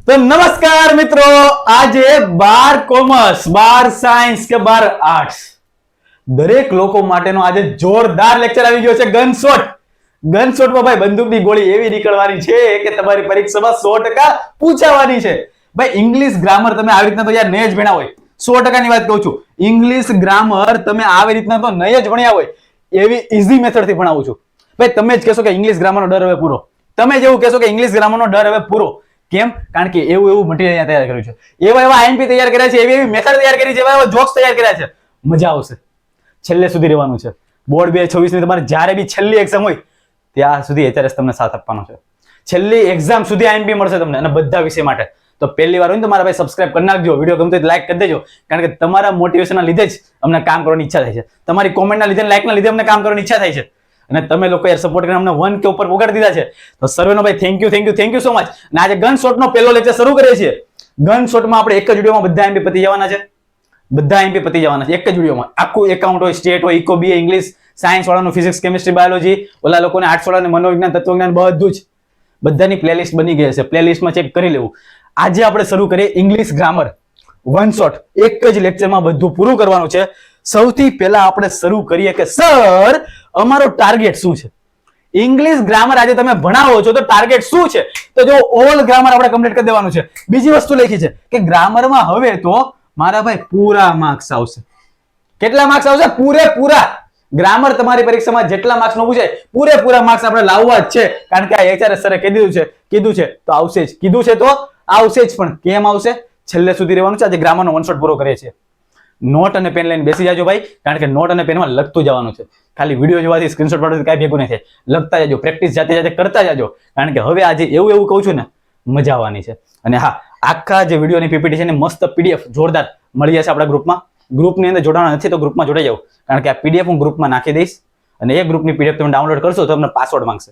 तो नमस्कार मित्रों, आज 12 કોમર્સ 12 સાયન્સ કે 12 આર્ટ્સ દરેક લોકો માટેનો આજે જોરદાર લેક્ચર આવી ગયો છે. ગનશોટમાં ભાઈ બંદૂકની ગોળી એવી નીકળવાની છે કે તમારી પરીક્ષામાં 100% પૂછાવાની છે. ભાઈ ઇંગ્લિશ ગ્રામર તમે આવી રીતના તો યાર નહીં જ ભણ્યા હોય. 100% ની વાત કહું છું. ઇંગ્લિશ ગ્રામર તમે આવી રીતના તો નહીં જ ભણ્યા હોય એવી ઈઝી મેથડ થી ભણાવું છું. ભાઈ તમે જ કહેશો કે ઇંગ્લિશ ગ્રામરનો ડર હવે પૂરો. તમે જેવું કહેશો કે ઇંગ્લિશ ગ્રામરનો ડર હવે પૂરો. કેમ? કારણ કે એવું મટીરીયલ તૈયાર કર્યું છે, એવા આઈએમપી તૈયાર કર્યા છે, એવી મેથડ તૈયાર કરી છે, એવા જોક્સ તૈયાર કર્યા છે. મજા આવશે. છેલ્લે સુધી રહેવાનું છે. બોર્ડ 2026 ની તમારે જ્યારે બી છેલ્લી એક્ઝામ હોય ત્યાં સુધી HRS તમને સાથ આપવાનો છે. છેલ્લી એક્ઝામ સુધી આઈએમપી મળશે તમને, અને બધા વિષય માટે. તો પહેલી વાર હોય તો મારા ભાઈ સબસ્ક્રાઇબ કરી નાખજો, વિડીયો ગમતો હોય લાઈક કરી દેજો, કારણ કે તમારા મોટિવેશનના લીધે જ અમને કામ કરવાની ઈચ્છા થાય છે. તમારી કોમેન્ટના લીધે, લાઈકના લીધે અમને કામ કરવાની ઈચ્છા થાય છે. અને તમે લોકો યાર સપોર્ટ કરીને અમને 1K ઉપર પોગાડી દીધા છે. તો સર્વેનો ભાઈ થેન્ક યુ સો મચ. અને આજે ગન શોટનો પહેલો લેક્ચર શરૂ કરીએ છીએ. ગન શોટમાં આપણે એક જ વિડીયોમાં બધા એમપી પતી જવાના છે. બધા એમપી પતી જવાના છે એક જ વિડીયોમાં. આખું એકાઉન્ટ હોય, સ્ટેટ હોય, ઇકો, બીએ, ઇંગ્લિશ, સાયન્સ વાળાનું ફિઝિક્સ, કેમિસ્ટ્રી, બાયોલોજી, ઓલા લોકોને આર્ટ્સ વાળાને મનોવિજ્ઞાન, તત્વજ્ઞાન, બધું જ બધાની પ્લેલિસ્ટ બની ગઈ છે. પ્લેલિસ્ટમાં ચેક કરી લેવું. આજે આપણે શરૂ કરીએ ઇંગ્લિશ ગ્રામર વન શોટ. એક જ લેક્ચરમાં બધું પૂરું કરવાનું છે. સૌથી પહેલા આપણે શરૂ કરીએ કે સર અમારો ટાર્ગેટ શું છે? ઇંગ્લિશ ગ્રામર આજે તમે ભણાવો છો તો ટાર્ગેટ શું છે? તો જો ઓલ ગ્રામર આપણે કમ્પ્લીટ કરી દેવાનું છે. બીજી વસ્તુ લખી છે કે ગ્રામરમાં હવે તો મારા ભાઈ પૂરા માર્ક્સ આવશે. કેટલા માર્ક્સ આવશે? પૂરેપૂરા. ગ્રામર તમારી પરીક્ષામાં જેટલા માર્ક્સ નો પૂછાય પૂરેપૂરા માર્ક્સ આપણે લાવવા જ છે, કારણ કે આ HRS સરે કીધું છે તો આવશે જ. કીધું છે તો આવશે જ. પણ કેમ આવશે? છેલ્લે સુધી રહેવાનું છે. આજે ગ્રામરનો વન શોટ પૂરો કરીએ છીએ. નોટ અને પેન લઈને બેસી જાજો ભાઈ, કારણ કે નોટ અને પેનમાં લખતું જવાનું છે. ખાલી વિડીયો જોવાથી, સ્ક્રીનશોટ પાડવાથી કાંઈ ભેગું નહીં થાય. લખતા જાજો, પ્રેક્ટિસ જાતે કરતા જાજો, કારણ કે હવે આજે એવું કહું છું ને, મજા આવવાની છે. અને હા, આખા જે વિડીયોની પીપીટી છે ને મસ્ત PDF જોરદાર મળી જશે આપણા ગ્રુપમાં. ગ્રુપની અંદર જોડાણા નથી તો ગ્રુપમાં જોડાઈ જાવ, કારણ કે આ PDF હું ગ્રુપમાં નાખી દઈશ. અને એ ગ્રુપની PDF તમે ડાઉનલોડ કરશો તો તમને પાસવર્ડ માંગશે.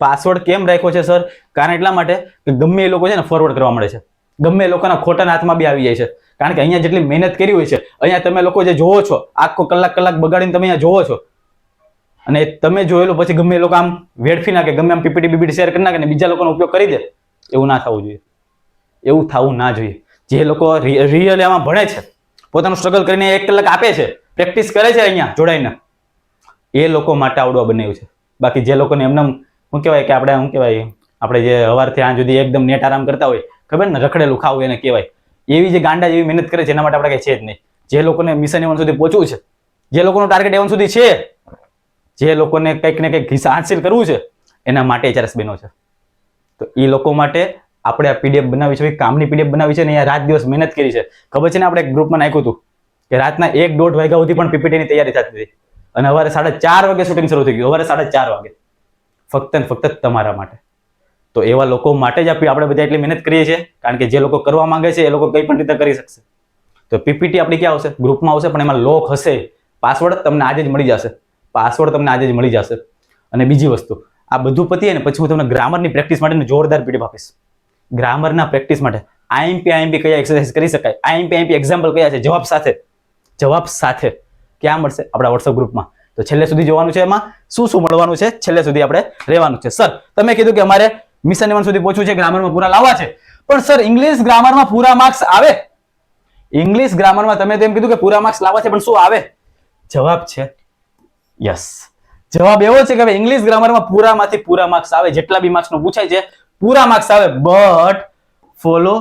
પાસવર્ડ કેમ રાખ્યો છે સર? કારણ એટલા માટે કે ગમે એ લોકો છે ને ફોરવર્ડ કરવા મળે છે. ગમે એ લોકોના ખોટા હાથમાં બી આવી જાય છે. કારણ કે અહીંયા જેટલી મહેનત કરી હોય છે, અહીંયા તમે લોકો જે જોવો છો, આખો કલાક બગાડીને તમે અહીંયા જોવો છો, અને તમે જોયેલું પછી ગમે એ લોકો આમ વેડફી નાખે, ગમે આમ પીપીટી શેર કરી નાખે ને બીજા લોકોનો ઉપયોગ કરી દે. એવું ના થવું જોઈએ. એવું થવું ના જોઈએ. જે લોકો રિયલી આમાં ભણે છે, પોતાનું સ્ટ્રગલ કરીને 1 કલાક આપે છે, પ્રેક્ટિસ કરે છે અહીંયા જોડાઈને, એ લોકો માટે આવડવા બનાવ્યું છે. બાકી જે લોકોને એમને શું કહેવાય કે આપણે જે સવારથી આજ સુધી એકદમ નેટ આરામ કરતા હોય, ખબર ને, રખડેલું ખાવું એને કહેવાય, એવી જે ગાંડા જેવી મહેનત કરે છે એના માટે આપણે કઈ છે જ નહીં. જે લોકોને મિશન 1 સુધી પહોંચવું છે, જે લોકોનું ટાર્ગેટ 1 સુધી છે, જે લોકોને કંઈક ને કંઈક હાંસિલ કરવું છે, એના માટે HRS બન્યો છે. તો એ લોકો માટે આપણે આ PDF બનાવી છે, કામની PDF બનાવી છે ને અહીંયા રાત દિવસ મહેનત કરી છે. ખબર છે ને, આપણે એક ગ્રુપમાં નાખ્યું હતું કે રાતના 1-1.5 વાગ્યા સુધી પણ PPT ની તૈયારી થતી હતી, અને સવારે 4:30 વાગે શૂટિંગ શરૂ થઈ ગયું. સવારે 4:30 વાગે ફક્ત ને ફક્ત તમારા માટે. તો એવા લોકો માટે જ આપણે બધા એટલી મહેનત કરીએ છીએ, કારણ કે જે લોકો કરવા માંગે છે એ લોકો કઈ પણ રીતે કરી શકશે. તો PPT આપણી ક્યાં આવશે? ગ્રુપમાં આવશે, પણ એમાં લોક હશે. પાસવર્ડ તમને આજે જ મળી જશે. અને બીજી વસ્તુ, આ બધું પતીએ ને પછી હું તમને ગ્રામરની પ્રેક્ટિસ માટે જોરદાર PDF આપીશ. ગ્રામરના પ્રેક્ટિસ માટે આઈએમપી કયા એક્સરસાઇઝ કરી શકાય, આઈએમપી એક્ઝામ્પલ કયા છે, જવાબ સાથે ક્યાં મળશે? આપણા WhatsApp ગ્રુપમાં. તો છેલ્લે સુધી જોવાનું છે. એમાં શું મળવાનું છે છેલ્લે સુધી આપણે રહેવાનું છે. સર તમે કીધું કે અમારે મિશન 1 સુધી પહોંચવું છે, ગ્રામરમાં પૂરા લાવવા છે, પણ સર ઇંગ્લિશ ગ્રામરમાં પૂરા માર્ક્સ આવે? ઇંગ્લિશ ગ્રામરમાં તમે તો એમ કીધું કે પૂરા માર્ક્સ લાવવા છે, પણ શું આવે? જવાબ છે યસ. જવાબ એવો છે કે ઇંગ્લિશ ગ્રામરમાં પૂરામાંથી પૂરા માર્ક્સ આવે. જેટલા બી માર્ક્સ નો પૂછાય છે પૂરા માર્ક્સ આવે, but follow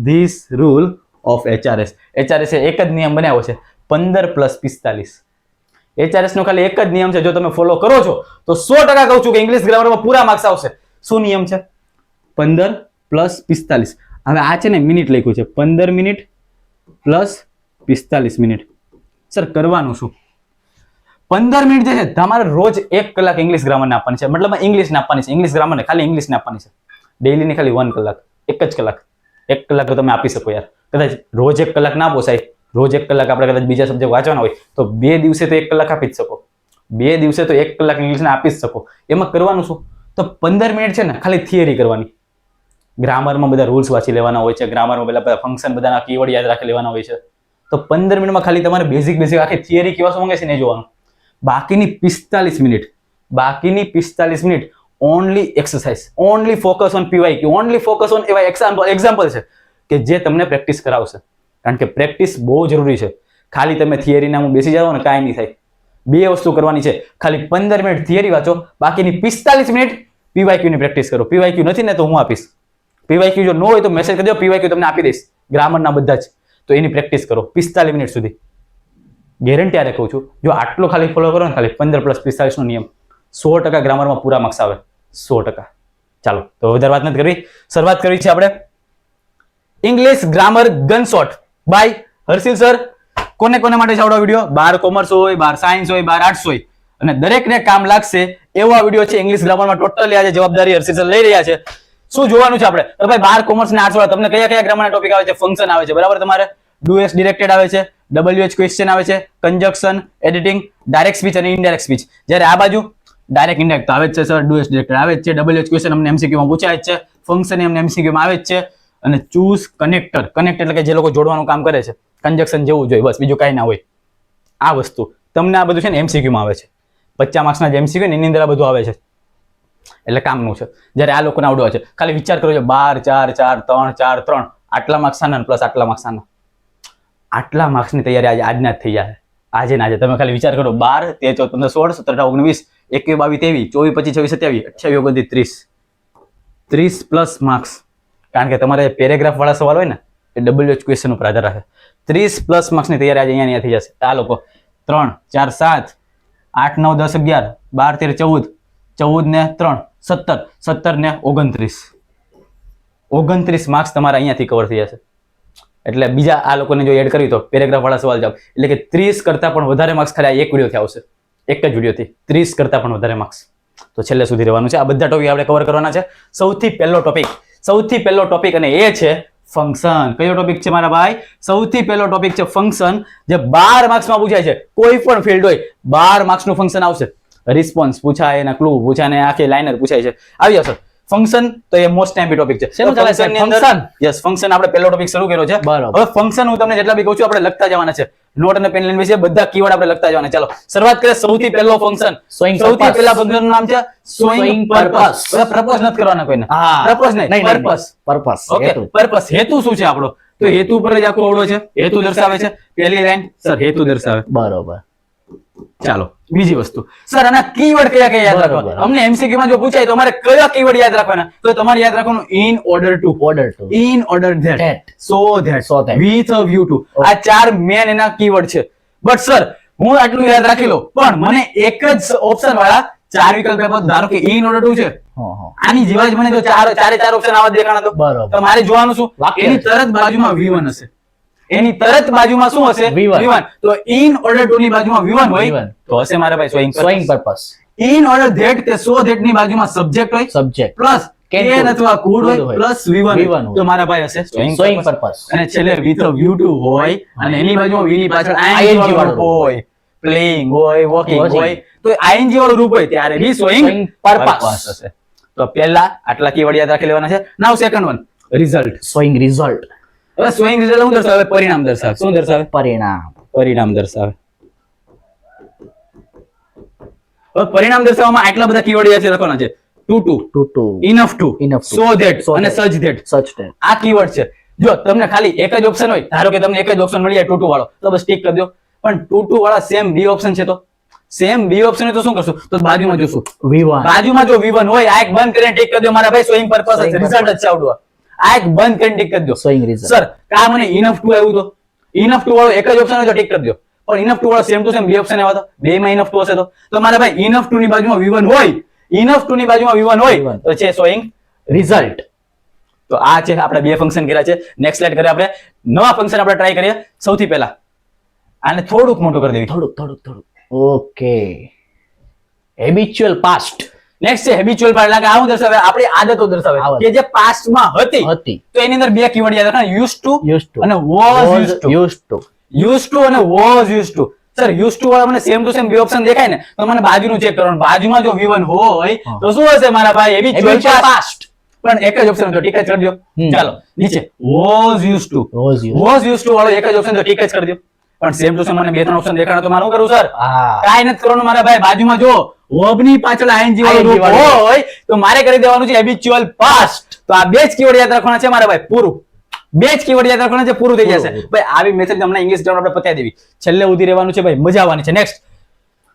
this rule of HRS. HRS એક જ નિયમ બનાવ્યો છે, 15 + 45. HRS નો ખાલી એક જ નિયમ છે, જો તમે ફોલો કરો છો તો 100% કહું છું કે ઇંગ્લિશ ગ્રામરમાં પૂરા માર્ક્સ આવશે. શું નિયમ છે? 15 + 45. હવે આ છે ને મિનિટ લખ્યું છે, 15 મિનિટ + 45 મિનિટ. સર કરવાનું શું? 15 મિનિટ જે છે તમારે રોજ 1 કલાક ઇંગ્લિશ ગ્રામરને આપવાની છે. મતલબ ઇંગ્લિશને આપવાની છે, ઇંગ્લિશ ગ્રામરને ખાલી ઇંગ્લિશને આપવાની છે. ડેઈલીની ખાલી 1 કલાક, 1 કલાક. 1 કલાક તો તમે આપી શકો યાર. કદાચ રોજ 1 કલાક ના પોસાય, રોજ 1 કલાક આપણે કદાચ બીજા સબ્જેક્ટ વાંચવાના હોય તો 2 દિવસે તો 1 કલાક આપી જ શકો. 2 દિવસે તો 1 કલાક ઇંગ્લિશને આપી જ શકો. એમાં કરવાનું શું? તો 15 મિનિટ છે ને ખાલી થિયરી કરવાની. ગ્રામરમાં બધા રૂલ્સ વાંચી લેવાના હોય છે, ગ્રામરમાં બધા ફંક્શન, બધાના કીવર્ડ યાદ રાખી લેવાના હોય છે. તો 15 મિનિટમાં ખાલી તમારે બેઝિક આખી થિયરી કેવા શું માંગે છે ને જોવાનું. બાકીની 45 minute only exercise, only focus on PYQ, only focus on એવા એક્ઝામ્પલ છે કે જે તમને પ્રેક્ટિસ કરાવશે. કારણ કે પ્રેક્ટિસ બહુ જરૂરી છે. ખાલી તમે થિયરીના હું બેસી જાઓ ને કાંઈ નહીં થાય. બે વસ્તુ કરવાની છે. ખાલી 15 મિનિટ થિયરી વાંચો, બાકીની 45 મિનિટ પીવાયક્યુ ની પ્રેક્ટિસ કરો. પીવાયક્યુ નથી ને તો હું આપીશ. પીવાયક્યુ જો ન હોય તો મેસેજ કરજો, પીવાયક્યુ તમને આપી દઈશ ગ્રામરના બધા જ. તો એની પ્રેક્ટિસ કરો 45 મિનિટ સુધી. ગેરંટી આરે કહું છું, જો આટલો ખાલી ફોલો કરો ને, ખાલી 15 + 45 નો નિયમ, 100% ગ્રામરમાં પૂરા માર્ક્સ આવે. 100%. ચાલો તો વધારે વાત નથી કરવી, શરૂઆત કરવી છે આપણે. English grammar gunshot by Harshil sir. કોને કોને માટે છે આવડો વિડીયો? 12 કોમર્સ હોય, 12 સાયન્સ હોય, 12 આર્ટ્સ હોય, અને દરેકને કામ લાગશે એવો આ વિડીયો છે. ઇંગ્લિશ ગ્રામરમાં ટોટલી આજે જવાબદારી હર્ષિલ સર લઈ રહ્યા છે. શું જોવાનું છે આપણે? તો ભાઈ 12 કોમર્સ અને આર્ટ્સ વાળા તમને કયા કયા ગ્રામરના ટોપિક આવે છે? ફંક્શન આવે છે, બરાબર. તમારે ડુ એસ ડિરેક્ટેડ આવે છે, WH ક્વેશ્ચન આવે છે, કન્જક્શન, એડિટિંગ, ડાયરેક્ટ સ્પીચ અને ઇનડાયરેક્ટ સ્પીચ. જ્યારે આ બાજુ ડાયરેક્ટ ઇનડાયરેક્ટ તો આવે જ છે સર, ડુ એસ ડિરેક્ટેડ આવે જ છે, WH ક્વેશ્ચન અમને MCQ માં પૂછાય જ છે, ફંક્શન અમને MCQ માં આવે જ છે, અને ચૂઝ કનેક્ટર. કનેક્ટ એટલે કે જે લોકો જોડવાનું કામ કરે છે, કન્જક્શન જેવું જોઈએ, બસ બીજું કાંઈ ના હોય. આ વસ્તુ તમને આ બધું છે ને MCQ માં આવે છે. 50 માર્ક્સના જે MCQ ને એની અંદર આ બધું આવે છે, એટલે કામનું છે. જ્યારે આ લોકોને આવડવા છે, ખાલી વિચાર કરો છો 12 4 4 3 4 3 આટલા માર્ક્સ આના પ્લસ આટલા માર્ક્સ આના, આટલા માર્ક્સની તૈયારી આજે આજના જ થઈ જાય. આજે ને આજે તમે ખાલી વિચાર કરો 12 13 14 15 16 17 19 21 22 23 24 25 27 28 29 30 30 પ્લસ માર્ક્સ. કારણ કે તમારે પેરેગ્રાફ વાળા સવાલ હોય ને એ WH ક્વેશ્ચન ઉપર આધાર રાખે. 30 પ્લસ માર્ક્સની તૈયારી આજે અહીંયા થઈ જશે. આ લોકો 3 4 7 8 9 10 11 12 13 14 ને 3 17 17 ને 29 માર્ક્સ તમારા અહીંયાથી કવર થઈ જશે. એટલે બીજા આ લોકોને જો એડ કરી તો પેરેગ્રાફ વાળા સવાલ જવાબ, એટલે કે 30 કરતા પણ વધારે માર્ક્સ ખાલી એક વિડીયોથી આવશે. એક જ વિડીયોથી 30 કરતા પણ વધારે માર્ક્સ. તો છેલ્લે સુધી રહેવાનું છે. આ બધા ટોપિક આપણે કવર કરવાના છે. સૌથી પહેલો ટોપિક અને એ છે ફંક્શન. કયો ટોપિક છે મારા ભાઈ? સૌથી પહેલો ટોપિક છે ફંક્શન, જે 12 માર્ક્સમાં પૂછાય છે. કોઈ પણ ફિલ્ડ હોય 12 માર્ક્સનું ફંક્શન આવશે. રિસ્પોન્સ પૂછાય, એના ક્લુ પૂછાય, ને આખી લાઇનર પૂછાય છે. આવી જશે ફંક્શન. તો એ મોસ્ટ ટાઈમ ટોપિક છે. શેનું ચાલે છે ફંક્શન? યસ, ફંક્શન આપણે પહેલો ટોપિક શરૂ કર્યો છે. હવે ફંક્શન હું તમને જેટલા બી કહું છું આપણે લખતા જવાના છે. નોટ અને પેન લઈને બેસીએ, બધા કીવર્ડ આપણે લખતા જવાના. ચાલો શરૂઆત કરીએ. સૌથી પહેલો ફંક્શન, સૌથી પહેલા ફંક્શનનું નામ છે શોઈંગ પર્પસ. પ્રપોઝ નથી કરવાના કોઈને. પ્રપોઝ નહીં, પર્પસ. Okay, purpose. હેતુ શું છે આપણો? તો હેતુ પર જ આખો ઓળો છે. હેતુ દર્શાવે છે. પહેલી લાઈન સર હેતુ દર્શાવે, બરોબર. ચાલો બીજી વસ્તુ, સર આના કીવર્ડ કયા કયા યાદ રાખવા? અમને MCQ માં જો પૂછાય તો અમારે કયા કીવર્ડ યાદ રાખવાના? તો તમારે યાદ રાખવાનું in order to, in order that, so that, with a view to. આ ચાર મેન એના કીવર્ડ છે. બટ સર હું આટલું યાદ રાખી લો, પણ મને એક જ ઓપ્શન વાળા 4 વિકલ્પ આપ્યો. ધારો કે in order to છે, આની જેવા જ મને જો ચારે ઓપ્શન આવા દેખાણા તો મારે જોવાનું શું? એની તરત બાજુમાં V1 હશે. એની તરત બાજુમાં શું હશે? V1. તો in order to ની બાજુમાં V1 હોય તો હશે મારા ભાઈ showing purpose. in order that કે so that ની બાજુમાં સબ્જેક્ટ હોય, સબ્જેક્ટ પ્લસ can અથવા could હોય પ્લસ V1 તો મારા ભાઈ હશે showing purpose. અને છેલ્લે with a view to હોય અને એની બાજુમાં V ની પાછળ ing વાળું હોય, playing હોય, walking હોય, તો ing વાળું રૂપ હોય ત્યારે બી showing purpose હશે. તો પહેલા આટલા કીવર્ડ યાદ રાખી લેવાના છે. Now second one, result. showing result. હવે શોઈંગ રિઝલ્ટ શું દર્શાવે? પરિણામ દર્શાવે. શું દર્શાવે? પરિણામ દર્શાવે. હવે પરિણામ દર્શાવવામાં આટલા બધા કીવર્ડ યાદ રાખવાના છે. to, enough to, so that અને such that. આ કીવર્ડ છે. જો તમને ખાલી એક જ ઓપ્શન હોય, ધારો કે તમને એક જ ઓપ્શન મળી જાય to વાળો, તો બસ ટીક કરી દો. પણ to વાળા સેમ B ઓપ્શન છે, તો સેમ B ઓપ્શન હોય તો શું કરશું? તો બાજુમાં જોશું V1. બાજુમાં જો V1 હોય, આ એક બંધ કરીને ટીક કરી દો મારા ભાઈ. શોઈંગ પર્પસ રિઝલ્ટ જ છે આવડું. આ એક બંધ કરીને ટીક કરી દો. સર કા મને enough to આવ્યું તો enough to વાળો એક જ ઓપ્શન હોય તો ટીક કરી દો. પણ enough to વાળો સેમ ટુ સેમ બે ઓપ્શન આવ્યા તો બે માં enough to હશે તો મારા ભાઈ enough to ની બાજુમાં V1 હોય, enough to ની બાજુમાં V1 હોય તો છે showing result. તો આ છે આપણે બે ફંક્શન કર્યા છે. નેક્સ્ટ સ્લાઇડ કરીએ આપણે. નવા ફંક્શન આપણે ટ્રાય કરીએ. સૌથી પહેલા આને થોડુંક મોટું કરી દેવી. થોડુંક. Okay, habitual past. નેક્સ્ટ છે હેબિચ્યુઅલ પાર્ટ. એટલે આવું દર્શાવે આપણી આદતો દર્શાવે કે જે પાસ્ટ માં હતી. તો એની અંદર બે કીવર્ડ યાદ રાખવાના, used to અને was used to. used to અને was used to. Sir used to વાળા મને સેમ ટુ સેમ બે ઓપ્શન દેખાય ને તો મને બાજુનું ચેક કરવાનું. બાજુમાં જો V1 હોય તો શું હશે મારા ભાઈ? Habitual past. પણ એક જ ઓપ્શન હતો, ટીક જ કરી દો. ચાલો નીચે was used to વાળો એક જ ઓપ્શન તો ટીક જ કરી દો. પણ સેમ ટુ સેમ મને બે ત્રણ ઓપ્શન દેખાણા તો મારું કરું સર? કાઈ નથી કરવાનું મારા ભાઈ. બાજુમાં જો verb ની પાછળ ing વાળું રૂપ વાળું. હોય તો મારે કરી દેવાનું છે habitual past. તો આ બે જ કીવર્ડ યાદ રાખવાના છે મારા ભાઈ, પૂરું. બે જ કીવર્ડ યાદ રાખવાના છે, પૂરું થઈ જશે ભાઈ. આવી મેથડ હમણાં ઇંગ્લિશ ગ્રામર આપણે પતાવી દેવી, છેલ્લે ઉધી રહેવાનું છે ભાઈ, મજા આવવાની છે. Next,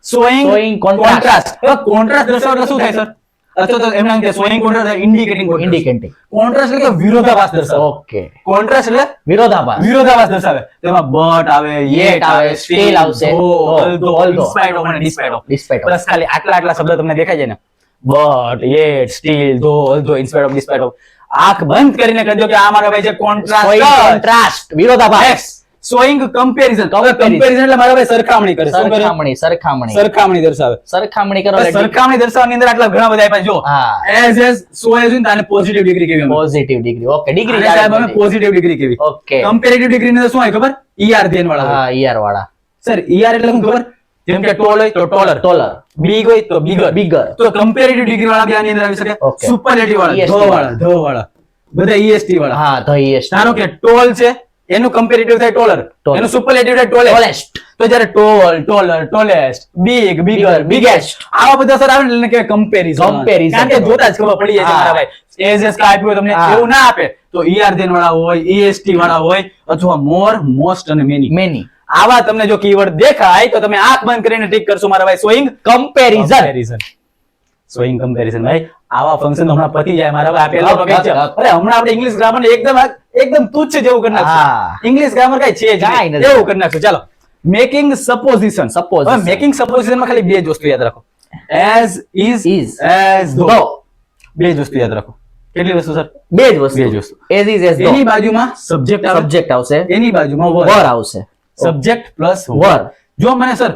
showing contrast. હવે contrast દર્શાવો એટલે શું થાય સર? અથવા તો એમ નામ કે showing contrast indicating Indicating. contrast એટલે કે વિરોધાભાસ દર્શાવે. ઓકે, contrast એટલે વિરોધાભાસ દર્શાવે. તેમાં but આવે, yet આવે, still આવશે, although, although, in spite of અને despite of. despite of. બસ ખાલી આટલા શબ્દ તમને દેખાય છે ને, but, yet, still, though, although, in spite of, despite of. આંખ બંધ કરીને કહેજો કે આ મારા ભાઈ છે showing contrast. contrast વિરોધાભાસ. Next, showing comparison. comparison એટલે મારા ભાઈ સરખામણી કરે. શું કરે? સરખામણી દર્શાવે. સરખામણી કરો એટલે સરખામણી દર્શાવવાની અંદર આટલા ઘણા બધા આપ્યા છે. જો હા, as so as ને આને પોઝિટિવ ડિગ્રી કહેવાય. Positive degree. ઓકે, ડિગ્રી આને સાહેબ અમે પોઝિટિવ ડિગ્રી કહેવી. ઓકે, કમ્પેરેટિવ ડિગ્રી ની અંદર શું હોય ખબર? ER ધ્યાન વાળા હોય. હા, ER વાળા. સર ER એટલે શું ખબર? જેમ કે ટોલ હોય તો ટોલર, ટોલર, બિગ હોય તો બિગર. બિગર. તો કમ્પેરેટિવ ડિગ્રી વાળા બે આની અંદર આવી શકે. Okay. સુપરલેટિવ વાળા, EST ધ વાળા બધા EST વાળા. હા, the EST. ધારો કે ટોલ છે, એનું કમ્પેરેટિવ થાય ટોલર, Taller. એનું સુપરલેટિવ થાય ટોલેસ્ટ. Tallest. તો જ્યારે tall, taller, tallest, big, bigger, biggest આવા બધા સર આવે ને એટલે કહેવાય કમ્પેરિઝન. Comparison. કારણ કે જોતા જ ખબર પડી જાય છે હા. મારા ભાઈ. એઝ એસ કા આપ્યું હોય તમને હા. એવું ના આપે તો ER ધ્યાન વાળા હોય, EST વાળા હોય અથવા મોર, મોસ્ટ અને મેની. Many. આવા તમને જો કીવર્ડ દેખાય તો તમે આંખ બંધ કરીને ટીક કરશો મારા ભાઈ. Showing Comparison. શોઈંગ કમ્પેરિઝન ભાઈ. આવા ફંક્શન હમણાં પતી જાય મારા ભાઈ. આ પહેલો ટોપિક છે. હા. અરે હમણાં આપણે ઇંગ્લિશ ગ્રામર ને એકદમ તુચ્છ જેવું કરી હા. નાખશું. ઇંગ્લિશ ગ્રામર કઈ છે જ કાંઈ નહીં. નથી. એવું કરી નાખશું. ચાલો, making supposition. Supposition. Making supposition માં ખાલી બે જ વસ્તુ યાદ રાખો. as is, as though. Though. બે જ વસ્તુ યાદ રાખો. કેટલી વસ્તુ સર? બે જ વસ્તુ. બે જ વસ્તુ. As is, as though. એની બાજુમાં સબ્જેક્ટ આવે, સબ્જેક્ટ આવશે, એની બાજુમાં were verb. આવશે. Subject plus were. વર્બ. જો મને સર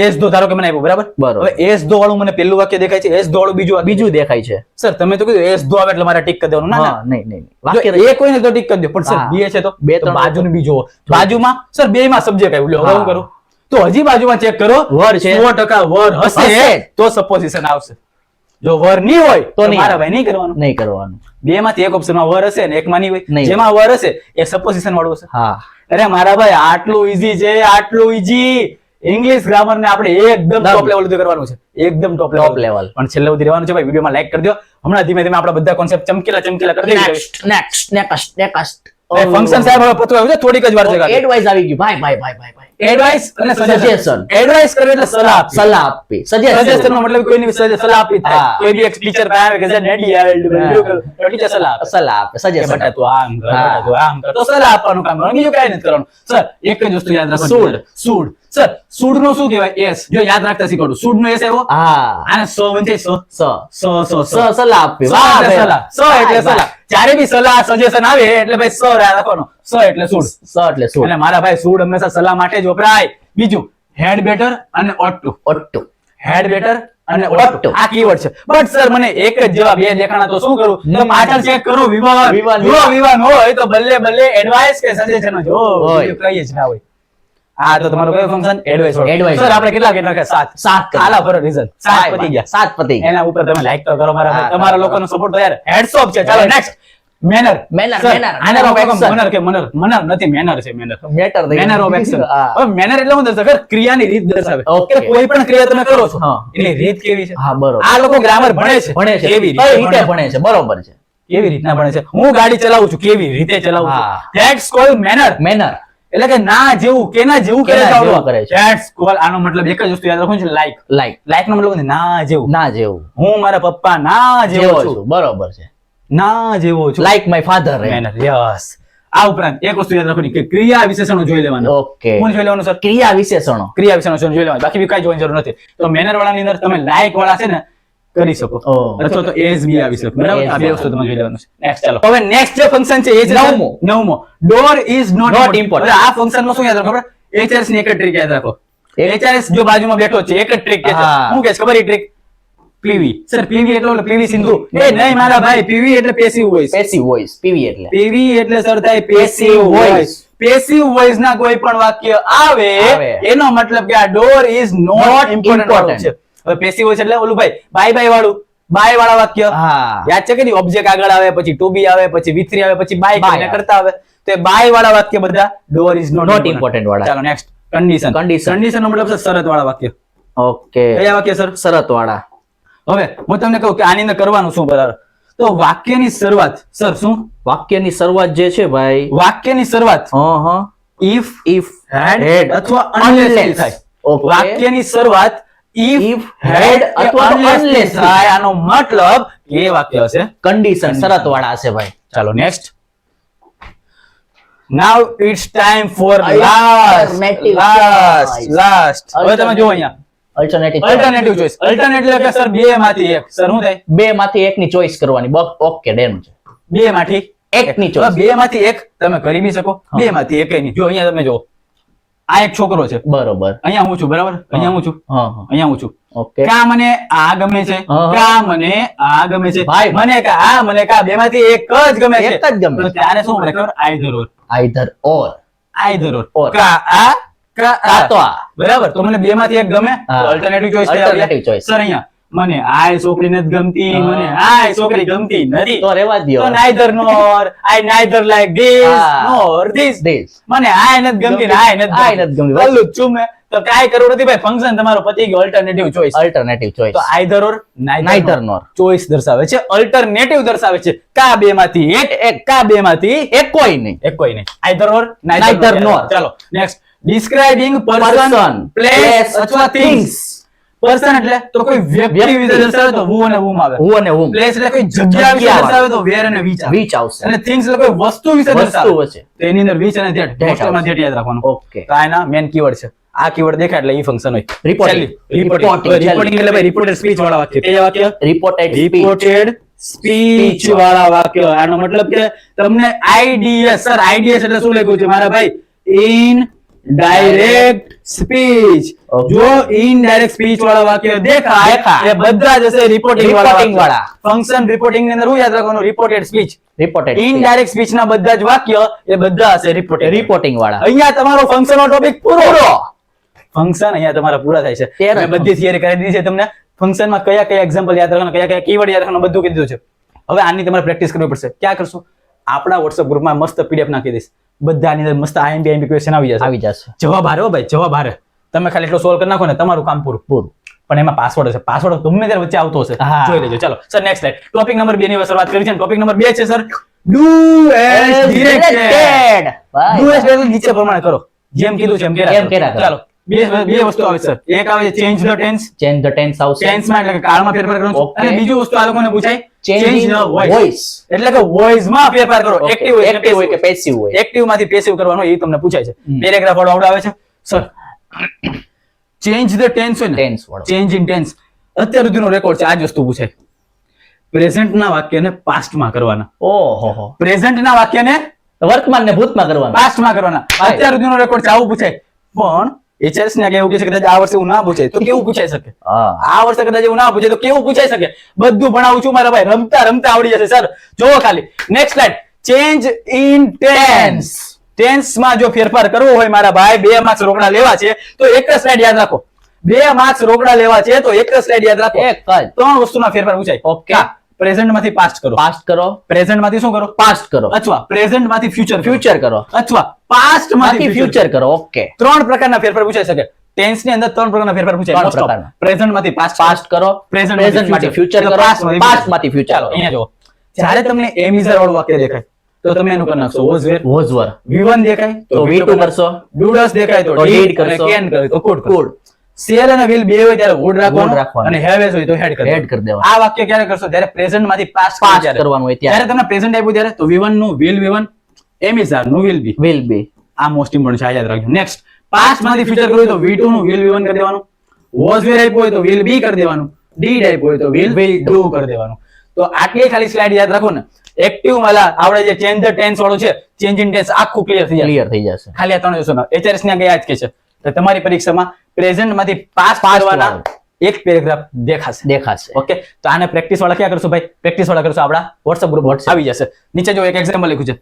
એસ દો ધારો કે મને આપ્યું બરાબર. બરોબર. હવે એસ દો વાળું મને પહેલું વાક્ય દેખાય છે, એસ દો વાળું બીજું વાક્ય. બીજું દેખાય છે. સર તમે તો કીધું એસ દો આવે એટલે મારે ટીક કરી દેવાનું. ના હા, ના, નહીં નહીં જો વાક્ય એક હોય ને તો ટીક કરી દો, પણ સર હા. બે છે તો બે તો ત્રણ બાજુનું બીજું હોય. બાજુમાં સર બેયમાં સબ્જેક્ટ આવ્યું. લ્યો, હવે હું હા. કરું તો હજી બાજુમાં ચેક કરો, Were છે. 100% વર હશે હશે. તો સપોઝિશન આવશે. જો વર નહીં હોય તો નહીં મારા આવે. ભાઈ નહીં કરવાનું. નહીં કરવાનું. બે માંથી એક ઓપ્શનમાં વર હશે ને એકમાં નહીં હોય. નહીં. જેમાં વર હશે એ સપોઝિશન વાળું હશે. હા, અરે મારા ભાઈ આટલું ઈઝી છે, આટલું ઈઝી. ઇંગ્લિશ ગ્રામર ને આપણે એકદમ ટોપ લેવલ સુધી કરવાનું છે, એકદમ ટોપ Top level. પણ છેલ્લે સુધી રહેવાનું છે ભાઈ. વિડીયોમાં લાઈક કરી દો. હમણાં ધીમે ધીમે આપણા બધા કોન્સેપ્ટ ચમકેલા કરી દઈએ. next. ફંક્શન સાહેબ હવે પતવા આવ્યું છે, થોડીક જ વાર છે. એડવાઇસ આવી ગયું ભાઈ. એડવાઇસ અને Suggestion. સજેશન. એડવાઇસ કરે એટલે સલાહ આપવી. સલાહ આપવી. સજેશન સજેશન નો મતલબ કોઈની સલાહ આપવી જ થાય. હા. કોઈ બી એક ટીચર પાસે આવે કે સર નેડી આવે તો ટીચર સલાહ આપે. સલાહ આપે. કે સજેશન. બેટા તું આમ કર, હા. બેટા તું આમ કર. તો સલાહ આપવાનું કામ કરવાનું, બીજું કાંઈ નથી કરવાનું. સર એક જ વસ્તુ યાદ રાખો. સૂડ. સર સૂડ નો શું કહેવાય? એસ. જો યાદ રાખતા શીખવાડું. સૂડ નો એસ આવ્યો, હા, આને સો વંચાય સો. સલાહ આપવી. સો વાહ એટલે ભાઈ. સલાહ. સો એટલે વાહ, સલાહ. જ્યારે બી સલાહ સજેશન આવે એટલે ભાઈ સો રાખવાનો. સો એટલે સૂડ. સો એટલે શું? અને મારા ભાઈ સૂડ હંમેશા સલાહ માટે જ વપરાય. બીજું હેડ બેટર અને ought to. ઓટ્ટુ. હેડ બેટર અને ought ought to. to. આ કીવર્ડ છે. બટ સર મને એક જ જેવા બે દેખાણા તો શું કરું? તો પાછળ ચેક કરું વિવાન. વિવાન. જો વિવાન હોય તો બલ્લે એડવાઇસ કે સજેશન જ હોય. બીજું કઈ જ ના હોય. આ તો તમારું કયું ફંક્શન? એડવાઇસ. Advice. સર આપણે કેટલા 7 સાત કરી. આલા ફોર રીઝન 7 પતી ગયા. 7 પતી ગયા. એના ઉપર તમે લાઈક તો કરો મારા ભાઈ. હા, તમારા કરો. લોકોનો સપોર્ટ તો યાર હેડ્સ ઓફ છે. ચાલો Yes. Next manner. Manner, Sir, manner. આને Manner of આપણે action. મનર કે મનર નથી, મેનર છે. Manner matter manner of action. હા. હવે મેનર એટલે શું દર્શાવે? ક્રિયાની રીત દર્શાવે. Okay. કે કોઈ પણ ક્રિયા તમે કરો છો હા. એની રીત કેવી છે. હા, બરોબર. આ લોકો ગ્રામર ભણે છે. ભણે છે. કેવી કઈ રીતે રીતે ભણે છે? બરોબર છે. કેવી રીતના ભણે છે? હું ગાડી ચલાવું છું, કેવી રીતે ચલાવું છું. હા. That's cold manner. મેનર. એટલે કે ના જેવું કેના જેવું કરે કેના છે. જેવું કરે છે. ધેટ્સ કોલ્ડ આનો મતલબ એક જ વસ્તુ યાદ રાખવાનું છે, લાઈક. લાઈક. લાઈક નો મતલબ ના જેવું. ના જેવું. હું મારા પપ્પા ના જેવો જેવો છું. છું. બરોબર છે. ના જેવો છું. Like my father. Manner. Yes. આ ઉપરાંત એક વસ્તુ યાદ રાખવાની કે ક્રિયા વિશેષણો જોઈ લેવાના. ઓકે. કોણ જોઈ લેવાનું સર? ક્રિયા વિશેષણો. ક્રિયા વિશેષણો જોઈ લેવાના. બાકી કઈ જોવાની જરૂર નથી. તો મેનર વાળાની અંદર તમે લાઈક વાળા છે ને કરી શકો. ઓહ. અથવા તો એસ બી આવી શકે. બરાબર? As આ બે બી. વસ્તુ તમે જોઈ લેવાનું છે. નેક્સ્ટ ચાલો. હવે નેક્સ્ટ જે ફંક્શન છે એ છે નવમું. નવમો. Door is not Not important. important. આ ફંક્શન માં શું યાદ રાખો? HRS ની એક જ ટ્રીક યાદ રાખો. HRS જો બાજુમાં બેઠો છે એક જ ટ્રીક કે છે. હા. શું કે છે ખબર? એ ટ્રીક પીવી. સર પીવી એટલે પીવી સિંધુ. એ નહીં મારા ભાઈ, પીવી એટલે passive voice. Passive voice. PV એટલે પીવી એટલે સર થાય passive Passive voice. voice. Passive voice ના કોઈ પણ વાક્ય આવે આવે. એનો મતલબ કે આ door is not Not important important. છે. હવે પેસિવ વોઇસ એટલે ઓલું ભાઈ બાય બાય વાળું, બાય વાળા વાક્ય. હા. યાદ છે કે નહીં? ઓબ્જેક્ટ આગળ આવે, પછી ટુ બી આવે, પછી V3 આવે, પછી બાય By કરીને આવે. કરતા આવે. તો એ બાય વાળા વાક્ય બધા ડોર ઇઝ Not important વાળા. ચાલો નેક્સ્ટ કન્ડિશન. Condition. કન્ડિશન નો મતલબ છે શરત વાળા વાક્ય. ઓકે કયા વાક્ય સર? શરત વાળા. હવે હું તમને કહું કે આની અંદર કરવાનું શું બરાબર? તો વાક્યની શરૂઆત સર શું? વાક્યની શરૂઆત જે છે ભાઈ, વાક્યની શરૂઆત if if had અથવા unless થી થાય. Okay. વાક્યની શરૂઆત if had અથવા unless થી થાય. આનો મતલબ એ વાક્ય હશે કન્ડિશન શરત વાળા હશે ભાઈ. ચાલો next. Now it's time for Alternative choice. last. હવે તમે જો અહીંયા અલ્ટરનેટિવ અલ્ટરનેટિવ ચોઇસ. અલ્ટરનેટિવ એટલે સર બે માંથી એક. સર શું થાય? બે માંથી એકની ચોઈસ કરવાની. ઓકે ડન છે. બે માંથી એકની તો ચોઈસ. બે માંથી એક તમે કરી બી શકો, બે માંથી એક નહીં. જો અહીંયા તમે જો આ એક છોકરો છે, બરોબર. અહીંયા હું છું બરાબર, અહીંયા હું છું, હા હા અહીંયા હું છું. ઓકે. કા મને આ ગમે છે, હા. કા મને આ ગમે છે, ભાઈ. મને કા આ મને કા બે માંથી એક જ ગમે છે. એક જ ગમે. તો ત્યારે શું મળે ખબર? Either or. Either or. Either or. Or. કા આ કા કા આ. તો આ. બરાબર. તો મને બે માંથી એક ગમે હા. તો alternative choice Alternative choice. Sir અહીંયા મને આ છોકરી નથી ગમતી, હા. મને આ છોકરી ગમતી નથી, તો રેવા તો દ્યો. neither nor, I neither like this હા. nor this. This. મને આ નથી ગમતી ને આ નથી આય નથી ગમતી. બોલું જ છું મેં. તો કાંઈ કરવું નથી ભાઈ, ફંક્શન તમારો પતી ગયો. Alternative choice. Alternative choice. તો either or Neither nor. Choice દર્શાવે છે, અલ્ટરનેટિવ દર્શાવે છે. કા બે માંથી એક કા બે માંથી એક કોઈ નહીં. એક કોઈ નહીં. Either or Neither nor. ચાલો next. Describing Person, person, place place અથવા અથવા થિંગ્સ. પર્સન એટલે તો કોઈ વ્યક્તિ વિશે દર્શાવે તો who અને whom આવે. હું અને હું. પ્લેસ એટલે કોઈ જગ્યા વિશે જગ્યા દર્શાવે તો where અને which આવે. વીચ આવશે. અને થિંગ્સ એટલે કોઈ વસ્તુ વિશે વસ્તુ દર્શાવે હશે. તો એની અંદર which અને that. That મોસ્ટ ઓફમાં આવશે. that યાદ રાખવાનું. ઓકે. તો આ એના મેઇન કીવર્ડ છે. આ કીવર્ડ દેખાય એટલે ઈ ફંક્શન હોય. Reporting. રિપોર્ટિંગ એટલે ભાઈ રિપોર્ટેડ સ્પીચ વાળા વાક્ય. કયા વાક્ય? રિપોર્ટેડ રિપોર્ટેડ સ્પીચ વાળા વાક્ય. આનો મતલબ કે તમને આઈડીએસ, સર આઈડીએસ એટલે શું લખ્યું છે મારા ભાઈ? In direct speech. Okay. જો ઇનડાયરેક્ટ સ્પીચ વાળા વાક્ય દેખાય દેખાય. એ બધા જ હશે રિપોર્ટિંગ Reporting વાળા. વાળા. ફંક્શન રિપોર્ટિંગ ની અંદર શું યાદ રાખવાનું? Reported speech. Reported indirect speech ના બધા જ વાક્ય એ બધા હશે રિપોર્ટેડ. રિપોર્ટિંગ વાળા. અહીંયા તમારો ફંક્શન નો ટોપિક પૂરો. ફંક્શન અહીંયા તમારા પૂરા થાય છે. ત્યારે મેં બધી થિયરી કરી દીધી છે તમને. ફંક્શન માં કયા કયા એક્ઝામ્પલ યાદ રાખવાના, કયા કયા કીવર્ડ યાદ રાખવાના, બધું કહી દીધું છે. હવે આની તમારે પ્રેક્ટિસ કરવી પડશે. ક્યાં કરશું? આપણા WhatsApp ગ્રુપમાં મસ્ત PDF નાખી દઈશ. બધાની અંદર મસ્ત IMP ક્વેશ્ચન આવી જશે. આવી જશે. જવાબ હારે હો ભાઈ, જવાબ હારે. તમે ખાલી એટલો સોલ્વ કરી નાખો ને તમારું કામ પૂરું. પૂરું. પણ એમાં પાસવર્ડ હશે. પાસવર્ડ ગમે ત્યારે વચ્ચે આવતો હશે. હા. જોઈ લેજો. ચાલો sir next slide. Topic number 2 ની શરૂઆત કરી છે. ટોપિક નંબર 2 છે sir do as directed. Directed. Do ભાઈ. એઝ ડિરેક્ટેડ નીચે પ્રમાણે કરો. જેમ કીધું છે એમ કર્યા એમ કરો. કર્યા કરો. ચાલો બે વસ્તુ આવે સર. એક આવે છે change the tense. Change the tense આવશે. ટેન્સ માં એટલે કે કાળમાં ફેરફાર કરવાનો છે. Okay. અને બીજું વસ્તુ આ લોકોને પૂછાય Change change the the voice. voice. એટલે કે વોઇસ માં ફેરફાર કરો. Okay. એક્ટિવ હોય Active હોય કે passive હોય. એક્ટિવ માંથી પેસિવ કરવાનો એ તમને પૂછાય છે. હમ. પેરેગ્રાફ વાળો આવડાવે છે સર. ચેન્જ ધ ટેન્સ હોય ને, Tense વાળો. ચેન્જ ઇન ટેન્સ અત્યાર સુધીનો રેકોર્ડ છે. આ જ વસ્તુ પૂછાય. પ્રેઝન્ટ ના વાક્યને પાસ્ટ માં કરવાના, ઓહો. પ્રેઝન્ટ ના વાક્યને વર્તમાન ને ભૂતમાં કરવાનું. પાસ્ટ માં કરવાના. Right. અત્યાર સુધીનો રેકોર્ડ છે આવું પૂછાય. પણ HRS ને કેવું કે કદાચ આ વર્ષે એવું ના પૂછાય તો કેવું પૂછાઈ શકે? હા. આ વર્ષે કદાચ એવું ના પૂછે તો કેવું પૂછાઈ શકે? બધું ભણાવું છું મારા ભાઈ. રમતા રમતા આવડી જશે સર. જોવો ખાલી next slide. Change in tense. Tense માં જો ફેરફાર કરવો હોય મારા ભાઈ, 2 માર્ક્સ રોકડા લેવા છે તો એક જ સ્લાઇડ યાદ રાખો. 2 માર્ક્સ રોકડા લેવા છે તો એક જ સ્લાઇડ યાદ રાખો. એક જ. 3 વસ્તુના ફેરફાર પૂછાય. Okay. પ્રેઝન્ટ માંથી પાસ્ટ કરો, પાસ્ટ કરો. પ્રેઝન્ટ માંથી શું કરો? પાસ્ટ કરો. અથવા પ્રેઝન્ટ માંથી ફ્યુચર, ફ્યુચર કરો. અથવા પાસ્ટ માંથી માંથી ફ્યુચર કરો. ઓકે. 3 પ્રકારના ફેરફાર પૂછાઈ શકે. ટેન્સ ની અંદર 3 પ્રકારના ફેરફાર પૂછાય. ત્રણ Most of. પ્રકારના. પ્રેઝન્ટ માંથી પાસ્ટ, પાસ્ટ કરો. પ્રેઝન્ટ માંથી ફ્યુચર કરો. પાસ્ટ માંથી ફ્યુચર ચાલો કરો. અહીંયા જુઓ. જ્યારે તમને એમ ઇઝ વાળું વાક્ય દેખાય તો તમે એનું કરી નાખશો was wear. was were. V1 દેખાય તો V2 કરશો. ડુ ડસ દેખાય તો તો did did કરશો. અને can કરે તો could કરશો. Could. શેર અને will બે હોય ત્યારે would રાખવાનું. રાખવાનું અને have has હોય તો had Had કરી દેવાનું. આ વાક્ય ક્યારે કરશો? જ્યારે પ્રેઝન્ટ માંથી પાસ્ટ Past કરવાનું હોય ત્યારે. જ્યારે તમને પ્રેઝન્ટ આપ્યું ત્યારે તો V1 નું will V1, am is are નું will be. will be. આ મોસ્ટ ઇમ્પોર્ટન્ટ છે, આ યાદ રાખજો. નેક્સ્ટ, પાસ્ટ માંથી ફ્યુચર કરવું હોય તો V2 નું will V1 કરી દેવાનું. was were આપ્યું હોય તો will be કરી દેવાનું. did આપ્યું હોય તો will do કરી દેવાનું. તો આટલી ખાલી સ્લાઇડ યાદ રાખો ને. એક્ટિવ વાળા આવડે જે ચેન્જ ધ ટેન્સ વાળું છે, ચેન્જ ઇન ટેન્સ આખું ક્લિયર થઈ જાય. ક્લિયર થઈ જશે. ખાલી આ 3 વસ્તુના HRS ને ગયા જ કે છે તો તમારી પરીક્ષામાં પ્રેઝન્ટ માંથી પાસ્ટ કરવાના વાળું. એક પેરેગ્રાફ દેખાશે. દેખાશે. ઓકે, તો આને પ્રેક્ટિસ વાળા ક્યાં કરશો ભાઈ? પ્રેક્ટિસ વાળા કરશો આપણા WhatsApp ગ્રુપ આવી જશે. નીચે જો એક એક્ઝામ્પલ લખ્યું છે.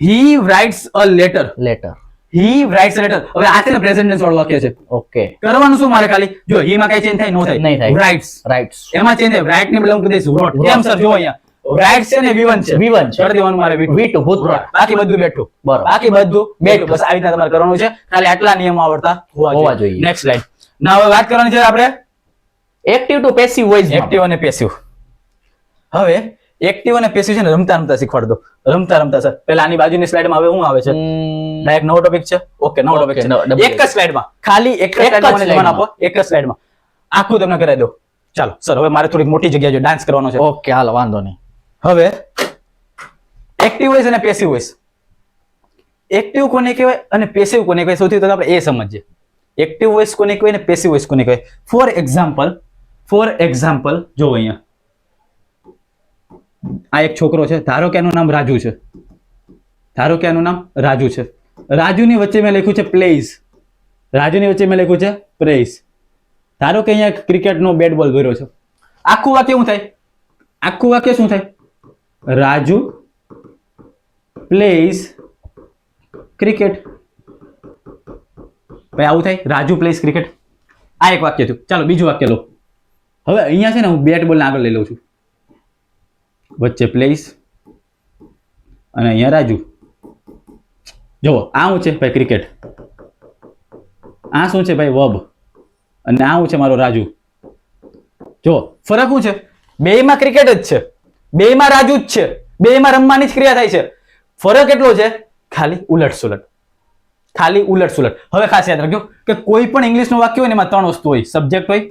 he writes a letter. Letter. he writes a letter. હવે આ છે ને પ્રેઝન્ટ ટેન્સ વાળું વાક્ય છે. ઓકે. કરવાનું શું મારે? ખાલી જો he માં કઈ ચેન્જ થાય? નો થાય. નહીં થાય. writes writes. એમાં ચેન્જ થાય. write ને બદલે હું કહી દઈશ wrote. કેમ સર? જો અહીંયા writes છે ને V1 છે. V1 છે. કરી દેવાનું મારે V2 ભૂતકાળ. બાકી બધું બેઠું. બરોબર. બાકી બધું બેઠું. બસ આવી રીતના તમારે કરવાનું છે. ખાલી આટલા નિયમો આવડતા હોવા હોવા જોઈએ. જોઈએ. Next slide. ના હવે વાત કરવાની છે આપણે active to passive voice active અને પેસિવ. હવે એક્ટિવ અને પેસિવ છે ને રમતા રમતા શીખવાડ દો. રમતા રમતા સર પેલા આની બાજુની સ્લાઇડમાં હવે શું આવે છે? ડાયરેક્ટ નવો ટોપિક છે. ઓકે, નવો ટોપિક છે. એક જ સ્લાઇડમાં ખાલી એક જ સ્લાઇડમાં મને જવાબ આપો. એક જ સ્લાઇડમાં આખું તમને કરાવી દો. ચાલો સર, હવે મારે થોડીક મોટી જગ્યાએ ડાન્સ કરવાનો છે. ઓકે, હાલો વાંધો નહીં. હવે એક્ટિવ વોઇસ અને પેસિવ વોઇસ. એક્ટિવ કોને કહેવાય અને પેસિવ કોને કહેવાય સૌથી પહેલા આપણે એ સમજીએ. એક્ટિવ વોઇસ કોને કહેવાય અને પેસિવ વોઇસ કોને કહેવાય. ફોર એક્ઝામ્પલ જો અહીંયા આ એક છોકરો છે, ધારો કે એનું નામ રાજુ છે. ધારો કે એનું નામ રાજુ છે. રાજુની વચ્ચે મેં લખ્યું છે પ્લેઝ. રાજુની વચ્ચે મેં લખ્યું છે પ્રેઝ. ધારો કે અહીંયા ક્રિકેટનો બેટ બોલ ભર્યો છે. આખું વાક્ય શું થાય? આખું વાક્ય શું થાય? Raju plays cricket. ભાઈ આવું થાય, રાજુ પ્લેઝ ક્રિકેટ. આ એક વાક્ય થયું. ચાલો બીજું વાક્ય લો. હવે અહીંયા છે ને હું બેટ બોલ આગળ લઈ લઉં છું. વચ્ચે પ્લેસ અને અહીંયા રાજુ. જુઓ આ શું છે ભાઈ? ક્રિકેટ. આ શું છે ભાઈ? વબ. અને આ શું છે? મારો રાજુ. જુઓ ફરક શું છે? બેયમાં ક્રિકેટ જ છે, બેયમાં રાજુ જ છે, બેયમાં રમવાની જ ક્રિયા થાય છે. ફરક એટલો છે ખાલી ઉલટ સુલટ. ખાલી ઉલટ સુલટ. હવે ખાસ યાદ રાખજો કે કોઈ પણ ઇંગ્લિશનું વાક્ય હોય ને એમાં ત્રણ વસ્તુ હોય. સબ્જેક્ટ હોય,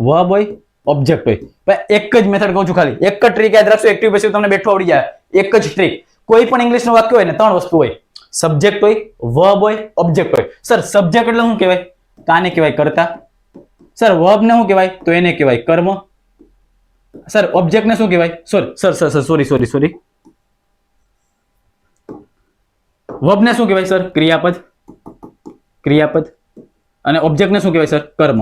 વર્બ હોય, ઓબ્જેક્ટ હોય. ભાઈ એક જ મેથડ કહું છું, ખાલી એક જ ટ્રીક યાદ રાખશો. એક્ટિવ પેસિવ તમને બેઠું આવડી જાય. એક જ ટ્રીક. કોઈ પણ ઇંગ્લિશનું વાક્ય હોય ને ત્રણ વસ્તુ હોય. સબ્જેક્ટ હોય, વર્બ હોય, ઓબ્જેક્ટ હોય. સર સબ્જેક્ટ એટલે શું કહેવાય? કાને કહેવાય? કર્તા. સર વર્બ ને શું કહેવાય? તો એને કહેવાય કર્મ. સર ઓબ્જેક્ટ ને શું કહેવાય? સોરી. વર્બ ને શું કહેવાય સર? ક્રિયાપદ. અને ઓબ્જેક્ટ ને શું કહેવાય સર? કર્મ.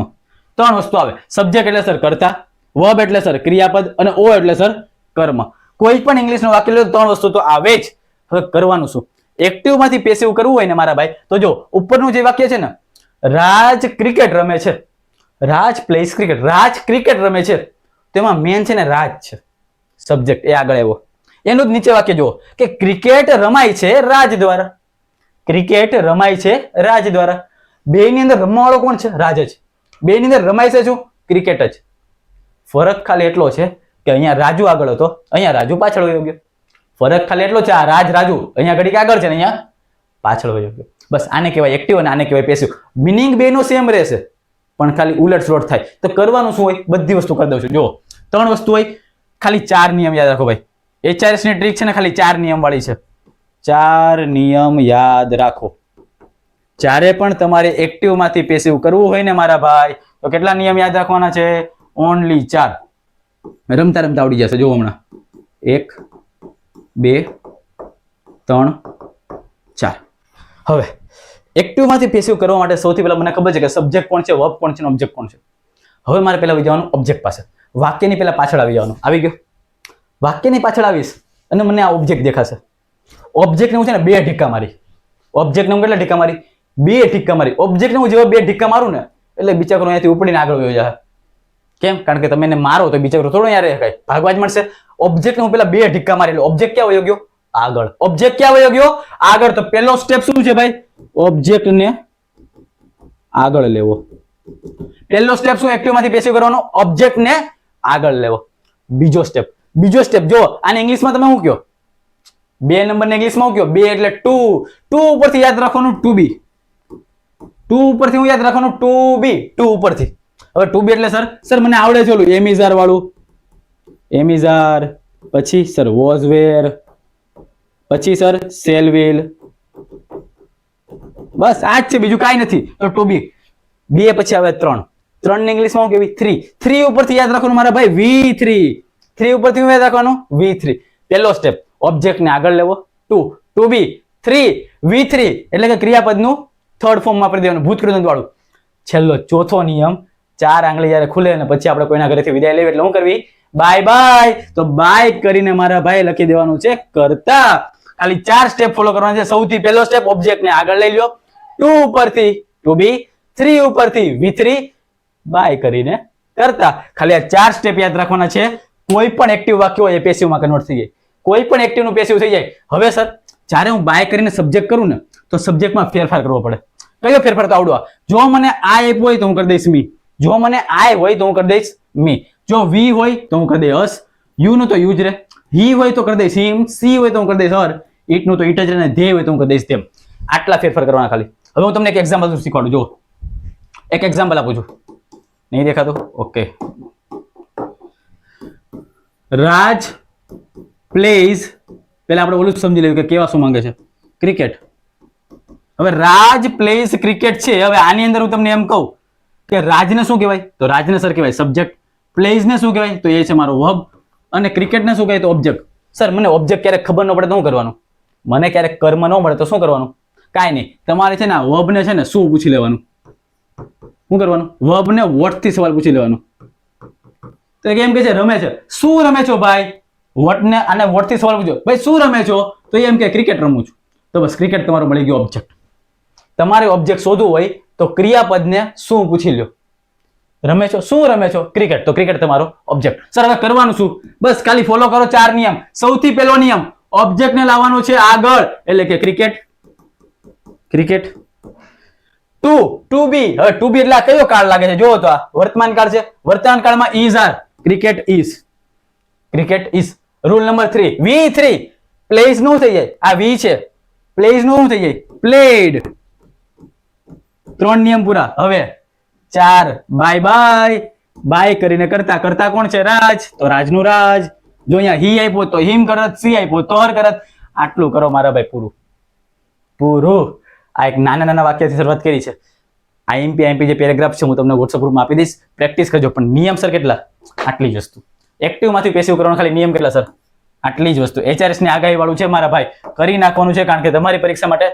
ત્રણ વસ્તુ આવે. સબ્જેક્ટ એટલે સર કર્તા, વર્બ એટલે સર ક્રિયાપદ અને ઓ એટલે સર કર્મ. કોઈ પણ ઇંગ્લિશનું વાક્ય લે તો ત્રણ વસ્તુ તો આવે જ. હવે કરવાનું શું? એક્ટિવ માંથી પેસિવ કરવું હોય ને મારા ભાઈ, તો જો ઉપરનું જે વાક્ય છે ને, રાજ ક્રિકેટ રમે છે. રાજ પ્લેસ ક્રિકેટ. રાજ ક્રિકેટ રમે છે. તેમાં મેન છે ને રાજ છે. સબ્જેક્ટ એ આગળ આવ્યો. એનું જ નીચે વાક્ય જુઓ કે ક્રિકેટ રમાય છે રાજ દ્વારા. ક્રિકેટ રમાય છે રાજ દ્વારા. બેની અંદર રમવા વાળો કોણ છે? રાજ જ. બેની અંદર રમાય છે શું? ક્રિકેટ જ. ફરક ખાલી એટલો છે કે અહીંયા રાજુ આગળ હતો, અહીંયા રાજુ પાછળ વયો ગયો. ફરક ખાલી એટલો છે, આ રાજુ અહીંયા ઘડીક આગળ છે ને અહીંયા પાછળ વયો ગયો. બસ આને કહેવાય એક્ટિવ અને આને કહેવાય પેસિવ. મિનિંગ બેનો સેમ રહેશે પણ ખાલી ઉલટ સુલટ થાય. તો કરવાનું શું હોય? બધી વસ્તુ કરી દઉં છું. જો ત્રણ વસ્તુ હોય, ખાલી 4 નિયમ યાદ રાખો ભાઈ. HRS ની ટ્રીક છે ને ખાલી 4 નિયમ વાળી છે. 4 નિયમ યાદ રાખો. જ્યારે પણ તમારે એક્ટિવ માંથી પેસિવ કરવું હોય ને મારા ભાઈ, તો કેટલા નિયમ યાદ રાખવાના છે? ઓનલી 4. રમતા રમતા આવડી જશે. જો હમણાં 1 2 3 4. હવે એક્ટિવ માંથી પેસિવ કરવા માટે સૌથી પહેલા મને ખબર છે કે સબ્જેક્ટ કોણ છે, વર્બ કોણ છે અને ઓબ્જેક્ટ કોણ છે. હવે મારે પહેલા આવી જવાનું ઓબ્જેક્ટ પાસે. વાક્યની પહેલા પાછળ આવી જવાનું. આવી ગયો? વાક્યની પાછળ આવીશ અને મને આ ઓબ્જેક્ટ દેખાશે. ઓબ્જેક્ટ ને હું છે ને 2 ઢીક્કા મારી. ઓબ્જેક્ટ ને હું કેટલા ઢીક્કા મારી? 2 ઢીક્કા મારી. ઓબ્જેક્ટ ને હું જેવા 2 ઢીક્કા મારું ને એટલે બિચારો અહીંયાથી ઉપડીને આગળ વયો જાય. કેમ? કારણ કે તમે એને મારો તો બિચારો થોડો અહીંયા રહે, કાંઈ ભાગવા જ મળશે. ઓબ્જેક્ટ ને હું પેલા 2 ઢીક્કા મારી એટલે ઓબ્જેક્ટ ક્યાં વયો ગયો? આગળ. ઓબ્જેક્ટ ક્યાં વયો ગયો? આગળ. તો પહેલો સ્ટેપ શું છે ભાઈ? ઓબ્જેક્ટ ને આગળ લેવો. પહેલો સ્ટેપ શું એક્ટિવ માંથી પેસિવ કરવાનો? ઓબ્જેક્ટ ને આગળ લેવો. બીજો સ્ટેપ જો આને ઇંગ્લિશમાં તમે શું કહો? 2 નંબરને ઇંગ્લિશમાં શું કહો? 2 એટલે 2 ઉપરથી યાદ રાખવાનું ટુ બી. 2 ઉપરથી હું યાદ રાખવાનું ટુ બી. 2 ઉપરથી. હવે ટુ બી એટલે સર મને આવડે છે ઓલું એમિઝાર વાળું. એમિઝાર પછી સર વોઝ વેર પછી સર સેલવિલ. બસ આ જ છે, બીજું કાંઈ નથી. તો ટુ બી. 2 પછી આવે 3. 3 ને ઇંગ્લિશમાં શું કહેવાય? 3. 3 ઉપરથી યાદ રાખવાનું મારા ભાઈ V3. 3 ઉપરથી હું યાદ રાખવાનું V3. પહેલો સ્ટેપ ઓબ્જેક્ટ ને આગળ લેવો. 2 ટુ બી 3 V3 એટલે કે ક્રિયાપદનું થર્ડ ફોર્મ વાપરી દેવાનું, ભૂતકૃત વાળું. છેલ્લો ચોથો નિયમ, 4 આંગળી જ્યારે ખુલે અને પછી આપણે કોઈના ઘરેથી વિદાય લેવી એટલે શું કરવી? Bye bye. તો બાય કરીને મારા ભાઈ લખી દેવાનું છે કરતા. ખાલી 4 સ્ટેપ ફોલો કરવાના છે. સૌથી પહેલો સ્ટેપ ઓબ્જેક્ટ ને આગળ લઈ લો. 2 ઉપરથી ટુ બી, 3 ઉપરથી V3, બાય કરીને કરતા. ખાલી આ 4 સ્ટેપ યાદ રાખવાના છે. કોઈ પણ એક્ટિવ વાક્ય હોય એ પેસિવમાં કન્વર્ટ થઈ જાય. કોઈ પણ એક્ટિવ નું પેસિવ થઈ જાય. હવે સર જ્યારે હું બાય કરીને સબ્જેક્ટ કરું ને તો સબ્જેક્ટમાં ફેરફાર કરવો પડે. કયો ફેરફાર? તો આવડવા. જો મને આ આપ્યો હોય તો હું કરી દઈશ મી. જો મને આઈ હોય તો હું કરી દઈશ મી, જો વી હોય તો હું કરી દઈશ અસ, યુ નું તો યુ જ રહે, હી હોય તો કરી દઈશ હિમ, સી હોય તો હું કરી દઈશ હર, ઈટ નું તો ઈટ જ રહે, ને ધે હોય તો હું કરી દઈશ તેમ. આટલા ફેરફાર કરવાના ખાલી. હવે હું તમને એક એક્ઝામ્પલ શીખવાડું. જો એક એક્ઝામ્પલ આપું છું. નહીં દેખાતું? ઓકે. રાજ પ્લેઝ, પહેલા આપણે ઓલું સમજી લેવું કે કેવા શું માંગે છે. ક્રિકેટ. હવે રાજ પ્લેઝ ક્રિકેટ છે. હવે આની અંદર હું તમને એમ કહું કે રાજને શું કહેવાય? તો રાજને સર કહેવાય સબ્જેક્ટ. પ્લેઝને શું કહેવાય? તો એ છે મારો વર્બ. અને ક્રિકેટને શું કહેવાય? તો ઓબ્જેક્ટ. સર મને ઓબ્જેક્ટ ક્યારેક ખબર ન પડે તો શું કરવાનું? મને ક્યારેક કર્મ ન મળે તો શું કરવાનું? કાંઈ નહીં, તમારે છે ને વર્બને છે ને શું પૂછી લેવાનું? શું કરવાનું? વર્બને વોટ થી સવાલ પૂછી લેવાનો. તો એમ કે છે રમે છે. શું રમે છો ભાઈ? વોટ ને અને વોટ થી સવાલ પૂછ્યો, ભાઈ શું રમે છો? તો એમ કે ક્રિકેટ રમું છું. તો બસ ક્રિકેટ તમારો મળી ગયો ઓબ્જેક્ટ. તમારે ઓબ્જેક્ટ શોધવું હોય તો ક્રિયાપદને શું પૂછી લ્યો. રમે છો, શું રમે છો? ક્રિકેટ. તો ક્રિકેટ તમારો ઓબ્જેક્ટ. સર હવે કરવાનું શું? બસ ખાલી ફોલો કરો 4 નિયમ. સૌથી પહેલો નિયમ, ઓબ્જેક્ટ ને લાવવાનો છે આગળ, એટલે કે ક્રિકેટ. ક્રિકેટ. ટુ બી. હવે ટુ બી એટલે આ કયો કાળ લાગે છે? જોવો તો આ વર્તમાન કાળ છે. વર્તમાન કાળમાં is are. Cricket is. Cricket is. Rule number 3, V3. Plays નું થઈ જાય. આ વી છે. પ્લેઝ નું થઈ જાય પ્લેડ. 3 નિયમ પૂરા. હવે 4, બાય બાય. બાય કરીને કરતા કરતા કોણ છે? રાજ. તો રાજનું રાજ. જો અહીંયા હી આપ્યો તો હિમ કરત, સી આપ્યો તો હર કરત. આટલું કરો મારા ભાઈ, પૂરું પૂરું. આ એક નાના નાના વાક્યથી શરૂઆત કરી છે. આઈએમપી જે પેરેગ્રાફ છે હું તમને WhatsApp ગ્રુપમાં આપી દઈશ, પ્રેક્ટિસ કરજો. પણ નિયમ સર કેટલા? આટલી જ વસ્તુ. એક્ટિવ માંથી પેસિવ કરવાનો ખાલી નિયમ કેટલા સર? આટલી જ વસ્તુ. HRS ની આગાહી વાળું છે મારા ભાઈ, કરી નાખવાનું છે, કારણ કે તમારી પરીક્ષા માટે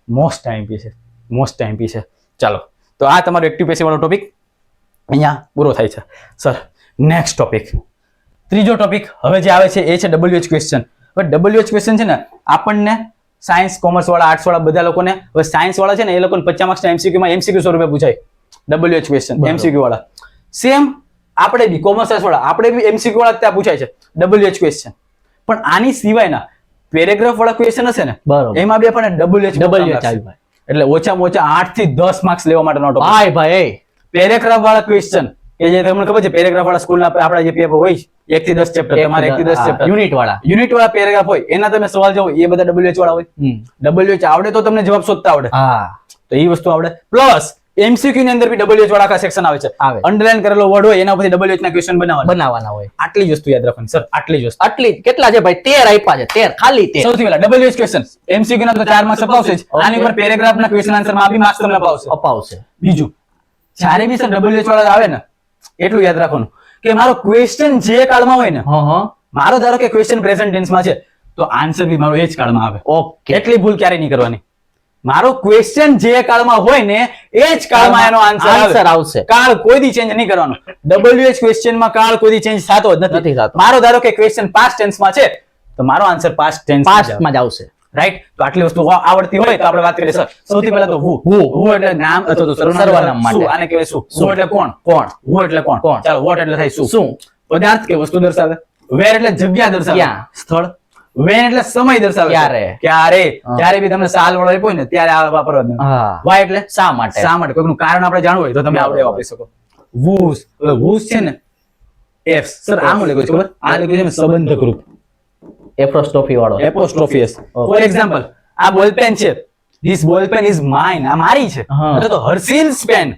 મોસ્ટ આઈએમપી છે. મોસ્ટ આઈએમપી છે. ચાલો, તો આ તમારો એક્ટિવ પેસિવ વાળો ટોપિક અહીંયા પૂરો થાય છે. સર નેક્સ્ટ ટોપિક, ત્રીજો ટોપિક હવે જે આવે છે એ છે WH ક્વેશ્ચન. હવે WH ક્વેશ્ચન છે ને આપણને સાયન્સ, કોમર્સ વાળા, આર્ટ્સ વાળા બધા લોકોને, હવે સાયન્સ વાળા છે ને એ લોકોને 50 માર્ક્સના MCQ માં MCQ સ્વરૂપે પૂછાય WH ક્વેશ્ચન. MCQ વાળા સેમ આપણે બી કોમર્સ વાળા આપણે બી MCQ વાળા ત્યાં પૂછાય છે WH ક્વેશ્ચન. પણ આની સિવાયના પેરેગ્રાફ વાળા ક્વેશ્ચન હશે ને, બરોબર, એમાં બી આપણને WH એટલે ઓછામાં ઓછા 8 થી 10 માર્ક્સ લેવા માટેનો ટોપિક. ભાઈ ભાઈ પેરેગ્રાફ વાળા ક્વેશ્ચન કે જે તમને ખબર છે, પેરેગ્રાફ વાળા સ્કૂલના આપણા જે પેપર હોય 1 થી 10 ચેપ્ટર, તમારે 1 થી 10 ચેપ્ટર યુનિટ વાળા પેરેગ્રાફ હોય, એના તમે સવાલ જો એ બધા WH વાળા હોય. WH આવડે તો તમને જવાબ શોધતા આવડે. હા, તો એ વસ્તુ આવડે. પ્લસ MCQ ની અંદર બી WH વાળા આખા સેક્શન આવે છે. અંડરલાઈન કરેલો વર્ડ હોય એના પરથી WH ના ક્વેશ્ચન બનાવવાના હોય. આટલી જ વસ્તુ યાદ રાખવાની સર, આટલી જ વસ્તુ. આટલી કેટલા છે ભાઈ? 13 આપ્યા છે. 13 ખાલી 13. સૌથી પહેલા WH ક્વેશ્ચન. MCQ ના તો 4 માર્ક્સ અપાવશે જ. આની ઉપર પેરેગ્રાફ ના ક્વેશ્ચન આન્સર માં બી માર્ક્સ તમને અપાવશે. બીજું, જ્યારે બી સર WH વાળા આવે ને, એટલું યાદ રાખવાનું કે મારો ક્વેશ્ચન જે કાળમાં હોય ને, મારો ધારો કે ક્વેશ્ચન પ્રેઝન્ટ ટેન્સ માં છે તો આન્સર બી મારો એ જ કાળમાં આવે. ઓકે, એટલી ભૂલ ક્યારે નહીં કરવાની. મારો ક્વેશ્ચન જે કાળમાં હોય ને એ જ કાળમાં એનો આન્સર આવશે. કાળ કોઈ દી ચેન્જ નહીં કરવાનો. WH ક્વેશ્ચન માં કાળ કોઈ દી ચેન્જ થતો જ નથી. મારો ધારો કે ક્વેશ્ચન પાસ્ટ ટેન્સ માં છે તો મારો આન્સર પાસ્ટ ટેન્સ માં જ આવશે. રાઈટ? તો આટલી વસ્તુ આવડતી હોય તો આપણે વાત કરીએ સર. સૌથી પહેલા તો હુ એટલે નામ અથવા તો સર્વનામ માટે. આને કહેવાય શું? હુ એટલે કોણ? હુ એટલે કોણ? ચાલો, વોટ એટલે થાય શું? પદાર્થ કે વસ્તુ દર્શાવે. વેર એટલે જગ્યા દર્શાવે, સ્થળ. વેન એટલે સમય દર્શાવે, ક્યારે. જ્યારે બી તમને સાલ વાળો આપ્યો ને ત્યારે આ વાપરવાનું. વાય એટલે શા માટે. શા માટે કોઈનું કારણ આપણે જાણવું હોય તો તમે આવડે વાપરી શકો. વૂસ, વૂસ છે ને એફ. સર આમ લખ્યું છે ખબર? આ લખ્યું છે ને સંબંધક રૂપ, એપ્રોસ્ટ્રોફી વાળો. Apostrophe S. ફોર એક્ઝામ્પલ, આ બોલપેન છે, ધીસ બોલપેન ઇઝ માઇન. આ મારી છે. એટલે તો હર્ષિલ્સ પેન.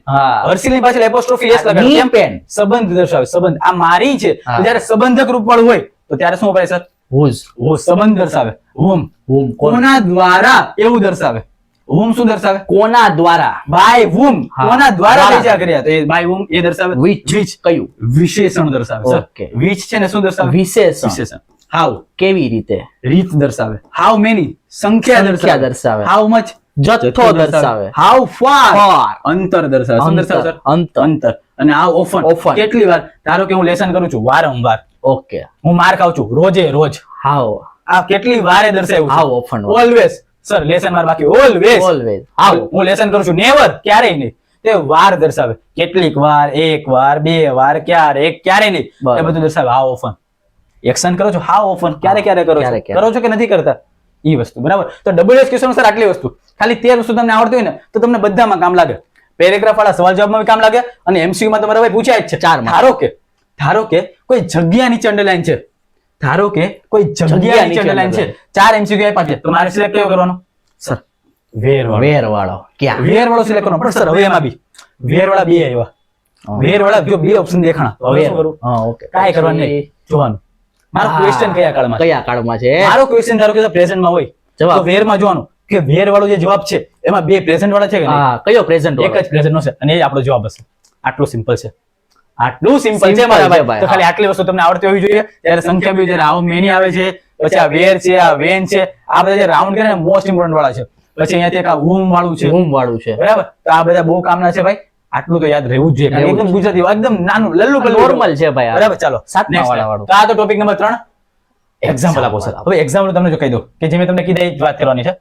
હર્ષિલની પાછળ એપોસ્ટ્રોફી એસ લગાડો. કેમ? પેન સંબંધ દર્શાવે. સંબંધ આ મારી છે. જ્યારે સંબંધક રૂપ વાળું હોય તો ત્યારે શું વપરાય સર? whose. whose સંબંધ દર્શાવે. whom. whom કોના દ્વારા એવું દર્શાવે. whom શું દર્શાવે? કોના દ્વારા. by whom કોના દ્વારા વેચા કર્યા તો એ by whom એ દર્શાવે. which કયું? વિશેષણ દર્શાવે સર. which છે ને શું દર્શાવે? વિશેષણ. how કેવી રીતે. રીત દર્શાવે. how many સંખ્યા દર્શાવે. how much જથ્થો દર્શાવે. how far અંતર દર્શાવે. શું દર્શાવે સર? અંતર. અને how often કેટલી વાર. ધારો કે હું લેસન કરું છું વારંવાર. ઓકે, હું માર ખાઉં છું રોજે રોજ. હાઉ આ કેટલી વારે દર્શાવ્યું. How often. Always sir, lesson માર બાકી. ઓલવેઝ. હાઉ હું લેસન કરું છું નેવર ક્યારેય નહીં. તે વાર દર્શાવે. કેટલીક વાર, એક વાર, બે વાર, ક્યારેય નહીં. એ બધું દર્શાવે. How often. એક્શન કરો છો હાઉ ઓફન, ક્યારે ક્યારે કરો છો કે નથી કરતા, એ વસ્તુ. બરાબર? તો WH ક્વેશ્ચન સર આટલી વસ્તુ. ખાલી 13 વસ્તુ તમને આવડતી હોય ને તો તમને બધામાં કામ લાગે. પેરેગ્રાફ વાળા સવાલ જવાબમાં બી કામ લાગે અને એમસીક્યુ માં તમારે ભાઈ પૂછાય જ છે. 4 માં. ધારો કે કોઈ જગ્યા નીચે અંડરલાઈન છે. ધારો કે કોઈ જગ્યા નીચે અંડરલાઈન છે. 4 એમસીક્યુ આપ્યા છે. તમારે સિલેક્ટ કયો કરવાનો? સર વેર વાળો ક્યાં? વેર વાળો સિલેક્ટ કરવાનો. પણ સર હવે એમાં બી વેર વાળા બે આવ્યા. વેર વાળા જો બે ઓપ્શન દેખાણા તો હવે શું કરું? હા ઓકે. કાંઈ કરવાનું નહીં, જોવાનું મારો હા. ક્વેશ્ચન કયા કાળમાં છે. કયા કાળમાં છે? મારો ક્વેશ્ચન ધારો કે પ્રેઝન્ટ માં હોય જવાબ. તો વેર માં જોવાનું કે વેર વાળો જે જવાબ છે એમાં બે પ્રેઝન્ટ વાળા છે કે નહીં? હા કયો પ્રેઝન્ટ? એક જ પ્રેઝન્ટ નો છે અને એ આપણો જવાબ હશે. આટલું સિમ્પલ છે, આટલું સિમ્પલ છે Simple મારા છે ભાઈ. ભાઈ, તો ખાલી આટલી વસ્તુ તમને આવડતી હોવી જોઈએ. ત્યારે સંખ્યા બી જ્યારે હાઉ મેની આવે છે, પછી આ વેર છે, આ વેન છે, આ બધા જે રાઉન્ડ કરે ને મોસ્ટ ઇમ્પોર્ટન્ટ વાળા છે. પછી અહીંયાથી એક આ whom વાળું છે, રૂમ વાળું છે. બરાબર. તો આ બધા બહુ કામના છે ભાઈ. આટલું તો યાદ રહેવું જ જોઈએ. કારણ કે એકદમ ગુજરાતી એકદમ નાનું લલ્લુ પલ્લુ નોર્મલ છે ભાઈ આ. બરાબર. ચાલો સાતમા next વાળા time. વાળું. તો આ તો ટોપિક નંબર 3 એક્ઝામ્પલ આપો સર. હવે એક્ઝામ્પલ તમને જો કહી દઉં કે જે મેં તમને કીધા એ જ વાત કરવાની છે.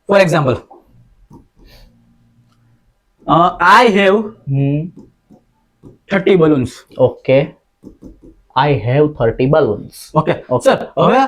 For example I have 30 balloons. Okay. I have 30 balloons. Okay sir હવે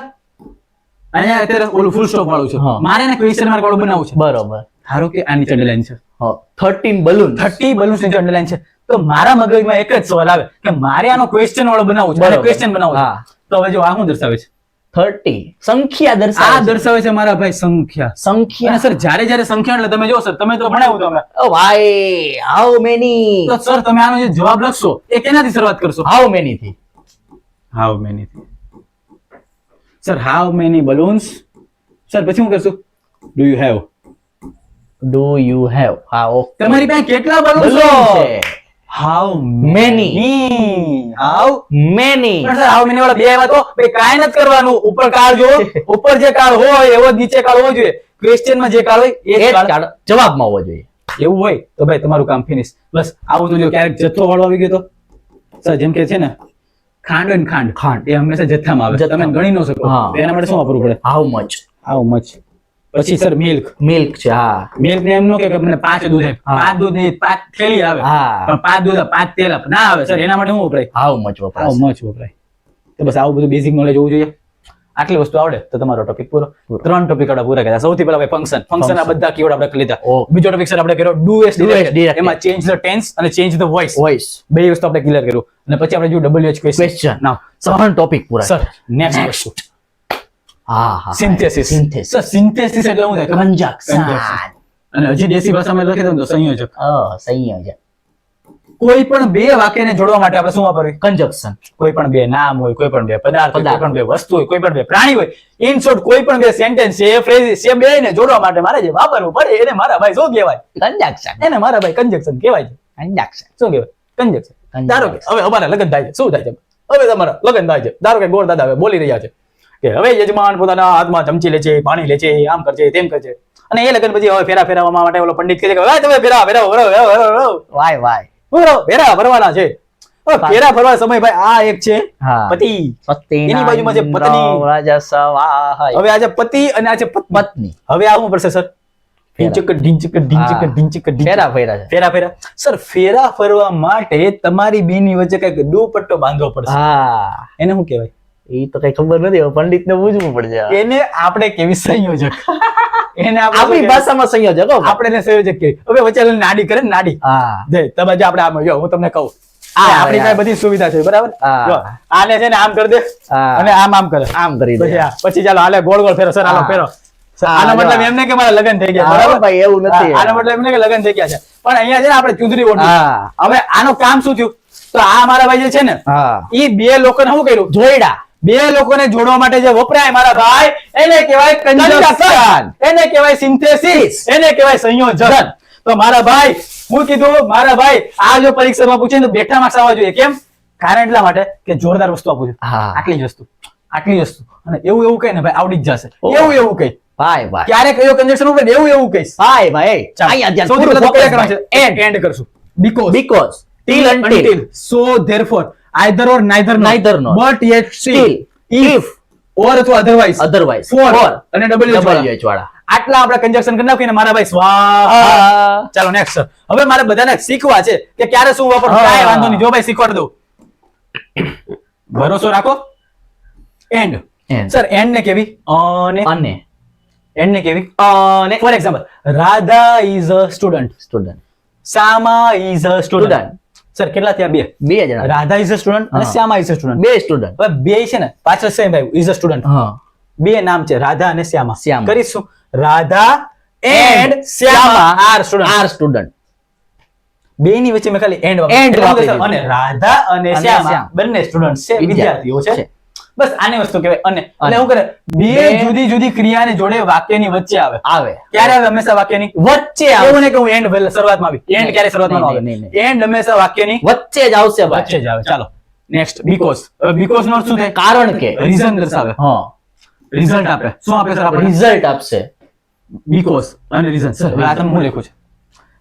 અહીંયા અત્યારે ઓલું ફૂલ સ્ટોપ વાળું છે. હા. મારે એને ક્વેશ્ચન માર્ક વાળું બનાવવું છે. બરોબર. ધારો કે આ નીચે અંડરલાઈન છે, હા 13 balloons. 30 balloons નીચે અંડરલાઈન છે. તો મારા મગજમાં એક જ સવાલ આવે કે મારે આનો ક્વેશ્ચન વાળો બનાવવું છે, બરોબર. ક્વેશ્ચન બનાવવું છે. હા. તો હવે જો આ શું દર્શાવે છે? 30 સંખ્યા આ દર્શાવે છે. દર્શાવે છે મારા ભાઈ સંખ્યા. અને સંખ્યા. સર જ્યારે સંખ્યા એટલે તમે જો સર તમે તો ભણાવ્યું તો હમણાં. ઓ ભાઈ how many? તો સર તમે આનો જે જવાબ લખશો એ કેનાથી શરૂઆત કરશો? how many થી. How many? Sir, how many balloons? Sir, પછી શું કરશું? Do you have? do you have? હા ઓકે. તમારી પાસે કેટલા balloons balloon છે? છે. How Many. How? many. પણ સર how many વાળા બે આવ્યા તો ભાઈ કાંઈ નથી કરવાનું. ઉપર કાળ જો, ઉપર જે કાળ હોય એવો જ નીચે કાળ હોવો જોઈએ. ક્વેશ્ચન માં જે કાળ હોય એ એ જ જ કાળ. કાળ જવાબમાં હોવો જોઈએ. એવું હોય તો ભાઈ તમારું કામ ફિનિશ. બસ આવું તો જો ક્યારેક જથ્થો વાળો આવી ગયો તો સર જેમ કે છે ને ખાંડ હોય ને ખાંડ એ હંમેશા જથ્થામાં આવે. તમે ગણી ન શકો. હા. તો એના માટે શું વાપરવું પડે? how much? How much? પછી સર મિલ્ક. milk છે. હા મિલ્ક ને એમ નો કે મને 5 દૂધ આપ. હા. 5 દૂધ નહીં 5 થેલી આવે. હા. પણ 5 દૂધ 5 તેલ આપ ના આવે સર. એના માટે શું વપરાય? how much આવું વપરાશ? મચ વપરાય. તો બસ આવું બધું બેઝિક નોલેજ હોવું જોઈએ. આટલી વસ્તુ આવડે તો તમારો ટોપિક પૂરો. પૂરો. 3 ટોપિક આપણે પૂરા કર્યા. સૌથી પહેલા ભાઈ ફંક્શન આ બધા કીવર્ડ આપણે કરી લીધા. ઓકે. બીજો ટોપિક સર આપણે કર્યો do as Do as directed. directed. એમાં change the tense અને change the voice. voice. બે વસ્તુ આપણે ક્લિયર કર્યું. અને પછી આપણે જો WH question. question. નાવ ત્રણ ટોપિક પૂરા. સર નેક્સ્ટ વસ્તુ હા હા સિન્થેસિસ. synthesis. સર સિન્થેસિસ એટલે શું થાય? conjunction. અને હજી દેશી ભાષામાં લખી દઉં તો સંયોજક. સંયોજક. કોઈ પણ બે વાક્યને જોડવા માટે આપણે શું વાપરવું? conjunction. કોઈ પણ બે નામ હોય, કોઈ પણ બે પદાર્થ હોય, કોઈ પદાર્થ. પણ બે વસ્તુ હોય, કોઈ પણ બે પ્રાણી હોય, ઇન શોર્ટ કોઈ પણ બે સેન્ટેન્સ છે, ફ્રેઝિસ છે, બેને જોડવા માટે મારે જે વાપરવું પડે એને મારા ભાઈ શું કહેવાય? conjunction. એને મારા ભાઈ કંજક્શન કહેવાય છે. conjunction. શું કહેવાય? કંજક્શન. Conjunction. ધારો કે હવે અમારા લગ્ન થાય છે. શું થાય છે? હવે તમારા લગ્ન થાય છે. ધારો કે ગોળ દાદા હવે બોલી રહ્યા છે કે હવે યજમાન પોતાના હાથમાં ચમચી લે છે, પાણી લે છે, આમ કરશે, તેમ કરશે. અને એ લગ્ન પછી હવે ફેરા ફેરવવા માટે ઓલો પંડિત કહે છે કે હવે તમે ફેરા ફેરવો. વાય વાય. ફેરા ફરવાના છે. હવે ફેરા ફરવા સમય ભાઈ આ એક છે હા. પતિ. પતિના એની બાજુમાં છે પત્ની. રાજસવાહય. હવે આ છે પતિ અને આ છે પત્ની. પત્ની. હવે આ શું પડશે સર? ઢીંચક ઢીંચક ઢીંચક હા. ઢીંચક ઢીંચક. ફેરા ફેરા છે. ફેરા ફેરા. સર ફેરા ફરવા માટે તમારી બેની વચ્ચે કઈક દુપટ્ટો બાંધવો પડશે. હા એને શું કહેવાય? એ તો કઈ ખબર નથી. હવે પંડિતને પૂછવું પડશે. એને આપણે કેવી સંયોજક. એને આપણે આપણી શું ભાષામાં સંયોજક હો. કહેવાય? આપણે એને સંયોજક કહેવાય. હવે વચ્ચે નાડી કરે ને નાડી. હા જય તમે જે આપણે આમ જો હું તમને કહું આ આપણી હવે પાસે બધી સુવિધા છે બરાબર. હા. જો આને છે ને આમ કરી દે હા. અને આમ કરે. આમ કરી દે. પછી ચાલો હાલે ગોળ ગોળ ફેરો સર હાલો હા. ફેરો. સર, હા, આનો જો. મતલબ એમ નહીં કે મારા લગ્ન થઈ ગયા હા, બરાબર ભાઈ એવું નથી. આનો મતલબ એમ નહીં કે લગ્ન થઈ ગયા છે પણ અહીંયા છે ને આપણે ચૂંદડી ઓઢી. હા. હવે આનું કામ શું થયું? તો આ મારા ભાઈ જે છે ને હા ઈ બે લોકોને શું કર્યું? જોઈડા. બે લોકોને જોડવા માટે જે વપરાય મારા ભાઈ એને કહેવાય conjunction. એને કહેવાય સિન્થેસિસ. એને કહેવાય સંયોજન. તો મારા ભાઈ હું કીધું મારા ભાઈ આ જો પરીક્ષામાં પૂછે ને તો બેઠા માર્ક્સ આવવા જોઈએ. કેમ? કારણ એટલા માટે કે જોરદાર વસ્તુ આપું છું. હા. આટલી જ વસ્તુ અને એવું કઈ ને ભાઈ આવડી જ જશે. ઓહ. એવું કઈ ભાઈ ભાઈ ક્યારે કયો કંજક્શન ઉપર એવું કહીશ. ભાઈ ભાઈ ચાલો. અહીંયા ધ્યાન સૌથી પૂરું પહેલા તો focus કયા કરવાનું છે? ભાઈ. end કરશું. because till until so therefore either or neither not. Neither not. but yet still still if or અથવા otherwise for અને WH વાળા. WH વાળા. આટલા આપણે કંજક્શન કરી નાખીને મારા ભાઈ સ્વાહા. હા. ચાલો નેક્સ્ટ સર. હવે મારે બધાને શીખવા છે કે ક્યારે શું વાપરવું. હા. કાંઈ વાંધો નહીં જો ભાઈ શીખવાડી દઉં. ભરોસો રાખો. And And. સર એન્ડ ને કેવી અને એન્ડ ને કેવી for example Radha is a student. student Shyama is a student. Student. Sir કેટલા થયા? બે. બે જણા. રાધા ઇઝ અ સ્ટુડન્ટ અને હા. Shyama is a student. બે સ્ટુડન્ટ. હવે બે છે ને પાછળ સેમ આવ્યું ઇઝ અ સ્ટુડન્ટ. હા. બે નામ છે રાધા અને શ્યામા. શ્યામા. કરીશું Radha and Shyama are student. Are student. બે ની વચ્ચે મેં ખાલી એન્ડ End વાપરી દીધું. અને રાધા અને અને શ્યામા શ્યામ. બંને સ્ટુડન્ટ છે, વિદ્યાર્થીઓ છે. છે. બસ આની વસ્તુ કહેવાય અને એટલે શું કરે બે બે જુદી જુદી ક્રિયાની જોડે વાક્યની વચ્ચે આવે. આવે. ક્યારે આવે? હંમેશા વાક્યની વચ્ચે એવું આવશે. નહીં કે હું એન્ડ શરૂઆતમાં આવી. એન્ડ ક્યારે શરૂઆતમાં નહીં, નહીં, આવે? એન્ડ હંમેશા વાક્યની વચ્ચે જ આવશે ભાઈ. વચ્ચે જ આવે. ચાલો નેક્સ્ટ બીકોઝ. હવે બીકોઝ નો અર્થ શું થાય? કારણ કે. રીઝન દર્શાવે, હા. રિઝલ્ટ આપે. શું આપે સર આપણે? રિઝલ્ટ આપશે. બીકોઝ અને રીઝન. સર હવે આ તમે હું લખ્યું છે,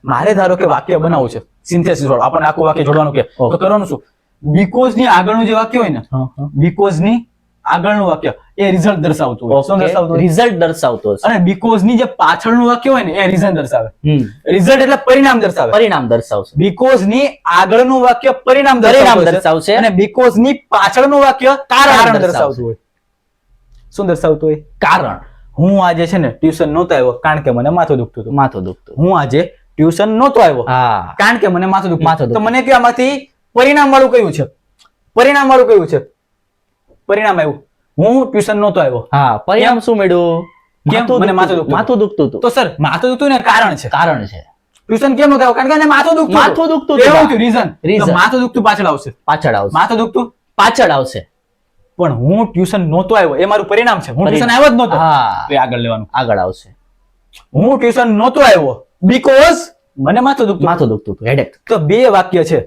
મારે ધારો કે વાક્ય બનાવવું છે, સિન્થેસિસ વાળું, આપણને આખું વાક્ય જોડવાનું કે તો કરવાનું શું? બીકોઝ ની આગળનું જે વાક્ય હોય ને, હા, હા. બીકોઝ ની આગળનું વાક્ય એ રિઝલ્ટ દર્શાવતું હોય. શું દર્શાવતું હોય? રિઝલ્ટ દર્શાવતો હશે. અને બીકોઝ ની જે પાછળનું વાક્ય હોય ને એ રીઝન દર્શાવે. હમ. રિઝલ્ટ એટલે પરિણામ દર્શાવે. પરિણામ દર્શાવશે. બીકોઝ ની આગળનું વાક્ય પરિણામ પરિણામ દર્શાવશે દર્શાવશે. અને બીકોઝ ની પાછળનું વાક્ય કારણ કારણ દર્શાવશે. દર્શાવતું હોય. શું દર્શાવતું હોય? કારણ. હું આજે છે ને ટ્યુશન નહોતો આવ્યો કારણ કે મને માથું દુખતું હતું. માથું દુખતું. હું આજે ટ્યુશન નહોતો આવ્યો હા. કારણ કે મને માથું દુખતું. માથું તો દુખતું. મને કે આમાંથી પરિણામ વાળું કયું છે? પરિણામ વાળું કયું છે? પરિણામ આવ્યું હું ટ્યુશન નહોતો આવ્યો. હા. પરિણામ શું મળ્યું? કેમ? મને માથું દુખતું. માથું દુખતું હતું. તો સર માથું દુખતું ને કારણ છે. કારણ છે. ટ્યુશન કેમ નહોતો આવ્યો? કારણ કે એને માથું દુખતું માથું દુખતું હતું. એવું થયું રીઝન. Reason. માથું દુખતું પાછળ આવશે. પાછળ આવશે. માથું દુખતું પાછળ આવશે. પણ હું ટ્યુશન નહોતો આવ્યો એ મારું પરિણામ છે. હું ટ્યુશન આવ્યો જ નહોતો હા. તો એ આગળ લેવાનું. આગળ આવશે. હું ટ્યુશન નહોતો આવ્યો બીકોઝ મને માથું દુખતું. માથું દુખતું હતું. હેડેક. તો બે વાક્ય છે.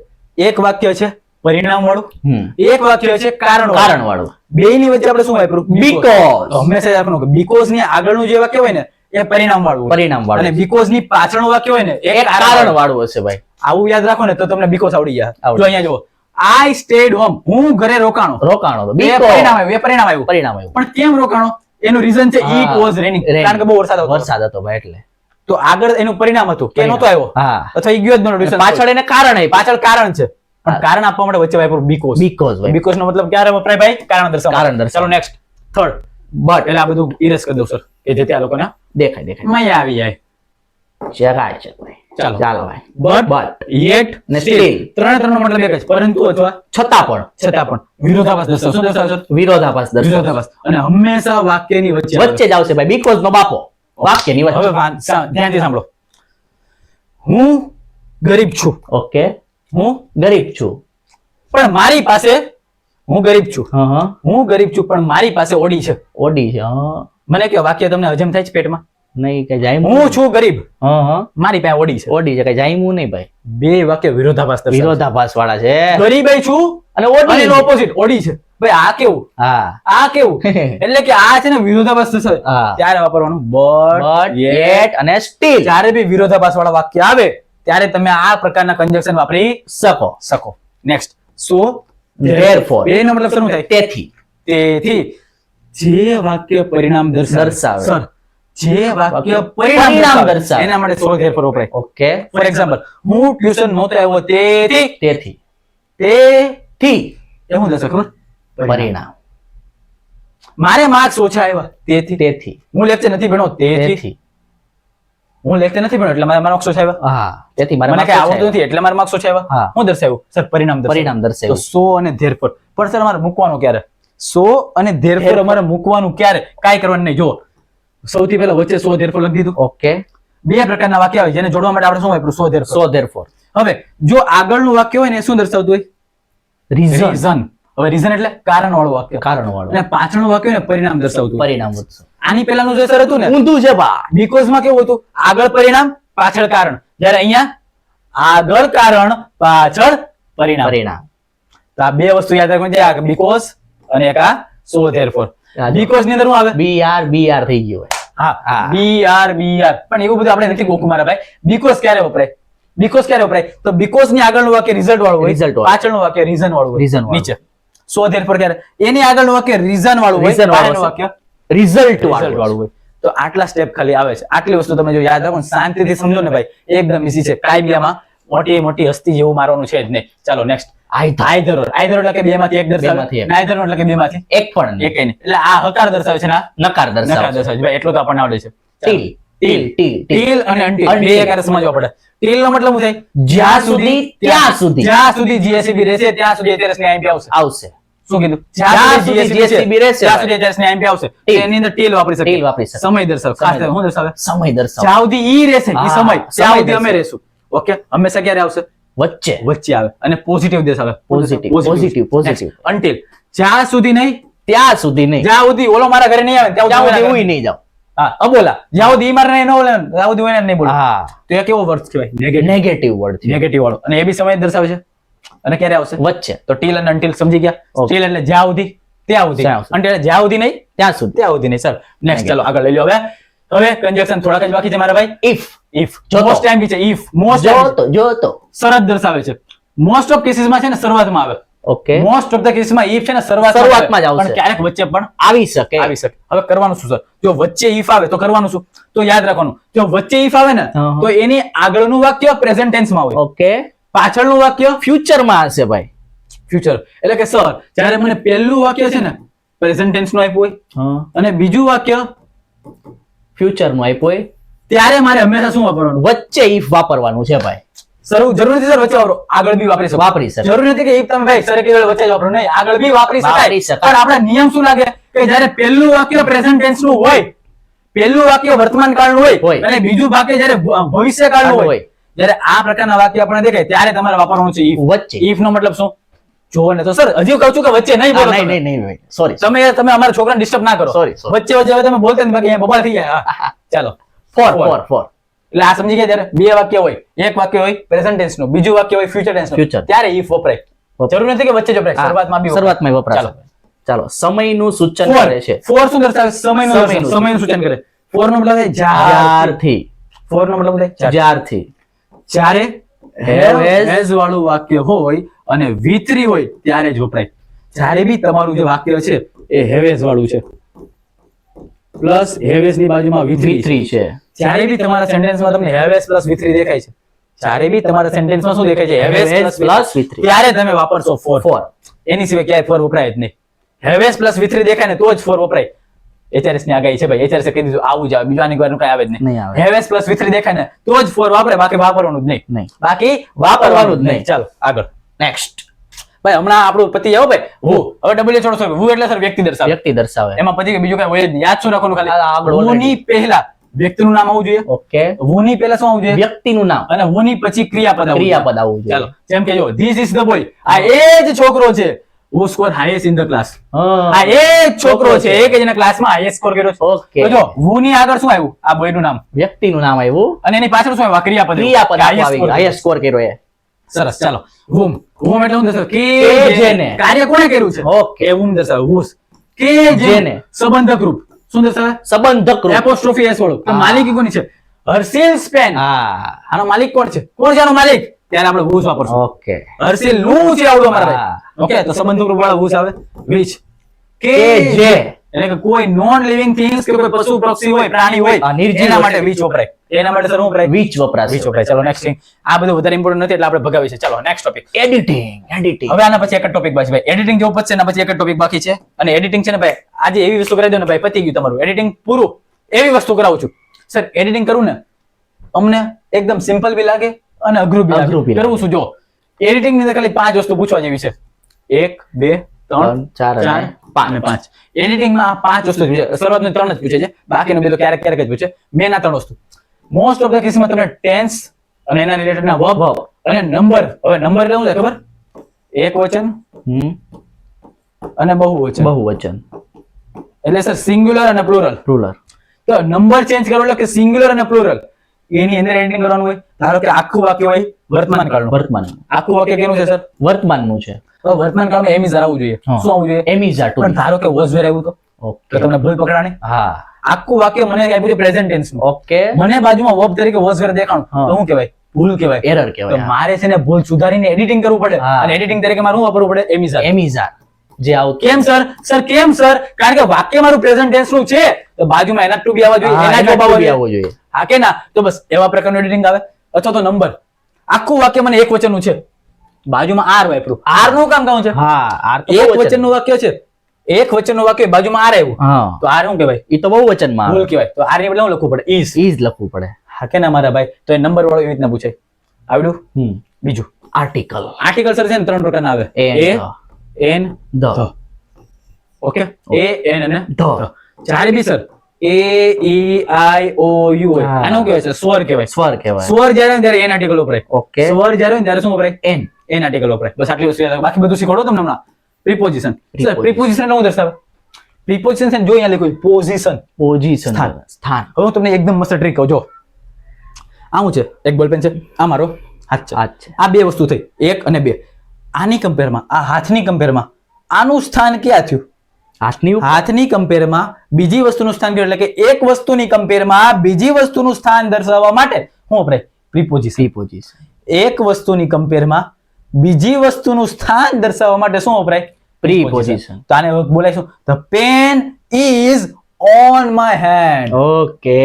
એક વાક્ય છે પરિણામ વાળું, હમ. એક વાક્ય છે કારણ કારણ વાળું. બે ની વચ્ચે આપણે શું વાપર્યું? Because. તો હંમેશા યાદ રાખવાનું કે બીકોઝ ની આગળનું જે વાક્ય હોય ને એ પરિણામ વાળું હોય. પરિણામ વાળું. અને બીકોઝ ની પાછળનું વાક્ય હોય ને એ એક કારણ વાળું હશે ભાઈ. આવું યાદ રાખો ને તો તમને બીકોઝ આવડી જાય. આવડી. જો અહીંયા જુઓ આઈ સ્ટેડ હોમ, હું ઘરે રોકાણો. રોકાણો તો એ Because. પરિણામ આવ્યું, એ પરિણામ આવ્યું. પરિણામ આવ્યું. પણ કેમ રોકાણો? એનું રીઝન છે હા. It was raining, Rain. કારણ કે બહુ વરસાદ હતો. વરસાદ હતો ભાઈ એટલે. તો આગળ એનું પરિણામ હતું કે નહોતો આવ્યો હા. અથવા ઈ ગયો જ નહોતો tuition. પાછળ એને કારણ આપ્યું. પાછળ કારણ છે પણ હા. કારણ આપવા માટે વચ્ચે વાપરું બીકોઝ. Because ભાઈ. બીકોઝ નો મતલબ ક્યારે વપરાય ભાઈ? કારણ દર્શાવવા. કારણ દર્શાવવા. ચાલો નેક્સ્ટ થર્ડ બટ. એટલે આ બધું ઇરેઝ કરી દઉં સર કે જેથી આ લોકોને દેખાય દેખાય. મજા આવી જાય. જગાડ છે ભાઈ. ચાલો. ચાલો ભાઈ. બટ યેટ ને સ્ટીલ still. ત્રણનો મતલબ એક જ, પરંતુ અથવા છતાં પણ છતાં પણ. વિરોધાભાસ દર્શાવે. શું દર્શાવે સર? વિરોધાભાસ દર્શાવે. વિરોધાભાસ. અને હંમેશા વાક્યની વચ્ચે આવે. વચ્ચે જ આવશે ભાઈ. બીકોઝ નો બાપો વાક્યની હવે વચ્ચે. ધ્યાનથી સાંભળો. હું ગરીબ છું. ઓકે. હું ગરીબ છું. પણ મારી પાસે હું ગરીબ છું. હા હા. હું ગરીબ છું પણ મારી પાસે ઓડી છે. ઓડી છે. હા. મને કયો વાક્ય તમને હજમ થાય છે પેટમાં? નહીં કઈ જાય. હું છું ગરીબ, હા હા. મારી પાસે ઓડી છે. ઓડી છે કઈ જાયમું નહીં ભાઈ. બે વાક્ય વિરોધાભાસ દર્શાવે. વિરોધાભાસ વાળા છે. ગરીબ છું અને અને ઓડી એનો છે. ઓપોઝિટ ઓડી છે. ભાઈ આ કેવું? હા. આ કેવું? એટલે કે આ છે ને વિરોધાભાસ દર્શાવે. હા. ત્યારે વાપરવાનું But, બટ yet અને still. જ્યારે બી વિરોધાભાસ વાળા વાક્ય આવે ત્યારે તમે આ પ્રકારના કંજક્શન વાપરી શકો. શકો. નેક્સ્ટ સો Therefore. બે નો મતલબ શું થાય? તેથી. તેથી જે વાક્ય પરિણામ દર્શાવે. સર જે વાક્ય પરિણામ પરિણામ દર્શાવે. દર્શાવે એના માટે સો therefore વપરાય. ઓકે. ફોર એક્ઝામ્પલ હું ટ્યુશન નહોતો આવ્યો તેથી તેથી. તેથી એ શું દર્શાવે ખબર? પરિણામ. મારે માર્ક્સ ઓછા આવ્યા તેથી તેથી. હું લેક્ચર નથી ભણ્યો તેથી તેથી. હું લેક્ચર નથી ભણ્યો એટલે મારા માર્ક્સ ઓછા આવ્યા. હા. તેથી મારે મને કઈ marks આવડતું ઓછા નથી એટલે મારા માર્ક્સ ઓછા આવ્યા. હા. હું દર્શાવ્યું સર પરિણામ દર્શાવ્યું. પરિણામ તો દર્શાવ્યું. સો અને therefore. પણ સર અમારે મૂકવાનું ક્યારે? સો અને therefore અમારે મૂકવાનું ક્યારે? કાંઈ કરવાનું નહીં. જો સૌથી પહેલા વચ્ચે સો therefore લખી દીધું. ઓકે. બે પ્રકારના વાક્ય આવે જેને જોડવા માટે આપણે શું વાપર્યું? સો therefore. So therefore. હવે જો આગળનું વાક્ય હોય ને એ શું દર્શાવતું હોય? Reason. રીઝન. હવે રીઝન એટલે કારણ વાળું વાક્ય. કારણ વાળું. અને પાછળનું વાક્ય હોય ને પરિણામ દર્શાવતું હોય. પરિણામ વધશે. આની પહેલાનું જે સર હતું ને ઊંધું છે બા. બીકોઝ માં કેવું હતું? આગળ પરિણામ પાછળ કારણ. જ્યારે અહીંયા આગળ કારણ પાછળ પરિણામ. પરિણામ. તો આ બે વસ્તુ યાદ રાખવાની છે, આ બીકોઝ અને એક આ સો therefore. હા, જો. બીકોઝ ની અંદર શું આવે? BR થઈ ગયો ભાઈ. હા હા. BR પણ એવું બધું આપણે નથી ગોખવું મારા ભાઈ. બીકોઝ ક્યારે વપરાય? બીકોઝ ક્યારે વપરાય? તો બીકોઝ ની આગળનું વાક્ય રિઝલ્ટ વાળું હોય, Result વાળું. પાછળનું વાક્ય રીઝન વાળું હોય. Reason વાળું. નીચે સો therefore ક્યારે? એની આગળનું વાક્ય રીઝન વાળું હોય, Reason વાળું પાછળનું હશે. વાક્ય રિઝલ્ટ result વાળું વાળું હોય. તો આટલા સ્ટેપ ખાલી આવે છે. આટલી વસ્તુ તમે જો યાદ રાખો ને શાંતિથી સમજો ને ભાઈ એકદમ ઈઝી છે. કાયમિયામાં મોટી મોટી હસ્તી જેવું મારવાનું છે જ નહીં. ચાલો નેક્સ્ટ આઈધર એટલે કે બે માંથી એક દર્શાવે. બેમાંથી એક. નાઈધર એટલે કે બે માંથી એક પણ નહીં. એક નહીં. એટલે આ હકાર દર્શાવે છે ને આ નકાર નકાર દર્શાવશે. દર્શાવે છે. ભાઈ એટલું તો આપણને આવડે છે. Till. ટીલ ટીલ ટીલ અને અનટીલ Until. બે એકારે સમજવા પડે. ટીલ નો મતલબ શું થાય? જ્યાં સુધી ત્યાં સુધી. જ્યાં સુધી GSEB રહેશે ત્યાં સુધી HRS ની IMP આવશે. આવશે. શું કીધું? જ્યાં સુધી GSEB રહેશે, ત્યાં સુધી HRS ની IMP આવશે. તો Till. એની અંદર ટીલ વાપરી શકીએ. ટીલ વાપરી શકીએ. સમય દર્શાવે. ખાસ કરીને શું દર્શાવે? સમય દર્શાવ. જ્યાં સુધી ઈ રહેશે ઈ હા, સમય સમય ત્યાં સુધી અમે દર્શાવે. રહેશું. ઓકે, હંમેશા ક્યારે આવશે? વચ્ચે વચ્ચે આવે અને પોઝિટિવ દર્શાવે. Positive. અનટિલ જ્યાં સુધી નહીં, ત્યાં સુધી નહીં. જ્યાં સુધી ઓલો મારા ઘરે નહીં આવે ત્યાં ત્યાં સુધી સુધી હું હું નહીં જાઉં. હા અબોલા જ્યાં સુધી ઈ મારે નહીં ન બોલે ત્યાં સુધી હું એને નહીં બોલું. હા, તો એ કેવો વર્ડ કહેવાય? નેગેટિવ. નેગેટિવ વર્ડ છે. નેગેટિવ વાળો. અને એ બી સમય દર્શાવે છે. અને ક્યારે આવશે? વચ્ચે તો ટીલ અને અનટિલ સમજી ગયા. Okay. ટીલ એટલે જ્યાં સુધી ત્યાં સુધી, ત્યાં સુધી. અનટિલ જ્યાં સુધી નહીં ત્યાં સુધી. ત્યાં સુધી નહીં. સર નેક્સ્ટ ચાલો આગળ લઈ લો. હવે કન્જક્શન થોડાક જ બાકી છે મારા ભાઈ. ઇફ ઇફ જોતો. મોસ્ટ ટાઈમ બી છે. ઇફ મોસ્ટ જોતો. શરત દર્શાવે છે. મોસ્ટ ઓફ કેસીસમાં છે ને શરૂઆતમાં આવે. ઓકે, મોસ્ટ ઓફ ધ કેસમાં ઇફ છે ને શરૂઆતમાં જ આવશે. પણ ક્યારેક વચ્ચે પણ આવી શકે. આવી શકે. હવે કરવાનું શું સર? જો વચ્ચે ઇફ આવે તો કરવાનું શું? તો યાદ રાખવાનું, જો વચ્ચે ઇફ આવે ને હા. તો એની આગળનું વાક્ય પ્રેઝન્ટ ટેન્સમાં હોય, ઓકે, પાછળનું વાક્ય ફ્યુચરમાં હશે ભાઈ. ફ્યુચર. એટલે કે સર જ્યારે મને પહેલું વાક્ય છે ને પ્રેઝન્ટ ટેન્સનું આપ્યું હોય અને બીજું વાક્ય ફ્યુચરનું આપ્યું હોય, ત્યારે મારે હંમેશા શું વાપરવાનું? વચ્ચે ઇફ વાપરવાનું છે ભાઈ. જરૂર નથી સર વચ્ચે વાપરો, આગળ બી વાપરી શકો. વાપરી શકો. જરૂર નથી કે if તમે ભાઈ સર કે વચ્ચે જ વાપરો, નહીં આગળ બી વાપરી વાપરી શકાય. શકાય. પણ આપણા નિયમ શું લાગે કે જ્યારે પહેલું વાક્ય પ્રેઝન્ટ ટેન્સ નું હોય, પહેલું વાક્ય વર્તમાન કાળનું હોય હોય. અને બીજું વાક્ય જ્યારે ભવિષ્ય કાળનું હોય, હોય. જ્યારે આ પ્રકારના વાક્ય આપણને દેખાય ત્યારે તમારે વાપરવાનું છે if. વચ્ચે. if નો મતલબ શું? જોવો ને તો સર હજી કહું છું કે વચ્ચે નહીં બોલો. નહીં તમે. નહીં નહીં ભાઈ, સોરી. તમે અમારા છોકરાને ડિસ્ટર્બ ના કરો. Sorry. વચ્ચે હવે તમે બોલતા નથી, બાકી અહીંયા બબાલ થઈ જાય. હા, ચાલો ફોર. એટલે આ સમજી ગયા. જ્યારે બે વાક્ય હોય, એક વાક્ય હોય પ્રેઝન્ટ ટેન્સ નું, બીજું વાક્ય હોય ફ્યુચર ટેન્સ નું, Future. ત્યારે if વપરાય. જરૂર નથી કે વચ્ચે જ વપરાય, શરૂઆતમાં બી વપરાય. શરૂઆતમાં વપરાશે. ચાલો. ચાલો, સમયનું સૂચન Four. કરે છે. Four શું દર્શાવે? સમયનું સમયનું સૂચન કરે. Four નો મતલબ થાય જ્યારથી. જ્યારથી. Four નો મતલબ થાય જ્યારથી. જ્યારે Have, has. has વાળું વાક્ય હોય અને V3 હોય ત્યારે જ વપરાય. જ્યારે બી તમારું જે વાક્ય છે એ have has વાળું છે પ્લસ have has ની બાજુમાં V3 V3 છે. જ્યારે બી તમારા સેન્ટેન્સમાં તમને have has પ્લસ V3 દેખાય છે, જ્યારે બી તમારા સેન્ટેન્સમાં શું દેખાય છે? have has Have has plus plus V3. ત્યારે તમે વાપરશો for. For. એની સિવાય ક્યાંય for વપરાય જ નહીં. have has પ્લસ V3 દેખાય ને તો જ for વપરાય. HRS ની આગાહી છે ભાઈ, HRS એ કહી દીધું આવું જ આવે, બીજું આની કોઈ કઈ આવે જ નહીં. નહીં આવે. have has પ્લસ V3 દેખાય ને તો જ for વાપરે, બાકી વાપરવાનું જ નહીં. નહીં. બાકી વાપરવાનું જ નહીં. ચાલો આગળ. નેક્સ્ટ. ભાઈ હમણાં આપણું પતિ આવો ભાઈ who. હવે ડબલ છોડો છો. who એટલે સર વ્યક્તિ દર્શાવે. વ્યક્તિ દર્શાવે. એમાં પછી બીજું કઈ હોય જ નહીં. યાદ શું રાખવાનું આ આગળ ખાલી? who already. ની પહેલા વ્યક્તિનું નામ આવવું જોઈએ, ઓકે, who ની પહેલા શું આવવું જોઈએ, વ્યક્તિનું નામ, અને who ની પછી ક્રિયાપદ આવવું જોઈએ. ક્રિયાપદ આવવું જોઈએ. ચાલો જેમ કે જો this is the boy, આ એ જ છોકરો છે who score highest in the class. હા. આ એ જ છોકરો છે એ કે જેના ક્લાસમાં હાઈએસ્ટ સ્કોર કર્યો છે. ઓકે. તો જો who ની આગળ શું આવ્યું? આ બોય નું નામ, વ્યક્તિનું નામ આવ્યું, અને એની પાછળ શું આવ્યું? આ ક્રિયાપદ આવ્યું. ક્રિયાપદ કે highest આવી score ગયું, હાઈએસ્ટ સ્કોર કર્યો એ. સરસ. ચાલો whom. whom એટલે શું દર્શાવે? કે કે જેને. જેને. કાર્ય કોણે કર્યું છે? ઓકે. એ whom દર્શાવે. whose. કે જેને. જેને. સંબંધક રૂપ શું દર્શાવે? સંબંધક રૂપ. એપોસ્ટ્રોફી એસ વાળું. તો હા. માલિકી કોની છે? હર્ષિલ સ્પેન. હા. આનો માલિક કોણ છે? કોણ છે આનો માલિક? ત્યારે આપણે whose વાપરશું. ઓકે. હર્ષિલ નું છે આવડું અમારા હા. ભાઈ. ઓકે, તો સંબંધક રૂપ વાળા whose આવે. which. કે કે જે. એટલે કે કોઈ નોન લિવિંગ થિંગ્સ કે કોઈ પશુ પક્ષી હોય, પ્રાણી હોય, આ નિર્જીવ એના માટે વસ્તુ. which વપરાય. એના માટે સર શું વપરાય? વીચ વપરાશે. which વપરાય. ચલો નેક્સ્ટ થિંગ. આ બધું વધારે ઇમ્પોર્ટન્ટ નથી એટલે આપણે ભગાવી છે. ચલો નેક્સ્ટ ટોપિક. એડિટિંગ. હવે આના પછી એક જ ટોપિક બાકી છે ભાઈ. એડિટિંગ જેવું પતશે એના પછી એક જ ટોપિક બાકી છે. અને એડિટિંગ છે ને ભાઈ, આજે એવી વસ્તુ કરાવી દો ને ભાઈ, પતી ગયું તમારું એડિટિંગ પૂરું. એવી વસ્તુ કરાવું છું સર. એડિટિંગ કરવું ને અમને એકદમ સિમ્પલ બી લાગે અને અઘરું બી અઘરું લાગે. બી લાગે. કરવું શું? જો એડિટિંગ ની અંદર ખાલી 5 વસ્તુ પૂછવા જેવી છે. 1 2 3 ચાર અને 4 અને 5. એડિટિંગમાં આ 5 વસ્તુ પૂછે. શરૂઆતમાં 3 જ પૂછે છે, બાકીનું બધું ક્યારેક ક્યારેક જ પૂછે. મેન આ 3 વસ્તુ. મોસ્ટ ઓફ ધ કેસમાં તમને ટેન્સ અને એના રિલેટેડ ના વર્બ અને નંબર. હવે નંબર એટલે શું છે ખબર? એક વચન અને બહુવચન. બહુવચન. એટલે સર સિંગ્યુલર અને પ્લુરલ. રૂલર. તો નંબર ચેન્જ કરો એટલે કે સિંગ્યુલર અને પ્લુરલ એની અંદર એડિટિંગ કરવાનું હોય. ધારો કે આખું વાક્ય હોય વર્તમાન કાળનું. વર્તમાન. આખું વાક્ય કેનું છે સર? વર્તમાનનું છે. તો વર્તમાન કાળમાં એમ ઇઝ આવવું જોઈએ. હા. શું આવવું જોઈએ? એમ ઇઝ આર ટુ પણ ધારો કે વોઝ વેર આવ્યું તો ઓકે. તમને ભૂલ પકડાણી. હા. આખું વાક્ય મને આપ્યું છે પ્રેઝન્ટ ટેન્સ નું, ઓકે. મને બાજુમાં વર્બ તરીકે વોઝ વેર દેખાણું, હા. તો શું કહેવાય? ભૂલ કહેવાય. એરર તો કહેવાય. મારે છે ને ભૂલ સુધારીને એડિટિંગ કરવું પડે. હા. અને એડિટિંગ તરીકે મારે શું વાપરવું પડે? Am is are. Am is are જે આવતું. કેમ સર? સર કેમ સર? કારણ કે વાક્ય મારું પ્રેઝન્ટ ટેન્સ નું છે તો બાજુમાં એના ટુ બી આવવા જોઈએ, હા, એના એના જોબ to આવવા be જોઈએ. આવવો જોઈએ. હા કે ના? તો બસ એવા પ્રકારનું એડિટિંગ આવે. અથવા તો નંબર. આખું વાક્ય મને એક વચનનું છે, બાજુમાં આર વાપરું. આર નું કામ કહું છે? હા. આર તો એક બહુવચન. વચનનું વાક્ય છે, એક વચનનું વાક્ય બાજુમાં આર આવ્યું હા તો આર શું કહેવાય? એ તો બહુવચનમાં ભૂલ આવે. કહેવાય. તો આર ની બદલે શું લખવું પડે? ઇઝ. ઈઝ લખવું પડે. હા કે ના મારા ભાઈ? તો એ નંબર વાળો એવી રીતના પૂછાય. આવડ્યું? બીજું આર્ટિકલ આર્ટિકલ સર છે ને 3 પ્રકારના આવે. An the okay a an અને ધ જ્યારે બી sir A E I O you હોય હા. આને શું કહેવાય? સર સ્વર કહેવાય. સ્વર કહેવાય. સ્વર જ્યારે હોય ને ત્યારે એન આર્ટિકલ વપરાય. ઓકે સ્વર જ્યારે હોય ને ત્યારે શું વપરાય? એન એન આર્ટિકલ વપરાય. બસ આટલી વસ્તુ યાદ રાખો. બાકી બધું શીખવાડો તમને હમણાં. પ્રિપોઝિશન. Sir Preposition. પ્રિપોઝિશન એટલે શું દર્શાવે? પ્રિપોઝિશન છે ને જો અહીંયા લખ્યું પોઝિશન. પોઝિશન સ્થાન. સ્થાન હવે હું તમને એકદમ મસ્ત ટ્રીક કહું. જો આ શું છે? એક બોલપેન છે, આ મારો હાથ છે. હાથ છે. આ બે વસ્તુ થઈ, 1 અને 2. આની કમ્પેરમાં, આ હાથની કમ્પેરમાં આનું સ્થાન ક્યાં થયું? હાથની ઉપર હાથની કમ્પેરમાં બીજી વસ્તુનું સ્થાન કયું? એટલે કે એક વસ્તુની કમ્પેરમાં બીજી વસ્તુનું સ્થાન દર્શાવવા માટે શું વપરાય? પ્રિપોઝિશન. પ્રિપોઝિશન એક વસ્તુની કમ્પેરમાં બીજી વસ્તુનું સ્થાન દર્શાવવા માટે શું વપરાય? પ્રિપોઝિશન. તો આને બોલાય શું? The pen is on my hand. Okay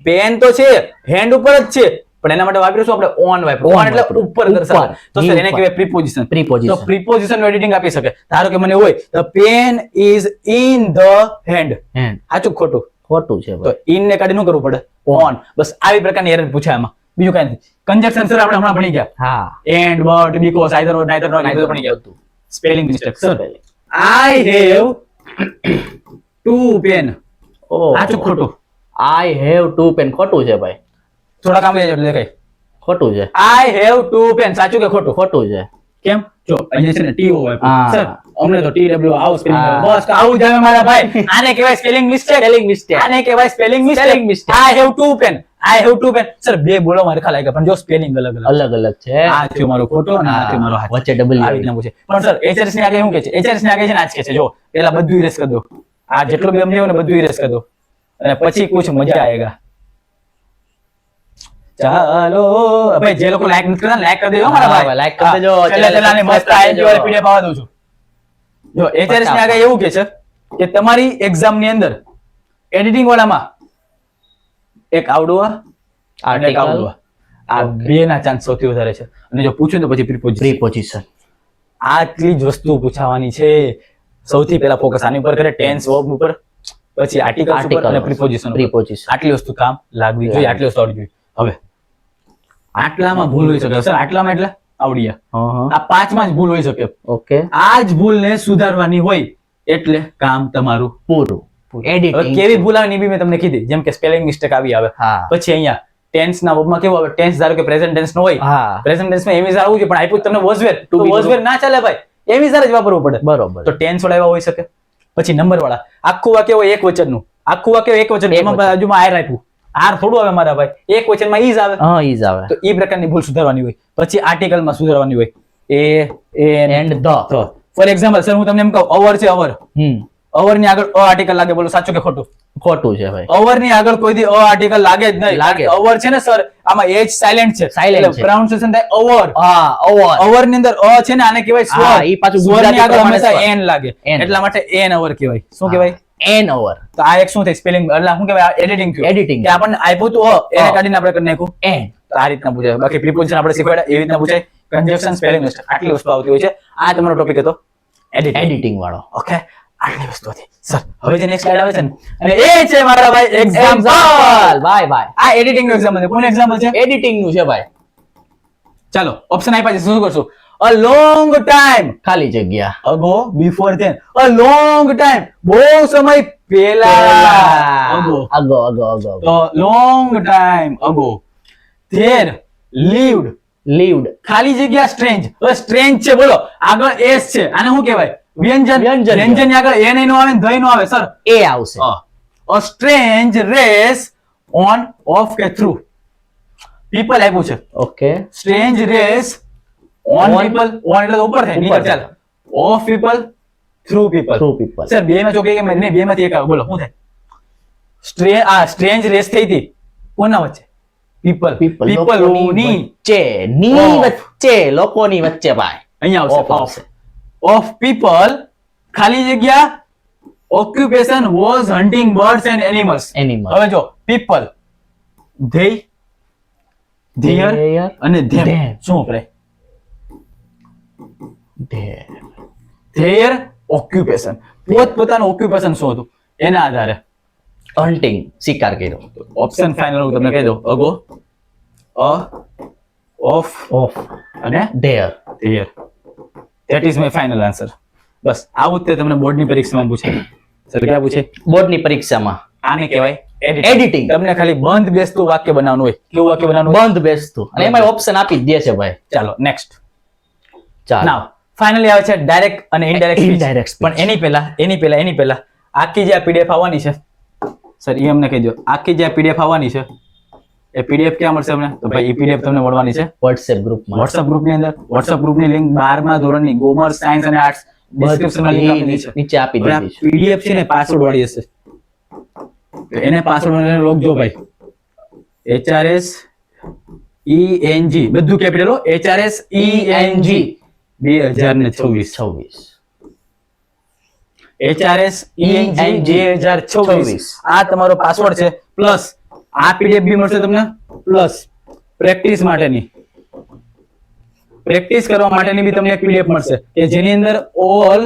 pen તો છે, હેન્ડ ઉપર જ છે, પણ એના માટે વાપરીશું આપણે ઓન વાપરીશું. ઓન એટલે વાપરીશું. ઉપર દર્શાવે. ઉપર. તો સર એને ઉપર. કહેવાય પ્રિપોઝિશન. Preposition. તો પ્રિપોઝિશન નું એડિટિંગ આપી શકે. ધારો કે મને હોય the pen is in the hand. Hand સાચું ખોટું? ખોટું છે તો ભાઈ. ઇન ને કાઢી શું કરવું પડે? On. ઓન. બસ આવી પ્રકારની એરર પૂછાય આમાં. બીજું કઈ નથી. કંજક્શન સર આપણે હમણાં ભણી ગયા. હા and, but, because, either, or, neither, nor, બધું ભણી ગયા. Spelling mistake. Sir I have 2 pen. સાચું ખોટું? આઈ હેવ 2 પેન ખોટું છે ભાઈ. થોડા કામ એટલે કઈ ખોટું છે. I have 2 pen. સાચું કે ખોટું? ખોટું છે. કેમ? જો અહીંયા છે ને ટીઓ હોય. હા. સર અમને તો TW આવું સ્પેલિંગ હા. બસ આવું જ આવે મારા ભાઈ. આને કહેવાય સ્પેલિંગ મિસ્ટેક. Spelling mistake. આને કહેવાય spelling Spelling mistake. mistake. I have 2 pen. I have 2 pen. Sir બે બોલો મારે ખાલી લાગ્યા પણ જો સ્પેલિંગ અલગ અલગ. અલગ અલગ છે. આ થયો મારો ખોટો અને આ થયો મારો હાચો. વચ્ચે ડબલ આવી રીતના પૂછે. પણ સર HRS ની આગળ શું કહે છે? HRS ની આગળ છે ને આ જ કહે છે. જો પેલા બધું ઇરેઝ કરી દો. આ જેટલું બી સમજાયું ને બધું ઇરેઝ કરી દો અને પછી કુછ મજા આયેગા. ચાલો ભાઈ જે લોકો લાઈક નથી કરતા લાઈક કરી દેજો મારા ભાઈ. like કરી દેજો. છેલ્લે છેલ્લાની મસ્ત આઈએમપી વાળી PDF આવવા દઉં છું. જો HRS ની આગળ એવું કે છે કે તમારી એક્ઝામ ની અંદર એડિટિંગ વાળામાં એક આવડું અને એક આવડું આ બે ના ચાન્સ સૌથી વધારે છે. અને જો પૂછ્યું તો પછી પ્રિપોઝિશન. પ્રિપોઝિશન. આટલી જ વસ્તુ પૂછાવાની છે. સૌથી પહેલા ફોકસ આની ઉપર કરે, ટેન્સ વર્બ ઉપર, પછી આર્ટિકલ્સ ઉપર અને પ્રિપોઝિશન ઉપર. પ્રિપોઝિશન. આટલી વસ્તુ કામ લાગવી જોઈએ. આટલી વસ્તુ આવડવી જોઈએ. હવે આટલામાં ભૂલ હોઈ શકે સર. આટલામાં એટલે આવડી ગયા. આ 5માં જ ભૂલ હોઈ શકે. ઓકે આ જ ભૂલને સુધારવાની હોય એટલે કામ તમારું પૂરું. હવે એડિટિંગ કેવી ભૂલ આવે ને એ બી મેં તમને કીધી. જેમ કે સ્પેલિંગ મિસ્ટેક આવી આવે. હા પછી અહીંયા ટેન્સ ના વર્બમાં કેવું આવે? ટેન્સ ધારો કે પ્રેઝન્ટ ટેન્સ નો હોય. હા પ્રેઝન્ટ ટેન્સ માં એમિઝ આવવું જોઈએ પણ આપ્યું તમને વોઝ વેર. તો To be વોઝ વેર ના ચાલે ભાઈ. એમિઝ જ વાપરવું પડે. બરોબર. તો ટેન્સ વાળા એવા હોઈ શકે. પછી નંબર વાળા આખું વાક્ય હોય એક વચનનું. આખું વાક્ય એક વચન. એમાં બાજુમાં આર આપ્યું. આર થોડું આવે મારા ભાઈ. એક વચનમાં ઈઝ આવે. હા ઈઝ આવે. તો એ પ્રકારની ભૂલ સુધારવાની હોય. પછી આર્ટિકલ માં સુધારવાની હોય. And the. For example sir હું તમને એમ કહું અવર છે અવર. અવર ની આગળ અ આર્ટિકલ લાગે. બોલો સાચું કે ખોટું? ખોટું છે ભાઈ. અવર ની આગળ કોઈ દી અ આર્ટિકલ લાગે જ નહીં. લાગે. અવર છે ને સર આમાં એચ સાયલેન્ટ છે. Silent છે. પ્રોનાઉન્સિએશન થાય અવર. હા ઓવર. અવર ની અંદર અ છે ને આને કહેવાય સ્વર. હા, ઈ પાછું સ્વર ની ગુજરાતી આગળ પ્રમાણે હંમેશા સ્વર. એન લાગે. N. એટલા માટે એન અવર કહેવાય. શું કહેવાય? An hour. તો આ એક શું થાય? સ્પેલિંગ એટલે શું કહેવાય? એડિટિંગ થયું. Editing. કે આપણને આપ્યું તું અ એને કાઢીને આપણે કરી નાખ્યું એન. તો આ રીતના પૂછાય. બાકી પ્રિપોઝિશન આપણે શીખવાડ્યા એવી રીતના પૂછાય. કન્જક્શન, સ્પેલિંગ મિસ્ટેક આટલી વસ્તુ આવતી હોય છે. આ તમારો ટોપિક હતો એડિટિંગ. એડિટિંગ વાળો. ઓકે આટલી વસ્તુ હતી સર. હવે જે નેક્સ્ટ સ્લાઇડ આવે છે ને અને એ છે મારા ભાઈ એક્ઝામ્પલ. Bye bye. આ એડિટિંગ નું એક્ઝામ્પલ છે. કોનું એક્ઝામ્પલ છે? એડિટિંગ નું છે ભાઈ. ચાલો ઓપ્શન આપ્યા છે. શું કરશું? અ લોંગ ટાઈમ ખાલી જગ્યા. Ago before then. A long time બહુ સમય પહેલા. Ago ago ago ago. તો long time ago. There lived. Lived. ખાલી જગ્યા સ્ટ્રેન્જ. હવે સ્ટ્રેન્જ છે બોલો આગળ એસ છે. આને શું કહેવાય? વ્યંજન. વ્યંજન. વ્યંજન ની આગળ એ નો આવે ને ધ નો આવે સર. એ આવશે. A strange race on off કે through. people આપ્યું છે. Okay. strange race on people. on એટલે ઉપર થાય. નીચે ચાલ. of people through people. Through people. Sir બે માં ચોકે કે નહીં બે માંથી એક આવે. બોલો શું થાય? strange race થઈ હતી કોના વચ્ચે? people. people ની વચ્ચે. ની Of. વચ્ચે. લોકોની વચ્ચે ભાઈ. અહીંયા Of આવશે. આવશે. of people ખાલી જગ્યા occupation was hunting birds and animals. Animal. હવે જો people they their Their અને them them. શું વપરાય? There. their ઓક્યુપેશન, પોતાનું ઓક્યુપેશન શું હતું એના આધારે હન્ટિંગ, શિકાર કર્યો. ઓપ્શન ફાઇનલ હું તમને કહી દઉં. અગો, અ, ઓફ ઓફ, અને there. There. That is my final answer. બસ આવું જ તે તમને બોર્ડની પરીક્ષામાં પૂછે. સર ક્યાં પૂછે? બોર્ડની પરીક્ષામાં આને કહેવાય Editing. તમને ખાલી બંધ બેસતું વાક્ય બનાવવાનું હોય. કેવું વાક્ય બનાવવાનું હોય? બંધ બેસતું, અને એમાં ઓપ્શન આપી જ દે છે ભાઈ. ચાલો નેક્સ્ટ. ચાલો. નાવ ફાઇનલી આવે છે ડાયરેક્ટ અને ઇનડાયરેક્ટ Indirect speech. પણ એની પહેલા આખી જે આ પીડીએફ આવવાની છે સર એ અમને કહી દો. આખી જે આ પીડીએફ આવવાની છે એ પીડીએફ ક્યાં મળશે અમને? તો ભાઈ એ પીડીએફ તમને મળવાની છે WhatsApp ગ્રુપમાં. WhatsApp ગ્રુપની અંદર. WhatsApp ગ્રુપની લિંક 12મા ધોરણની કોમર્સ, સાયન્સ અને આર્ટ્સ ડિસ્ક્રિપ્શનમાં લિંક આપેલી છે. નીચે આપી દીધી છે. પીડીએફ છે ને પાસવર્ડ વાળી હશે, તો એને પાસવર્ડ લખજો ભાઈ. HRS ENG બધું કેપિટલ હો. HRS ENG 2026. HRS ENG 2026 આ તમારો પાસવર્ડ છે. પ્લસ આ પીડીએફ બી મળશે તમને, પ્લસ પ્રેક્ટિસ માટેની, પ્રેક્ટિસ કરવા માટેની બી તમને એક પીડીએફ મળશે કે જેની અંદર ઓલ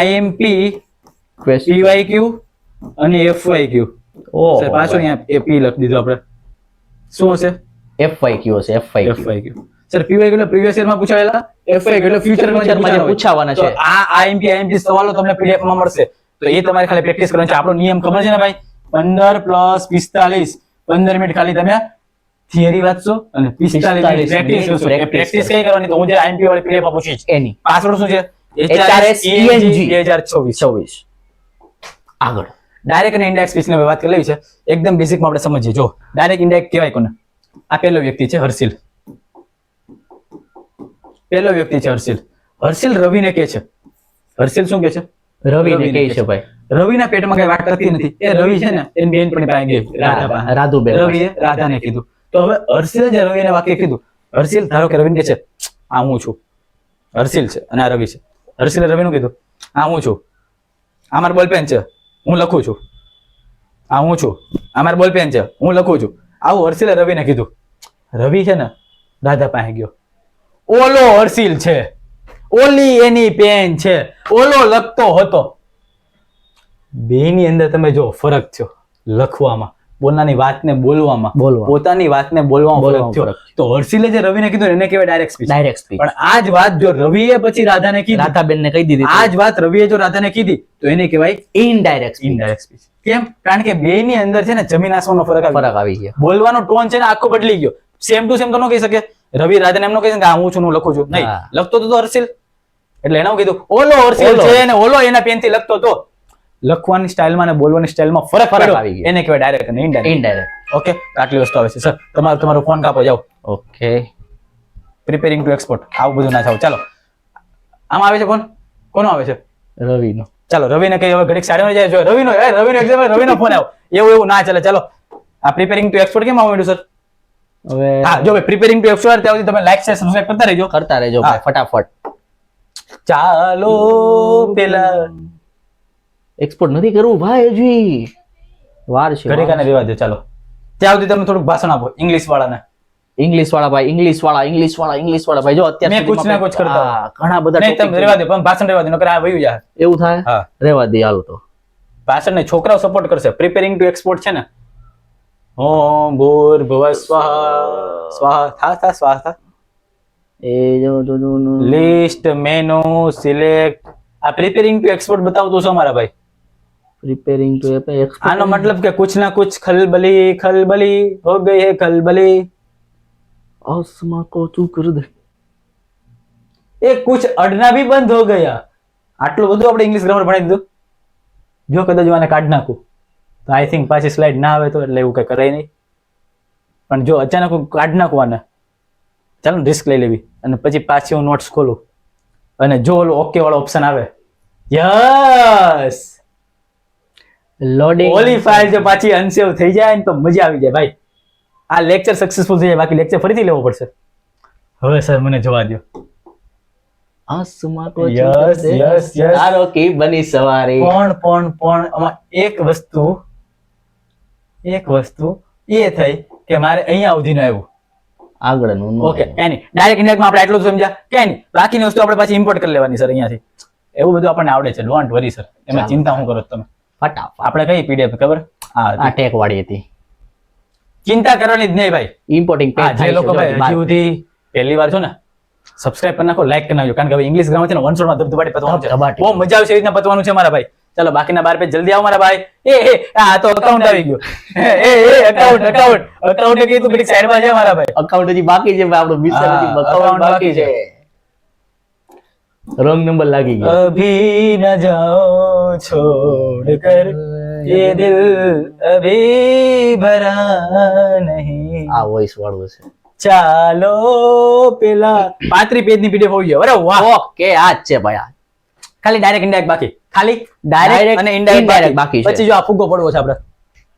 IMP Question. PYQ અને FYQ. ઓહ, સર પાછો અહીંયા એ P લખી દીધું આપણે. શું હશે? FYQ હશે, FYQ. FYQ. સર PYQ એટલે પ્રીવિયસ યર માં પૂછાયેલા, FYQ એટલે ફ્યુચર માં જે પૂછાવાના છે. તો આ IMP સવાલો તમને PDF માં મળશે. તો એ તમારે ખાલી પ્રેક્ટિસ કરવાની છે. આપણો નિયમ ખબર છે ને ભાઈ? 15 + 45 15 મિનિટ ખાલી તમે થિયરી વાંચશો અને 45 મિનિટ પ્રેક્ટિસ કરશો. પ્રેક્ટિસ કઈ કરવાની? તો હું જે IMP વાળી PDF માં પૂછીશ. એની પાસવર્ડ શું છે? HRS ENG 2026. આગળ. ડાયરેક્ટ અને ઇનડાયરેક્ટ સ્પીચ ની વાત કરી લેવી છે. એકદમ બેઝિકમાં આપણે સમજીએ. જો ડાયરેક્ટ ઇનડાયરેક્ટ કહેવાય કોને? આ પહેલો વ્યક્તિ છે હર્ષિલ. પહેલો વ્યક્તિ છે હર્ષિલ. હર્ષિલ રવિને કહે છે. હર્ષિલ શું કહે છે? રવિને કહે છે ભાઈ. રવિના પેટમાં કઈ વાત કરતી નથી. એ રવિ છે ને એની બેનપણી પાસે ગઈ રાધા પાસે. રાધુબેન. રવિએ રાધાને કીધું. તો હવે હર્ષિલે જે રવિને વાક્ય કીધું, હર્ષિલ ધારો કે રવિને કહે છે આ હું છું. હર્ષિલ છે અને આ રવિ છે. હર્ષિલે રવિનું કીધું આ હું છું, આ મારું બોલપેન છે, હું લખું છું. આ હું છું, આ મારું બોલપેન છે, હું લખું છું. આવું હર્ષિલે રવિને કીધું. રવિ છે ને રાધા પાસે ગયો. ઓલો હર્ષિલ છે, ઓલી એની પેન છે, ઓલો લખતો હતો. બેની અંદર તમે જો ફરક થયો લખવામાં, બોલનાની વાતને બોલવામાં, પોતાની વાતને બોલવામાં ફરક થયો. તો હર્ષિલે જે રવિને કીધું એને કહેવાય ડાયરેક્ટ સ્પીચ. Direct speech. પણ આ જ વાત જો રવિએ પછી રાધાને કીધી, રાધાબેનને કહી દીધી, આ જ વાત રવિએ જો રાધાને કીધી તો એને કહેવાય ઇનડાયરેક્ટ ઇનડાયરેક્ટ સ્પીચ. કેમ? કારણ કે બેની અંદર છે ને જમીન આસમાનનો ફરક આવી ગયો. બોલવાનો ટોન છે ને આખો બદલી ગયો. સેમ ટુ સેમ તો ન કહી શકે. રવિ રાધાને એમ ન કહી શકે કે હું છું, હું લખું છું. નહીં, લખતો તો હર્ષિલ. એટલે એને કીધું ઓલો હર્ષિલ છે અને ઓલો એના પેનથી લખતો હતો. લખવાની સ્ટાઇલમાં અને બોલવાની સ્ટાઇલમાં ફરક આવી ગયો. એને કહેવાય ડાયરેક્ટ અને ઇનડાયરેક્ટ. ઓકે, આટલી વસ્તુ આવે છે. સર તમારો ફોન કાપો, જાઓ. Okay, preparing to export. આવું બધું ના થાવ. ચાલો, આમાં આવે છે ફોન. કોનો આવે છે? રવિનો. ચાલો રવિને કઈ હવે ઘડીક સાડી જાય. જો રવિનો એક્ઝામ, રવિનો ફોન આવ્યો. એવું ના ચાલે. ચાલો, આ પ્રિપેરિંગ ટુ એક્સપોર્ટ કેમ આવવા માંડ્યું સર? હવે હા જો ભાઈ, પ્રિપેરિંગ ટુ એક્સપોર્ટ ત્યાં સુધી તમે લાઈક શેર સબસ્ક્રાઇબ કરતા રહેજો ભાઈ ફટાફટ. ચાલો પેલા એક્સપોર્ટ નથી કરવું ભાઈ, હજી વાર છે. ઘડીક આને રેવા દો. ચાલો, ત્યાં સુધી તમે થોડુંક ભાષણ આપો ઇંગ્લિશ વાળાને. ઇંગ્લિશ વાળા ભાઈ, ઇંગ્લિશ વાળા ભાઈ. જો અત્યારે મેં કુછ ના કુછ કરતા હું. ઘણા બધા નહીં, તમે રેવા દો, પણ ભાષણ રેવા દો, નકર આ વયું જાય. એવું થાય. હા, રેવા દે હાલો તો. ભાષણ ને છોકરાઓ સપોર્ટ કરશે. પ્રિપેરિંગ ટુ એક્સપોર્ટ છે ને, ઓમ ભૂર્ભુવઃ સ્વાહા સ્વાહા સ્વાહા એ જો લિસ્ટ મેનુ સિલેક્ટ. આ પ્રિપેરિંગ ટુ એક્સપોર્ટ બતાવતો છો મારા ભાઈ. Preparing to export. આનો મતલબ કે कुछ ना कुछ खलबली हो गई है खलबली. आसमां को तू कर दे. એ कुछ अड़ना भी બંધ हो गया. આટલું બધું આપણે ઇંગ્લિશ ગ્રામર ભણી દીધું. જો કદાચ આને કાઢ નાખું તો આઈ થિંક પાછી સ્લાઇડ ના આવે તો એટલે એવું કઈ કરાય નહીં. પણ જો અચાનક હું કાઢ નાખું આને, ચાલો રિસ્ક લઈ લેવી, અને પછી પાછી હું નોટ્સ ખોલું અને જો ઓલો ઓકે વાળો ઓપ્શન આવે, યસ, લોડિંગ ઓલી ફાઇલ જો પાછી અનસેવ થઈ જાય ને તો મજા આવી જાય ભાઈ. આ લેક્ચર સક્સેસફુલ થઈ જાય, બાકી લેક્ચર ફરીથી લેવો પડશે. હવે સર મને જવા દો. આસમાં કો યસ યસ યસ. તારો કી બની સવારે. પણ આમાં એક વસ્તુ એ થઈ કે મારે અહીંયા સુધીનું આવ્યું. આગળનું ઓકે, કઈ નહીં. ડાયરેક્ટ ઇન્ડિરેક્ટમાં આપણે આટલું જ સમજ્યા, કઈ નહીં. બાકીની વસ્તુ આપણે પાછી ઇમ્પોર્ટ કરી લેવાની સર અહીંયાથી. એવું બધું આપણને આવડે છે, ડોન્ટ વરી સર, એમાં ચાલો. ચિંતા હું કરો છો તમે. ફટાફટ આપણે કઈ પીડીએફ ખબર? આ ટેક વાળી હતી. ચિંતા કરવાની જ નહીં ભાઈ. ઇમ્પોર્ટિંગ જે લોકો ભાઈ હજી સુધી પહેલી વાર છો ને, સબસ્ક્રાઇબ કરી નાખો, લાઈક કરી નાખજો, કારણ કે હવે ઇંગ્લિશ ગ્રામર છે ને વન શોટમાં ધબધબાટી પતવાનું છે. ધબધબાટી. બહુ મજા આવશે, એવી રીતના પતવાનું છે મારા ભાઈ. ચાલો બાકીના 12 પેજ જલ્દી આવો મારા ભાઈ. આ તો અકાઉન્ટ આવી ગયું. અકાઉન્ટ કે તું ઘડીક સાઈડમાં છે મારા ભાઈ. અકાઉન્ટ હજી બાકી છે ભાઈ, આપણો વિષય હજી હા, account account બાકી છે. રોંગ નંબર લાગી ગયો. અભી ન જાઓ છોડ કર ये दिल अभी भरा नहीं. આ વોઇસ વાળું છે. ચાલો પેલા 35 પેજની પીડીએફ હોવી જોઈએ. અરે વાહ, ઓકે આ જ છે ભાઈ. આ ખાલી ડાયરેક્ટ ઇનડાયરેક્ટ બાકી, ખાલી Direct ડાયરેક્ટ અને indirect ઇનડાયરેક્ટ બાકી છે. પછી જો આ ફુગ્ગો પડવો છે આપણે,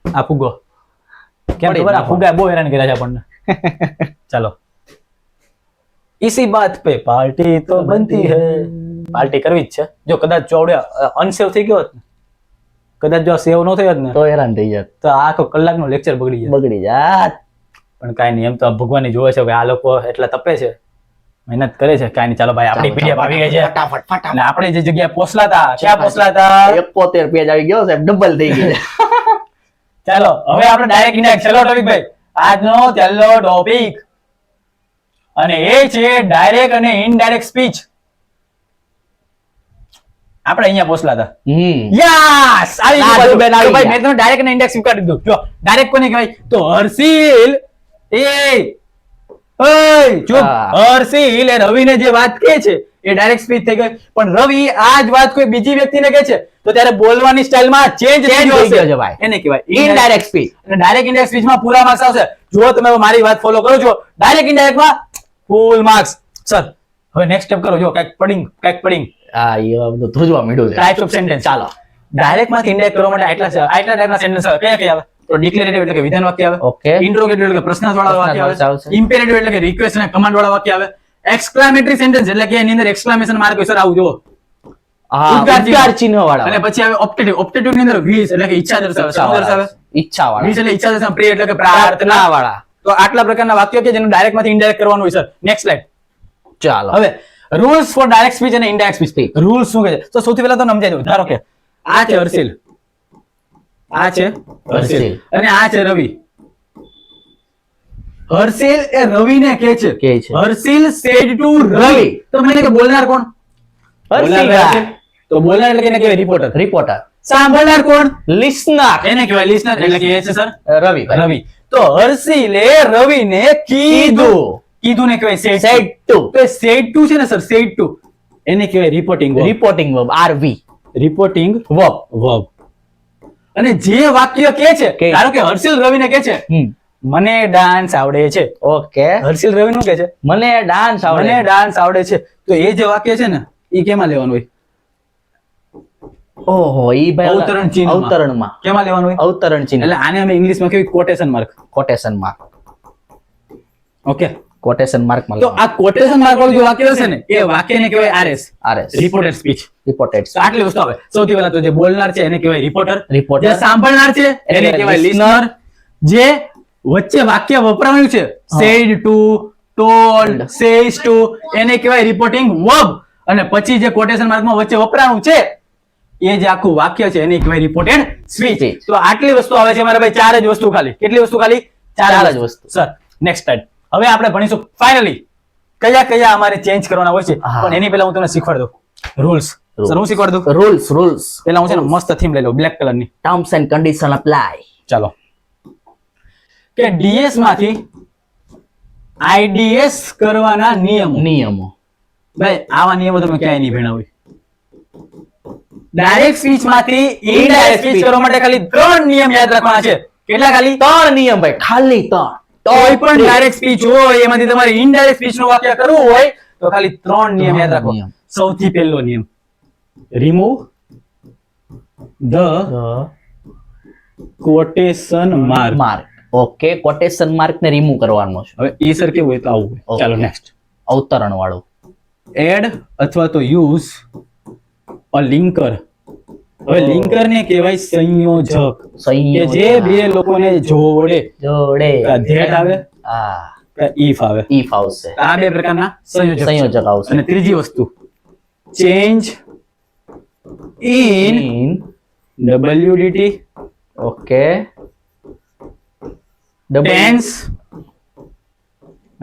આ ફુગ્ગો કેમ પડી ખબર? આ નાખો. ફુગ્ગા બહુ હેરાન કર્યા છે આપણને. ચાલો इसी बात पे पार्टी तो बनती है. પાર્ટી કરવી જ છે. જો કદાચ ચોવડે અનસેવ થઈ ગયો હોત ને, કદાચ જો સેવ ન થયો હોત ને, તો હેરાન થઈ જાત, તો આખો કલાકનો લેક્ચર બગડી જાય. બગડી જાત. પણ કાંઈ નહીં, એમ તો ભગવાન જોવે છે કે આ લોકો એટલા તપે છે, મહેનત કરે છે. કાંઈ નહીં, ચાલો ભાઈ આપણી પીડીએફ આવી ગઈ છે. ફટાફટ ફટાફટ. અને આપણે જે જગ્યાએ પોસલાતા, ક્યાં પોસલાતા? 71 પેજ આવી ગયો સાહેબ, ડબલ થઈ ગઈ છે. ચાલો હવે આપણે ડાયરેક્ટ ઇનડાયરેક્ટ. ચલો ટોપિક ભાઈ, આજનો પહેલો ટોપિક, અને એ છે ડાયરેક્ટ અને ઇનડાયરેક્ટ સ્પીચ. આપણે અહીંયા પોસલાતા. યસ, આવી ગયું સાધુ પાછું. બેન આવી તો ભાઈ ગયા. મેં તમને ડાયરેક્ટ અને ઇનડાયરેક્ટ સ્વીકારી દીધું. જો ડાયરેક્ટ કોને કહેવાય? તો હર્ષિલ ચૂપ. હા. હર્ષિલ એ રવિને જે વાત કહે છે એ ડાયરેક્ટ સ્પીચ થઈ ગઈ. પણ રવિ આ જ વાત કોઈ બીજી વ્યક્તિને કહે છે તો ત્યારે બોલવાની સ્ટાઇલમાં ચેન્જ થઈ Change ગયો થઈ ગયો છે. છે ભાઈ. એને કહેવાય ઇનડાયરેક્ટ સ્પીચ. અને ડાયરેક્ટ ઇનડાયરેક્ટ સ્પીચમાં પૂરા માર્ક્સ આવશે. જો તમે મારી વાત ફોલો કરો છો, ડાયરેક્ટ ઇનડાયરેક્ટમાં ફૂલ માર્ક્સ. સર હવે નેક્સ્ટ સ્ટેપ કરો. જો કાંઈક પડિંગ હા એ બધું ધ્રુજવા માંડ્યું છે. Types of sentence. ચાલો ડાયરેક્ટ માંથી ઇનડાયરેક્ટ કરવા માટે આટલા ટાઈપના સેન્ટેન્સ કયા કયા આવે? તો ડિક્લેરેટિવ એટલે કે વિધાન વાક્ય આવે. Okay. ઇન્ટ્રોગેટિવ એટલે કે પ્રશ્નાર્થવાળા વાક્ય પ્રશ્નાર્થ આવે. આવશે. ઇમ્પેરેટિવ એટલે કે રિક્વેસ્ટ અને કમાન્ડ વાળા વાક્ય આવે. એક્સક્લેમેટરી સેન્ટેન્સ એટલે કે એની અંદર એક્સક્લેમેશન માર્ક હોય. સર આવું જુઓ. હા, ઉદ્ગાર ચિહ્ન વાળા. અને પછી આવે ઓપ્ટેટિવ. ઓપ્ટેટિવ ની અંદર વિશ એટલે કે ઈચ્છા દર્શાવે. શું દર્શાવે? ઈચ્છા વાળા. વિશ એટલે ઈચ્છા દર્શાવે. પ્રે એટલે કે પ્રાર્થના વાળા. તો આટલા પ્રકારના વાક્યો કે જેનું ડાયરેક્ટ માંથી ઇનડાયરેક્ટ કરવાનું હોય. Sir next slide. ચાલો. હવે રૂલ્સ ફોર ડાયરેક્ટ સ્પીચ અને ઇનડાયરેક્ટ સ્પીચ. રૂલ્સ શું કહે છે? તો સૌથી પહેલા તો સમજાઈ દઉં. ધારો કે આ છે હર્ષિલ, આ છે હર્ષિલ હર્ષિલ. અને આ છે રવિ. હર્ષિલ એ રવિને કહે છે કહે છે. હર્ષિલ સેડ ટુ રવિ. તો મને કે બોલનાર કોણ? બોલનાર કયા છે? તો બોલનાર એટલે કે એને કહેવાય રિપોર્ટર. રિપોર્ટર. સાંભળનાર કોણ? લિસનર. એને કહેવાય લિસનર. એટલે કે એ છે સર રવિ. રવિ. તો હર્ષિલે રવિને કીધું. કીધું ને કહેવાય said Said to. to. તો said to છે ને સર, said to એને કહેવાય reporting verb. Reporting verb RV. Reporting verb. verb. અને જે વાક્ય કહે છે, કે. ધારો કે હર્ષિલ રવિને કહે છે મને ડાન્સ આવડે છે. ઓકે. હર્ષિલ રવિ નું કહે છે મને ડાન્સ આવડે. મને ડાન્સ આવડે છે. તો એ જે વાક્ય છે ને એ કેમાં લેવાનું હોય? ઓહો ઈ ભાઈ અવતરણ ચિહ્નમાં. અવતરણમાં. કેમાં લેવાનું હોય? અવતરણ ચિહ્ન. એટલે આને અમે ઇંગ્લિશમાં કહેવાય quotation mark. Quotation mark. Okay. Quotation mark માં. તો આ કોટેશન માર્ક વાળું જે વાક્ય હશે ને એ વાક્યને કહેવાય RS, RS. Reported speech. Reported. તો આટલી વસ્તુ આવે. સૌથી પહેલા તો જે બોલનાર છે એને કહેવાય રિપોર્ટર. Reporter. જે સાંભળનાર છે એને એને કહેવાય listener. લિસનર. જે વચ્ચે વાક્ય વપરાયું છે said to, told, says to એને કહેવાય રિપોર્ટિંગ વર્બ. અને પછી જે કોટેશન માર્કમાં વચ્ચે વપરાયું છે એ જે આખું વાક્ય છે એને કહેવાય રિપોર્ટેડ સ્પીચ. Speech. તો આટલી વસ્તુ આવે છે મારા ભાઈ. ચાર જ વસ્તુ ખાલી. કેટલી વસ્તુ ખાલી? ચાર ચાર જ જ વસ્તુ. Sir next start. હવે આપણે ભણીશું ફાઇનલી કયા કયા અમારે ચેન્જ કરવાના હોય છે. હા. પણ એની પહેલા હું તમને શીખવાડ દઉં રૂલ્સ. સર હું શીખવાડ દઉં. રૂલ્સ. પેલા હું છે ને મસ્ત થીમ લઈ લઉં બ્લેક કલરની. Terms and condition apply. ચાલો કે ડીએસ માંથી આઈડીએસ કરવાના નિયમો. ભાઈ આવા નિયમો તમે ક્યાંય નહીં ભણ્યા હોય. ડાયરેક્ટ સ્પીચ માંથી ઇનડાયરેક્ટ સ્પીચ કરવા માટે ખાલી 3 નિયમ યાદ રાખવાના છે. કેટલા ખાલી? 3 નિયમ ભાઈ, ખાલી 3. કોઈ પણ ડાયરેક્ટ સ્પીચ હોય એમાંથી તમારે ઇનડાયરેક્ટ સ્પીચ નું વાક્ય કરવું હોય તો ખાલી 3 નિયમ યાદ રાખો. નિયમ. સૌથી પહેલો નિયમ, remove the quotation mark. Mark. Okay, quotation mark ને રિમૂવ કરવાનો છે. હવે ઈ સર કેવું હોય તો આવું હોય. Okay. ચાલો નેક્સ્ટ. અવતરણ વાળું. એડ અથવા તો યુઝ અ લિંકર. હવે લિંકર ને કહેવાય સંયોજક, કે જે બે લોકોને જોડે. જોડે. ધેટ આવે હા, ઈફ આવે. ઈફ આવશે. આ બે પ્રકારના સંયોજક છે. સંયોજક આવશે. અને ત્રીજી વસ્તુ change in in WDT okay double tense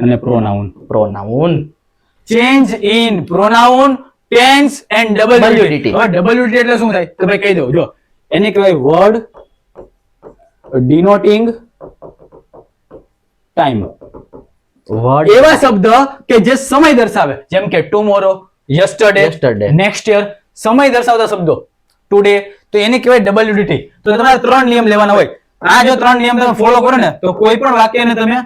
અને pronoun. pronoun Change in pronoun, tense and WDT. WDT. હવે WDT એટલે શું થાય તો ભાઈ કહી દઉં જો એને કહેવાય word denoting time. word એવા શબ્દ કે જે સમય દર્શાવે જેમ કે tomorrow, yesterday, Yesterday. next year, સમય દર્શાવતા શબ્દો ટુડે તો એને કહેવાય WDT. તો તમારે 3 નિયમ લેવાના હોય. આ જો 3 નિયમ તમે ફોલો કરો ને તો કોઈ પણ વાક્યને તમે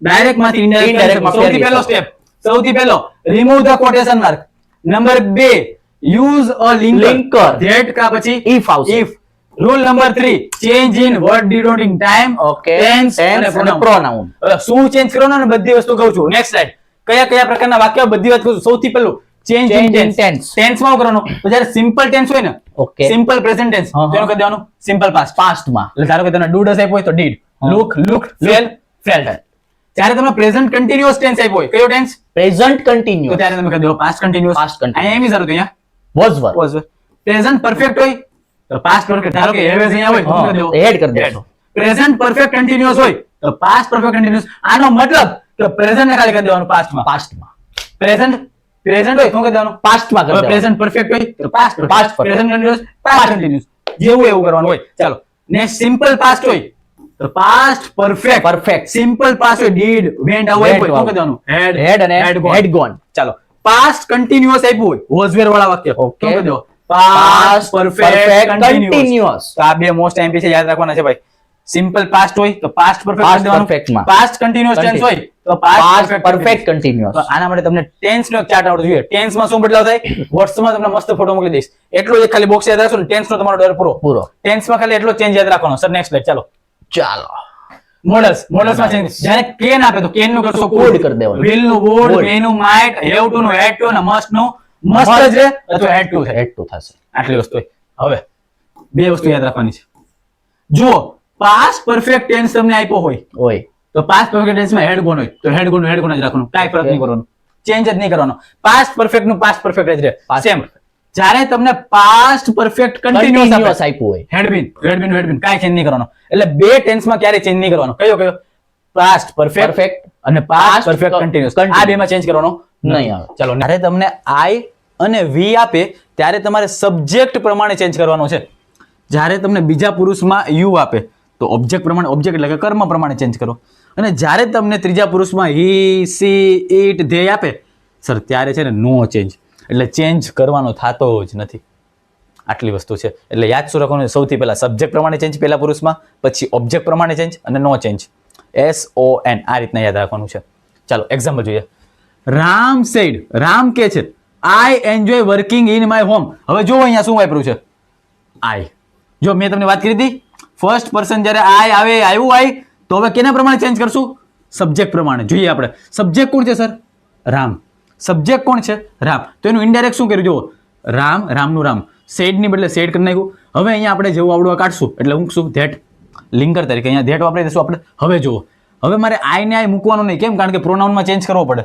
ડાયરેક્ટ માંથી ઇનડાયરેક્ટ માં સૌથી ફેરવી પહેલો શકો. સ્ટેપ સૌથી પહેલો remove the quotation mark. Number 2 use a linker Linker. That કા પછી if આવશે. if. Rule number 3 change in word denoting time, okay tense અને tense અને pronoun. pronoun હવે શું ચેન્જ કરવાનું ને બધી વસ્તુ કહું છું. Next slide. કયા કયા પ્રકારના વાક્ય બધી વાત કહું છું. સૌથી પહેલું change in Change in tense. tense. Tense માં શું કરવાનું તો જ્યારે સિમ્પલ ટેન્સ હોય ને Okay. સિમ્પલ પ્રેઝન્ટ ટેન્સ હા, હા. તેનું કહી દેવાનું સિમ્પલ પાસ્ટ. past માં એટલે ધારો કે તમને ડુ ડસ આપ્યો હોય તો ડીડ, હા. Look looked, fell felt. જ્યારે તમે પ્રેઝન્ટ કન્ટિન્યુઅસ ટેન્સ આપ્યો હોય કયો ટેન્સ present તો continuous ત્યારે તમે કહી દો પાસ્ટ કન્ટિન્યુઅસ. Past continuous. અહીંયા એમ જરૂર અહીંયા was verb was present perfect હોય તો પાસ્ટ પરફેક્ટ. ધારો કે have અહીંયા હોય તો હા, તમે કહી દો add કરી દેશો. પ્રેઝન્ટ પરફેક્ટ કન્ટિન્યુઅસ હોય તો પાસ્ટ પરફેક્ટ કન્ટિન્યુઅસ. આનો મતલબ કે પ્રેઝન્ટ ને ખાલી કરી દેવાનું પાસ્ટ માં. past માં પ્રેઝન્ટ પ્રેઝન્ટ હોય તો કરી દેવાનું past માં કરી હવે દેવાનું. પ્રેઝન્ટ પરફેક્ટ હોય તો past Past perfect. Present continuous past continuous જેવું એવું કરવાનું હોય. ચાલો ને સિમ્પલ પાસ્ટ હોય તો past perfect. Perfect. Simple past હોય ડીડ વેન્ટ આવું Went હોય તો આવું. કરી દેવાનું Had અને had gone. ચાલો પાસ્ટ કન્ટિન્યુઅસ આપ્યું હોય વોઝ વેર વાળા વાક્ય તો Okay. કરી દો past past perfect perfect continuous. continuous તો આ બે મોસ્ટ ટાઈમ છે યાદ રાખવાના છે ભાઈ. સિમ્પલ પાસ્ટ હોય તો પાસ્ટ Past પરફેક્ટ perfect માં. પાસ્ટ કન્ટિન્યુઅસ ટેન્સ હોય તો past પાસ્ટ perfect continuous તો આના માટે તમને ટેન્સ નો ચાર્ટ આવડવો જોઈએ. ટેન્સ માં શું બદલાવ થાય વોટ્સમાં તમને મસ્ત ફોટો મોકલી દઈશ. એટલો જ ખાલી બોક્સ યાદ રાખશો ને ટેન્સ નો તમારો ડર પૂરો. પૂરો ટેન્સ માં ખાલી એટલો ચેન્જ યાદ રાખવાનો. સર નેક્સ્ટ સ્લાઇડ ચાલો. ચાલો મોડલ્સ માં ચેન્જ જ્યારે કેન આપે તો કેન નું કરશો Would કરી દેવાનું. વિલ નું would, Would. may નું might, have to નું had to અને must નું must જ રહે અથવા had to થાય. had to થશે આટલી વસ્તુ હોય. હવે બે વસ્તુ યાદ રાખવાની છે. જો પાસ્ટ પરફેક્ટ ટેન્સ તમને આપ્યો હોય હોય તો પાસ્ટ પરફેક્ટ ટેન્સ માં હેડ ગોન હોય તો હેડ ગોન જ રાખવાનું. કાંઈ ફરક નહીં કરવાનો. ચેન્જ જ નહીં કરવાનો. પાસ્ટ પરફેક્ટ નું પાસ્ટ પરફેક્ટ જ રહે. Past સેમ જ્યારે તમને પાસ્ટ પરફેક્ટ કન્ટિન્યુઅસ continuous આપે આપ્યું હોય હેડ બીન કાંઈ ચેન્જ નહીં કરવાનો. એટલે બે ટેન્સ માં ક્યારે ચેન્જ નહીં કરવાનો. કયો પાસ્ટ પરફેક્ટ Perfect અને past past perfect continuous. continuous. આ બે માં ચેન્જ કરવાનો નહીં આવે. ચલો જ્યારે તમને આઈ અને વી આપે ત્યારે તમારે સબ્જેક્ટ પ્રમાણે ચેન્જ કરવાનો છે. જ્યારે તમને બીજા પુરુષમાં યુ આપે તો ઓબ્જેક્ટ પ્રમાણે ઓબ્જેક્ટ એટલે કે કર્મ પ્રમાણે ચેન્જ કરો. અને જ્યારે તમને ત્રીજા પુરુષમાં હી સી ઇટ ધેય આપે સર ત્યારે છે ને નો ચેન્જ. એટલે ચેન્જ કરવાનો થતો જ નથી. આટલી વસ્તુ છે. એટલે યાદ શું રાખવાનું સૌથી પહેલા સબ્જેક્ટ પ્રમાણે ચેન્જ પહેલા પુરુષમાં, પછી ઓબ્જેક્ટ પ્રમાણે ચેન્જ અને નો ચેન્જ. SON આ રીતના યાદ રાખવાનું છે. ચાલો એક્ઝામ્પલ જોઈએ. રામ સેડ રામ કે છે I enjoy working in my home. હવે જો અહીંયા શું વાપર્યું છે આઈ. જો મેં તમને વાત કરી હતી ફર્સ્ટ પર્સન જ્યારે આઈ આવે આવ્યું આઈ તો હવે કેના પ્રમાણે ચેન્જ કરશું સબ્જેક્ટ પ્રમાણે. જોઈએ આપણે સબ્જેક્ટ કોણ છે સર રામ. સબ્જેક્ટ કોણ છે રામ. તો એનું ઇનડાયરેક્ટ શું કર્યું જુઓ રામનું રામ સેડ ની બદલે સેડ કરી નાખ્યું. હવે અહીંયા આપણે જેવું આવડું આ કાઢશું એટલે હું શું ધેટ લિંકર તરીકે અહીંયા ધેટ વાપરી દઈશું આપણે. હવે જુઓ હવે મારે આઈ ને આઈ મૂકવાનું નહીં. કેમ કારણ કે પ્રોનાઉનમાં ચેન્જ કરવો પડે.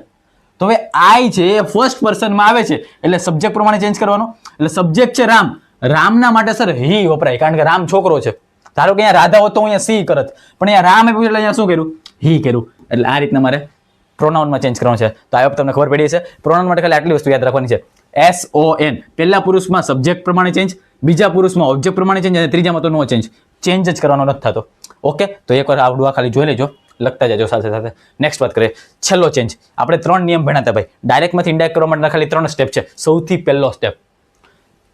તો હવે આઈ છે એ ફર્સ્ટ પર્સનમાં આવે છે એટલે સબ્જેક્ટ પ્રમાણે ચેન્જ કરવાનો. એટલે સબ્જેક્ટ છે રામ. રામના માટે સર હી વપરાય કારણ કે રામ છોકરો છે. ધારો કે અહીંયા રાધા હોત તો અહીંયા સી કરત પણ અહીંયા રામ આપ્યું એટલે અહીંયા શું કર્યું હી કર્યું. એટલે આ રીતના મારે પ્રોનાઉનમાં ચેન્જ કરવાનું છે. તો આ તમને ખબર પડી છે. પ્રોનાઉન માટે ખાલી આટલી વસ્તુ યાદ રાખવાની છે. SON પહેલા પુરુષમાં સબ્જેક્ટ પ્રમાણે ચેન્જ, બીજા પુરુષમાં ઓબ્જેક્ટ પ્રમાણે ચેન્જ અને ત્રીજામાં તો નો ચેન્જ. ચેન્જ જ કરવાનો નથી થતો. ઓકે તો એકવાર આવડું આ ખાલી જોઈ લેજો, લખતા જજો સાથે સાથે. નેક્સ્ટ વાત કરીએ છેલ્લો ચેન્જ. આપણે 3 નિયમ ભણ્યા હતા ભાઈ. ડાયરેક્ટમાંથી ઇનડાયરેક્ટ કરવા માટે ખાલી 3 સ્ટેપ છે. સૌથી પહેલો સ્ટેપ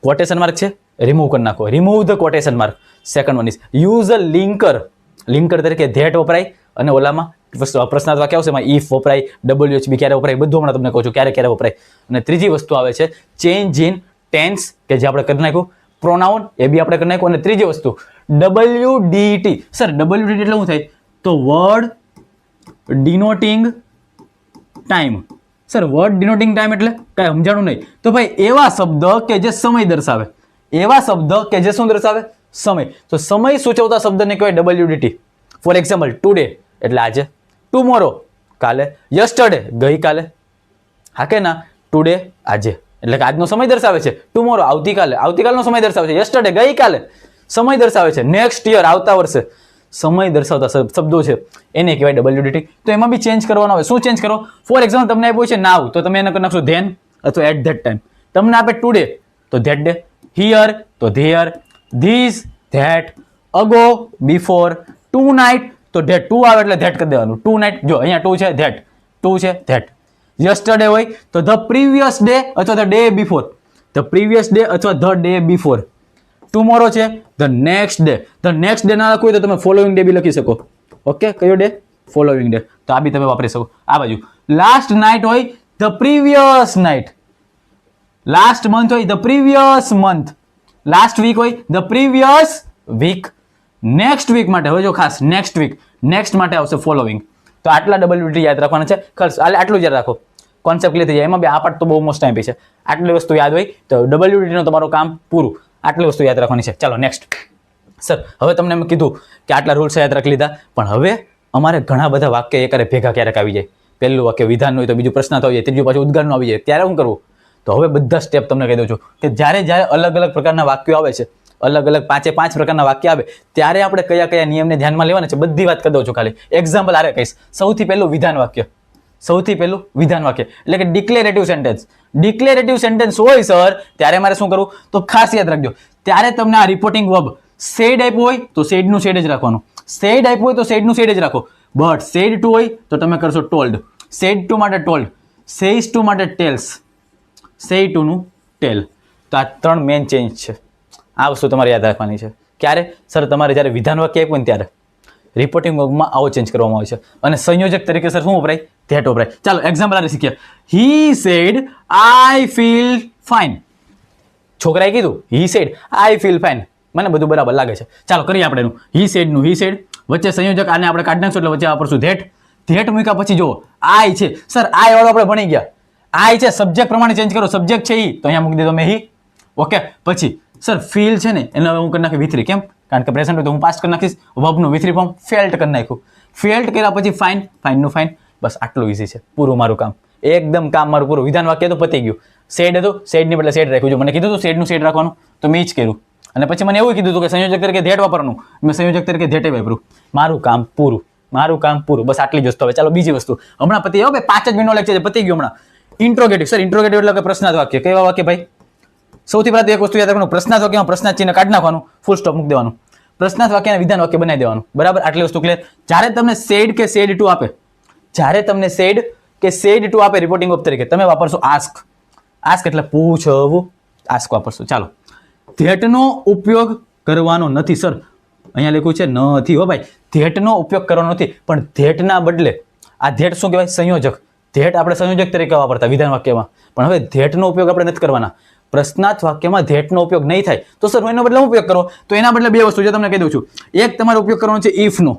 કોટેશન માર્ક છે રિમૂવ કરી નાખો. Remove the quotation mark. Second one is use a linker. Linker તરીકે ધેટ વપરાય અને ઓલામાં પ્રશ્નાર્થ વાક્ય આવશે એમાં ઇફ વપરાય, WHB ક્યારે વપરાય બધું હમણાં તમને કહું છું ક્યારે ક્યારે વપરાય. અને ત્રીજી વસ્તુ આવે છે ચેન્જ ઇન ટેન્સ કે જે આપણે કરી નાખ્યું. પ્રોનાઉન એ બી આપણે કરી નાખ્યું. અને ત્રીજી વસ્તુ WDT. સર WDT એટલે શું થાય તો word denoting time. Sir word denoting time એટલે કાંઈ સમજાણું નહીં. તો ભાઈ એવા શબ્દ કે જે સમય દર્શાવે. એવા શબ્દ કે જે શું દર્શાવે સમય. તો સમય સૂચવતા શબ્દને કહેવાય WDT. ફોર એક્ઝામ્પલ ટુડે એટલે આજે, ટુમોરો કાલે, યસ્ટરડે ગઈકાલે. હા કે ના ટુડે આજે એટલે કે આજનો સમય દર્શાવે છે. ટુમોરો આવતીકાલે, આવતીકાલનો સમય દર્શાવે છે. યસ્ટરડે ગઈકાલે સમય દર્શાવે છે. નેક્સ્ટ યર આવતા વર્ષે સમય દર્શાવતા શબ્દો છે એને કહેવાય WDT. તો એમાં બી ચેન્જ કરવાનો આવે. શું ચેન્જ કરો? ફોર એક્ઝામ્પલ તમને આપ્યું છે નાવ, તો તમે એને કરી નાખશો ધેન અથવા એટ ધેટ ટાઈમ. તમને આપે ટુડે તો ધેટ ડે, હિયર તો there, this, that, ago, before, tonight તો ધેટ, ટુ આવે એટલે ધેટ કરી દેવાનું. ટુ નાઇટ જો અહીંયા ટુ છે ધેટ, ટુ છે ધેટ. યસ્ટરડે હોય તો ધ પ્રીવિયસ ડે અથવા the day before, the previous day અથવા ધ ડે બિફોર. ટુમોરો છે the next day. The next day ના લખવું હોય તો તમે ફોલોઈંગ ડે બી લખી શકો. ઓકે, કયો ડે? Following day. તો આ બી તમે વાપરી શકો. આ બાજુ લાસ્ટ નાઇટ હોય the previous night, last month હોય the previous month, last week હોય the previous week. Next week માટે હવે જો ખાસ નેક્સ્ટ વીક, નેક્સ્ટ માટે આવશે ફોલોઈંગ. તો આટલા WDT યાદ રાખવાના છે. ખાસ આટલું જ યાદ રાખો, કોન્સેપ્ટ ક્લિયર થઈ જાય. એમાં બી આ પાર્ટ તો બહુ મોસ્ટ ટાઈમ છે. આટલી વસ્તુ યાદ હોય તો WDT નું તમારું કામ પૂરું. આટલી વસ્તુ યાદ રાખવાની છે. ચાલો નેક્સ્ટ. સર હવે તમને મેં કીધું કે આટલા રૂલ્સ યાદ રાખી લીધા, પણ હવે અમારે ઘણા બધા વાક્ય એકારે ભેગા ક્યારેક આવી જાય. પહેલું વાક્ય વિધાનનું હોય તો બીજું પ્રશ્નાર્થ આવી જાય, ત્રીજું પાછું ઉદ્ગારનું આવી જાય. ત્યારે શું કરવું? તો હવે બધા સ્ટેપ તમને કહી દઉં છું કે જ્યારે અલગ અલગ પ્રકારના વાક્યો આવે છે, અલગ અલગ 5 પ્રકારના વાક્ય આવે, ત્યારે આપણે કયા કયા નિયમને ધ્યાનમાં લેવાના છે બધી વાત કરી દઉં છું. ખાલી એક્ઝામ્પલ આરે કહીશ. સૌથી પહેલું વિધાન વાક્ય, સૌથી પહેલું વિધાન વાક્ય એટલે કે ડિક્લેરેટિવ સેન્ટેન્સ. ડિક્લેરેટિવ સેન્ટેન્સ હોય સર ત્યારે મારે શું કરવું? તો ખાસ યાદ રાખજો, ત્યારે તમને આ રિપોર્ટિંગ વર્બ સેડ આપ્યું હોય તો સેડનું સેડ જ રાખવાનું. સેડ આપ્યું હોય તો સેડનું સેડ જ રાખો. બટ સેડ ટુ હોય તો તમે કરશો ટોલ્ડ. સેડ ટુ માટે ટોલ્ડ, સેઇસ ટુ માટે ટેલ્સ, સેઈ ટુનું ટેલ. તો આ 3 મેઇન ચેન્જ છે. આ વસ્તુ તમારે યાદ રાખવાની છે. ક્યારે? સર તમારે જ્યારે વિધાન વાક્ય આપ્યું ને ત્યારે રિપોર્ટિંગ વર્બમાં આવો ચેન્જ કરવામાં આવે છે. અને સંયોજક તરીકે સર શું વપરાય? ધેટ વપરાય. ચાલો એક્ઝામ્પલ આરે શીખ્યા. He said I feel fine. છોકરાએ કીધું he said I feel fine, મને બધું બરાબર લાગે છે. ચાલો કરીએ આપણે એનું. હી સેડનું હી સેડ, વચ્ચે સંયોજક આને આપણે કાઢી નાખશું એટલે વચ્ચે વાપરશું ધેટ. ધેટ મૂક્યા પછી જુઓ આઈ છે. સર આઈ વાળો આપણે ભણી ગયા. આઈ છે સબ્જેક્ટ પ્રમાણે ચેન્જ કરો. સબ્જેક્ટ છે ઈ તો અહીંયા મૂકી દીધો મેં હી. ઓકે, પછી સર ફીલ છે ને એને હું કરી નાખી V3. કેમ? કારણ કે પ્રેઝન્ટ હોય તો હું પાસ્ટ કરી નાખીશ. વર્બનું V3 ફોર્મ ફેલ્ટ કરી નાખ્યું. ફેલ્ટ કર્યા પછી ફાઇન, ફાઇનનું ફાઇન. બસ આટલું ઈઝી છે. પૂરું મારું કામ, એકદમ કામ મારું પૂરું. વિધાન વાક્ય તો પતી ગયું. સેડ હતું, સેડની બદલે સેડ રાખ્યું. જો મને કીધું હતું સેડનું સેડ રાખવાનું તો મેં જ કર્યું. અને પછી મને એવું કીધું હતું કે સંયોજક તરીકે ધેટ વાપરવાનું, મેં સંયોજક તરીકે ધેટે વાપર્યું. મારું કામ પૂરું, મારું કામ પૂરું. બસ આટલી જ વસ્તુ. હવે ચાલો બીજી વસ્તુ. હમણાં પતી ગયો ભાઈ, 5 જ મિનિટનો લેક્ચર છે, પતી ગયું હમણાં. ઇન્ટ્રોગેટિવ. સર ઇન્ટ્રોગેટિવ એટલે કે પ્રશ્નાર્થ વાક્ય. કેવા વાક્ય ભાઈ? સૌથી પહેલા એક વસ્તુ યાદ રાખવાનું, પ્રશ્નાર્થ વાક્યમાં પ્રશ્નાર્થ ચિહ્ન કાઢી નાખવાનું, ફૂલ સ્ટોપ મૂકી દેવાનું. પ્રશ્નાર્થ વાક્યને વિધાન વાક્ય બનાવી દેવાનું. બરાબર, આટલી વસ્તુ ક્લિયર. જ્યારે તમને સેડ કે સેડ ટુ આપે, જ્યારે તમને સેડ કે સેડ ટુ આપે રિપોર્ટિંગ વર્બ તરીકે, તમે વાપરશો આસ્ક. આસ્ક એટલે પૂછવું, આસ્ક વાપરશો. ચાલો, ધેટનો ઉપયોગ કરવાનો નથી. સર અહીંયા લખ્યું છે નથી હો ભાઈ, ધેટનો ઉપયોગ કરવાનો નથી. પણ ધેટના બદલે આ ધેટ શું કહેવાય? સંયોજક. ધેટ આપણે સંયોજક તરીકે વાપરતા વિધાન વાક્યમાં, પણ હવે ધેટનો ઉપયોગ આપણે નથી કરવાના. પ્રશ્નાર્થ વાક્યમાં ધેટનો ઉપયોગ નહીં થાય તો સર એનો બદલે ઉપયોગ કરો. તો એના બદલે 2 વસ્તુ જે તમને કહી દઉં છું. એક તમારે ઉપયોગ કરવાનો છે ઇફનો,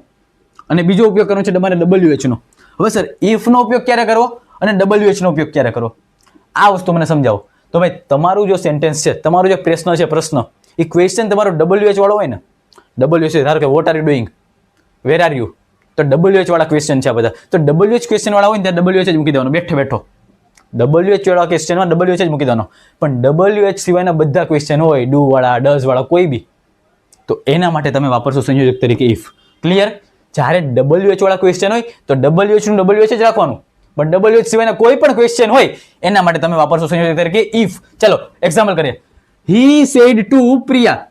અને બીજો ઉપયોગ કરવાનો છે તમારે WH નો. હવે સર ઇફનો ઉપયોગ ક્યારે કરવો અને WH નો ઉપયોગ ક્યારે કરવો? આ વસ્તુ મને સમજાવો. તો ભાઈ તમારું જો સેન્ટેન્સ છે, તમારું જે પ્રશ્ન છે, પ્રશ્ન એ ક્વેશ્ચન તમારો WH વાળો હોય ને, WH ધારો કે what are you doing, where are you, તો WH વાળા ક્વેશ્ચન છે આ બધા. તો WH ક્વેશ્ચન વાળા હોય ને ત્યાં WH જ મૂકી દેવાનું બેઠો બેઠો. WH વાળા ક્વેશ્ચનમાં WH જ મૂકી દેવાનો. પણ WH સિવાયના બધા ક્વેશ્ચન હોય, ડુ વાળા, ડઝ વાળા, કોઈ બી, તો એના માટે તમે વાપરશો સંયોજક તરીકે ઇફ. ક્લિયર? જ્યારે WH વાળા ક્વેશ્ચન હોય તો WH નું WH જ રાખવાનું. પણ WH સિવાયના કોઈ પણ ક્વેશ્ચન હોય એના માટે તમે વાપરશો સંયોજક તરીકે ઇફ. ચલો એક્ઝામ્પલ કરીએ. He said to Priya.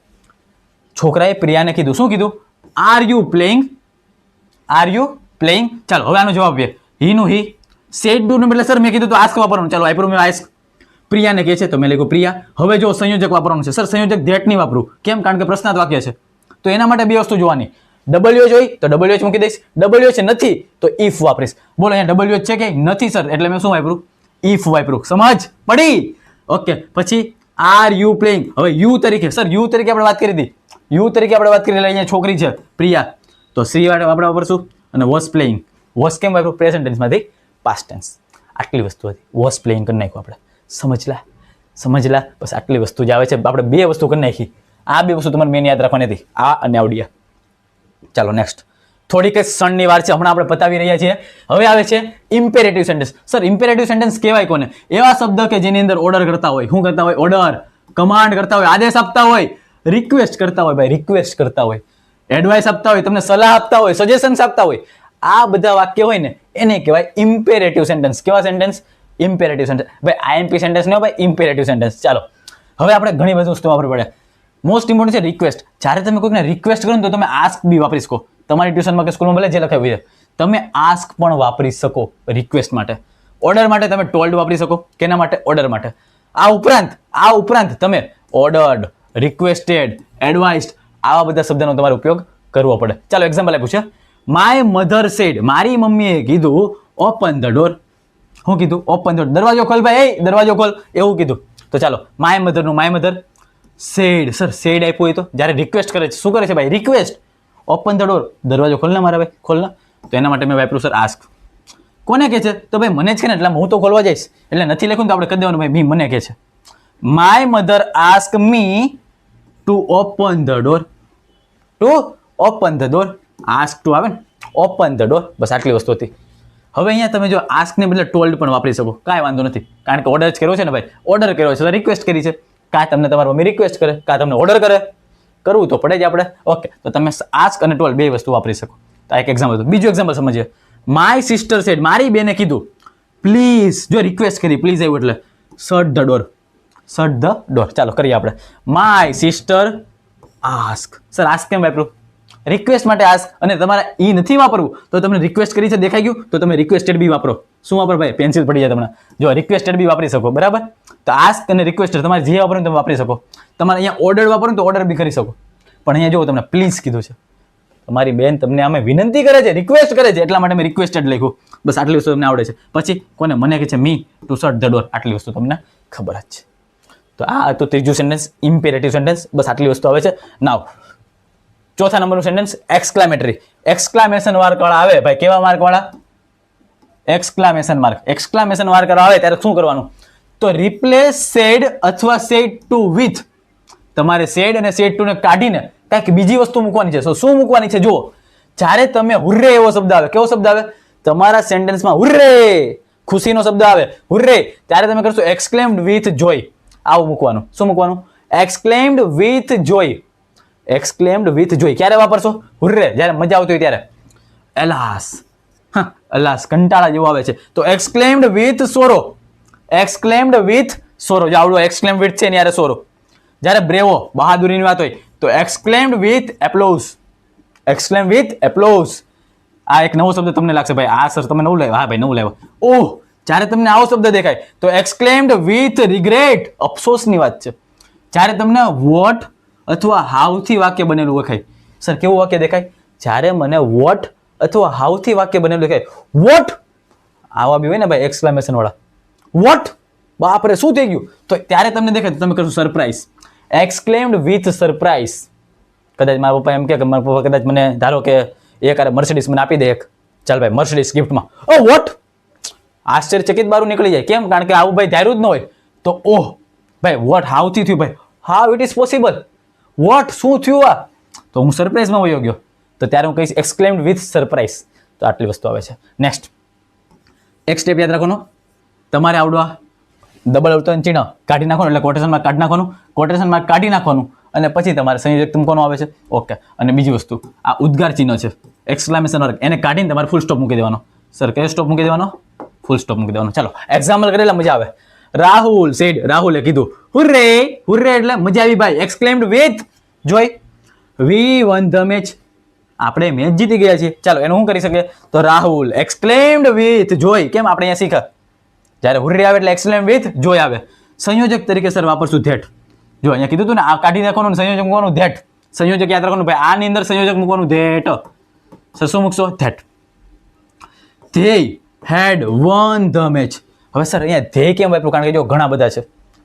છોકરાએ પ્રિયાને કીધું. શું કીધું? Are you playing? Are you playing? ચાલો હવે આનો જવાબ આપીએ. હી નું હી, સેડ ટુ ને બદલે સર મેં કીધું તો આસ્ક વાપરવાનું. ચાલો આપ્યું મેં આસ્ક. પ્રિયાને કહે છે તો મેં લખ્યું પ્રિયા. હવે જો સંયોજક વાપરવાનું છે. સર સંયોજક ધેટ નહીં વાપરું. કેમ? કારણ કે પ્રશ્નાર્થ વાક્ય છે. તો એના માટે 2 વસ્તુ જોવાની. WH હોય તો WH મૂકી દઈશ, WH નથી તો ઇફ વાપરીશ. બોલો અહીંયા WH છે કે નથી સર, એટલે મેં શું વાપરું? ઇફ વાપરું. સમજ પડી? ઓકે, પછી આર યુ પ્લેઇંગ. હવે યુ તરીકે, સર યુ તરીકે આપણે વાત કરી હતી. યુ તરીકે આપણે વાત કરી એટલે અહીંયા છોકરી છે પ્રિયા, તો સી આપણે વાપરશું. અને વોઝ પ્લેઇંગ. વોઝ કેમ વાપરું? પ્રેઝન્ટ ટેન્સમાંથી પાસ્ટ ટેન્સ. આટલી વસ્તુ હતી. વોઝ પ્લેઇંગ કરી નાખ્યું આપણે. સમજલા? બસ આટલી વસ્તુ જ આવે છે. આપણે 2 વસ્તુ કરી નાખી. આ 2 વસ્તુ તમારે મેન યાદ રાખવાની હતી, આ અને આવડિયા. ચાલો નેક્સ્ટ. થોડીક જ ક્ષણની વાર છે, હમણાં આપણે પતાવી રહ્યા છીએ. હવે આવે છે imperative sentence. Sir imperative sentence કહેવાય કોને? એવા શબ્દ કે જેની અંદર ઓર્ડર કરતા હોય. શું કરતા હોય? ઓર્ડર, કમાન્ડ કરતા હોય, આદેશ આપતા હોય, રિક્વેસ્ટ કરતા હોય. ભાઈ રિક્વેસ્ટ કરતા હોય, એડવાઇસ આપતા હોય, તમને સલાહ આપતા હોય, સજેશન્સ આપતા હોય. આ બધા વાક્ય હોય ને એને કહેવાય ઇમ્પેરેટિવ સેન્ટેન્સ. કેવા સેન્ટેન્સ? Imperative sentence. ભાઈ આઈએમપી સેન્ટેન્સ ન ભાઈ, ઇમ્પેરેટિવ સેન્ટેન્સ. ચાલો હવે આપણે ઘણી બધી વસ્તુ વાપરવી પડે. મોસ્ટ ઇમ્પોર્ટન્ટ છે રિક્વેસ્ટ. જ્યારે તમે કોઈને રિક્વેસ્ટ કરો ને તો તમે આસ્ક બી વાપરી શકો. તમારી ટ્યુશનમાં કે સ્કૂલમાં ભલે જે લખાયું હોય તમે આસ્ક પણ વાપરી શકો રિક્વેસ્ટ માટે. ઓર્ડર માટે તમે ટોલ્ડ વાપરી શકો. કેના માટે? ઓર્ડર માટે. આ ઉપરાંત તમે ઓર્ડર્ડ, રિક્વેસ્ટેડ, એડવાઇસ્ડ આવા બધા શબ્દનો તમારે ઉપયોગ કરવો પડે. ચાલો એક્ઝામ્પલ આપ્યું છે. માય મધર સેડ, મારી મમ્મીએ કીધું ઓપન ધ ડોર. શું કીધું? Open the door. દરવાજો ખોલ ભાઈ, એ દરવાજો ખોલ, એવું કીધું. તો ચાલો માય મધરનું my mother said. Sir said આપ્યું હોય તો જ્યારે રિક્વેસ્ટ કરે છે શું કરે છે ભાઈ? રિક્વેસ્ટ. ઓપન ધ ડોર, દરવાજો ખોલ ને મારા ભાઈ, ખોલ ને. તો એના માટે મેં વાપર્યું સર આસ્ક. કોને કહે છે? તો ભાઈ મને જ કે ને, એટલે હું તો ખોલવા જઈશ એટલે નથી લખ્યું તો આપણે કહી દેવાનું ભાઈ મી મને કહે છે. My mother ask me to open the door. To open the door. Ask to આવે ને, ઓપન ધ ડોર. બસ આટલી વસ્તુ હતી. હવે અહીંયા તમે જો આસ્ક ને બદલે ટોલ્ડ પણ વાપરી શકો, કાંઈ વાંધો નથી, કારણ કે ઓર્ડર જ કર્યો છે ને ભાઈ. ઓર્ડર કર્યો છે, રિક્વેસ્ટ કરી છે. કાં તમને તમારી મમ્મી રિક્વેસ્ટ કરે, કાં તમને ઓર્ડર કરે, કરવું તો પડે જ આપણે. ઓકે, તો તમે આસ્ક અને ટોલ્ડ બે વસ્તુ વાપરી શકો. તો આ એક એક્ઝામ્પલ હતું. બીજું એક્ઝામ્પલ સમજીએ. માય સિસ્ટર સેડ, મારી બેને કીધું પ્લીઝ. જો રિક્વેસ્ટ કરી, પ્લીઝ આવ્યું એટલે shirt the door. Shirt the door. ચાલો કરીએ આપણે. My sister ask. Sir ask કેમ વાપરું? રિક્વેસ્ટ માટે આસ્ક. અને તમારે ઈ નથી વાપરવું તો તમને રિક્વેસ્ટ કરી છે દેખાઈ ગયું, તો તમે રિક્વેસ્ટેડ બી વાપરો. શું વાપરો ભાઈ? પેન્સિલ પડી જાય તમને. જો રિક્વેસ્ટેડ બી વાપરી શકો, બરાબર. તો આસ્ક અને રિક્વેસ્ટેડ તમારે જે વાપરો તમે વાપરી શકો. તમારે અહીંયા ઓર્ડર વાપરો તો ઓર્ડર બી કરી શકો. પણ અહીંયા જો તમને પ્લીઝ કીધું છે, તમારી બેન તમને આમે વિનંતી કરે છે, રિક્વેસ્ટ કરે છે, એટલા માટે મેં રિક્વેસ્ટેડ લખ્યું. બસ આટલી વસ્તુ તમને આવડે છે. પછી કોને? મને કહે છે me to shirt the door. આટલી વસ્તુ તમને ખબર જ છે. તો આ તો ત્રીજું સેન્ટેન્સ ઇમ્પેરેટિવ સેન્ટેન્સ. બસ આટલી વસ્તુ આવે છે. નાવ ચોથા નંબરનું સેન્ટેન્સ એક્સક્લામેટરી. એક્સક્લામેશન માર્ક વાળા આવે ભાઈ. કેવા માર્ક વાળા? એક્સક્લામેશન માર્ક. એક્સક્લામેશન માર્ક વાળા આવે ત્યારે શું કરવાનું? તો રિપ્લેસ સેડ અથવા સેડ ટુ વિથ. તમારે સેડ અને સેડ ટુ ને કાઢીને કંઈક બીજી વસ્તુ મૂકવાની છે. શું મૂકવાની છે? જુઓ, જ્યારે તમે હુર્રે એવો શબ્દ આવે, કેવો શબ્દ આવે તમારા સેન્ટેન્સમાં? હુર્રે, ખુશીનો શબ્દ આવે, હુર્રે, ત્યારે તમે કરશો એક્સક્લેમ્ડ વિથ જોય. આવું મૂકવાનું. શું મૂકવાનું? Exclaimed with Joy. Exclaimed with જોય. ક્યારે વાપરશો? હુર્રે, જ્યારે મજા આવતી હોય ત્યારે. એલાસ, અલાસ, કંટાળા જેવું આવે છે તો exclaimed with sorrow. Exclaimed with sorrow. જો આવડો એક્સક્લેમ્ડ વિથ છે ને યારે સોરો. જ્યારે બ્રેવો, બહાદુરીની વાત હોય તો એક્સક્લેમ્ડ વિથ એપ્લોઝ. એક્સક્લેમ વિથ એપ્લોઝ. આ એક નવો શબ્દ તમને લાગશે ભાઈ, આ સર તમે નવું લાવ્યા. હા ભાઈ નવું લાવ્યો. ઓહ, જ્યારે તમને આવો શબ્દ દેખાય તો એક્સક્લેમ્ડ વિથ રિગ્રેટ. અફસોસની વાત છે. જ્યારે તમને વોટ અથવા હાઉથી વાક્ય બનેલું દેખાય. સર કેવું વાક્ય દેખાય? જ્યારે મને વોટ અથવા હાઉથી વાક્ય બનેલું દેખાય. વોટ, આવા બી હોય ને ભાઈ એક્સક્લેમેશન વાળા. વોટ, બાપરે શું થઈ ગયું? તો ત્યારે તમને દેખાય તો તમે કરશો સરપ્રાઈઝ. Exclaimed with surprise. કદાચ મારા પપ્પા એમ કે મારા પપ્પા કદાચ મને ધારો કે એક મર્સિડીઝ મને આપી દે એક. ચાલ ભાઈ મર્સિડીઝ ગિફ્ટમાં. ઓ વોટ, આશ્ચર્યચકિત બારું નીકળી જાય. કેમ? કારણ કે આવું ભાઈ ધાર્યું જ ન હોય. તો ઓહ ભાઈ વોટ, હાઉથી થયું ભાઈ. How it is possible? What, શું થયું આ? તો હું સરપ્રાઈઝમાં વયો ગયો. તો ત્યારે હું કહીશ એક્સક્લેમ્ડ વિથ સરપ્રાઈઝ. તો આટલી વસ્તુ આવે છે. નેક્સ્ટ એક સ્ટેપ યાદ રાખવાનો. તમારે આવડવા ડબલ અવતરણ ચિહ્ન કાઢી નાખવાનું, એટલે કોટેશનમાં કાઢી નાખવાનું. કોટેશનમાં કાઢી નાખવાનું અને પછી તમારે સંયોજક મૂકવાનો આવે છે. ઓકે. અને બીજી વસ્તુ આ ઉદ્ગાર ચિહ્ન છે, એક્સક્લેમેશન માર્ક, એને કાઢીને તમારે ફૂલ સ્ટોપ મૂકી દેવાનો. સર કયો સ્ટોપ મૂકી દેવાનો? ફૂલ સ્ટોપ મૂકી દેવાનો. ચાલો એક્ઝામ્પલ કરેલા મજા આવે. રાહુલ સેડ, રાહુલે કીધું હુર્રે. હુર્રે એટલે મજા આવી ભાઈ. Exclaimed with joy. We won the match. આપણે મેચ જીતી ગયા છીએ. ચાલો એનું શું કરી શકીએ? તો રાહુલ એક્સક્લેમ્ડ વિથ જોય. કેમ? આપણે અહીંયા શીખા જ્યારે હુર્રે આવે એટલે એક્સક્લેમ વિથ જોય આવે. સંયોજક તરીકે સર વાપરશું ધેટ. જો અહીંયા કીધું હતું ને આ કાઢી નાખવાનું, સંયોજક મૂકવાનું ધેટ. સંયોજક યાદ રાખવાનું ભાઈ, આની અંદર સંયોજક મૂકવાનું ધેટ. સર શું મૂકશો? That. They had one the match. હવે સર અહીંયા ધે કેમ વાપરું? કારણ કે જો ઘણા બધા છે.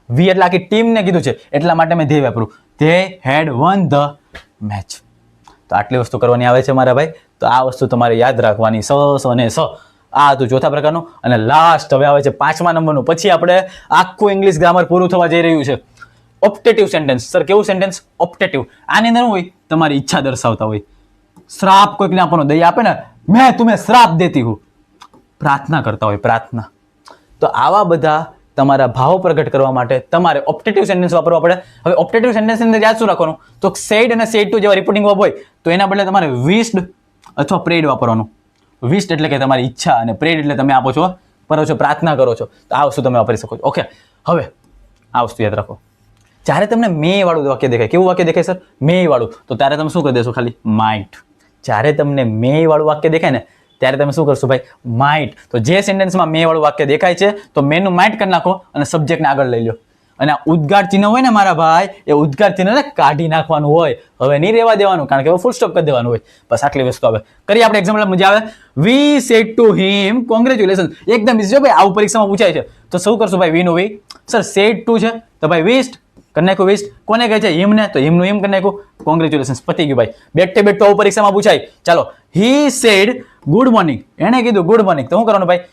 વી એટલે આખી ટીમને કીધું છે એટલા માટે મેં ધે વાપરું. They had one the match. તો આટલી વસ્તુ કરવાની આવે છે મારા ભાઈ. તો આ વસ્તુ તમારે યાદ રાખવાની. સ અને સ. આ હતું ચોથા પ્રકારનું. અને લાસ્ટ હવે આવે છે 5મા નંબરનું. પછી આપણે આખું ઇંગ્લિશ ગ્રામર પૂરું થવા જઈ રહ્યું છે. ઓપ્ટેટિવ સેન્ટેન્સ. સર કેવું સેન્ટેન્સ? ઓપ્ટેટિવ. આની અંદર હોય તમારી ઈચ્છા દર્શાવતા હોય. શ્રાપ કોઈકને આપવાનો દયા આપે ને, મેં તુમ્हें શ્રાપ દેતી હું, પ્રાર્થના કરતા હોય પ્રાર્થના. તો આવા બધા તમારા ભાવો પ્રગટ કરવા માટે તમારે ઓપ્ટેટિવ સેન્ટેન્સ વાપરવા પડે. હવે ઓપ્ટેટિવ સેન્ટેન્સની અંદર યાદ શું રાખવાનું, તો સેડ અને સેડ ટુ જેવા રિપોર્ટિંગ વર્બ હોય તો એના બદલે તમારે વિશ્ડ અથવા પ્રેડ વાપરવાનું. વિશ્ડ એટલે કે તમારી ઈચ્છા અને પ્રેડ એટલે તમે આપો છો પ્રાર્થના કરો છો. તો આ વસ્તુ તમે વાપરી શકો છો. ઓકે, હવે આ વસ્તુ યાદ રાખો. જ્યારે તમને મે વાળું વાક્ય દેખાય, કેવું વાક્ય દેખાય સર? મે વાળું, તો ત્યારે તમે શું કરી દેશો? ખાલી માઇટ. જ્યારે તમને મે વાળું વાક્ય દેખાય ને ત્યારે તમે શું કરશો ભાઈ? માઇટ. તો જે સેન્ટેન્સમાં મે વાળું વાક્ય દેખાય છે તો મેનું માઇટ કરી નાખો અને સબ્જેક્ટને આગળ લઈ લો. અને આ ઉદ્ગાર ચિહ્ન હોય ને મારા ભાઈ, એ ઉદ્ગાર ચિહ્નને કાઢી નાખવાનું હોય. હવે નહીં રહેવા દેવાનું, કારણ કે હવે ફૂલ સ્ટોપ કરી દેવાનું હોય. બસ આટલી વસ્તુ આવે. કરીએ આપણે એક્ઝામ્પલ, મજા આવે. વી સેડ ટુ હિમ કોંગ્રેચ્યુલેશન. એકદમ ઇઝી ભાઈ, આવું પરીક્ષામાં પૂછાય છે. તો શું કરશું ભાઈ? વી નું વી. સર સેડ ટુ છે તો ભાઈ વિસ્ટ કરી નાખ્યું. વિસ્ટ કોને કહે છે? હિમને. તો હિમનું હિમ કરી નાખ્યું. કોંગ્રેચ્યુલેશન, પતી ગયું ભાઈ. બેઠે બેઠો આવું પરીક્ષામાં પૂછાય. ચાલો, હી સેડ ગુડ મોર્નિંગ. એણે કીધું ગુડ મોર્નિંગ. તો શું કરવાનું ભાઈ?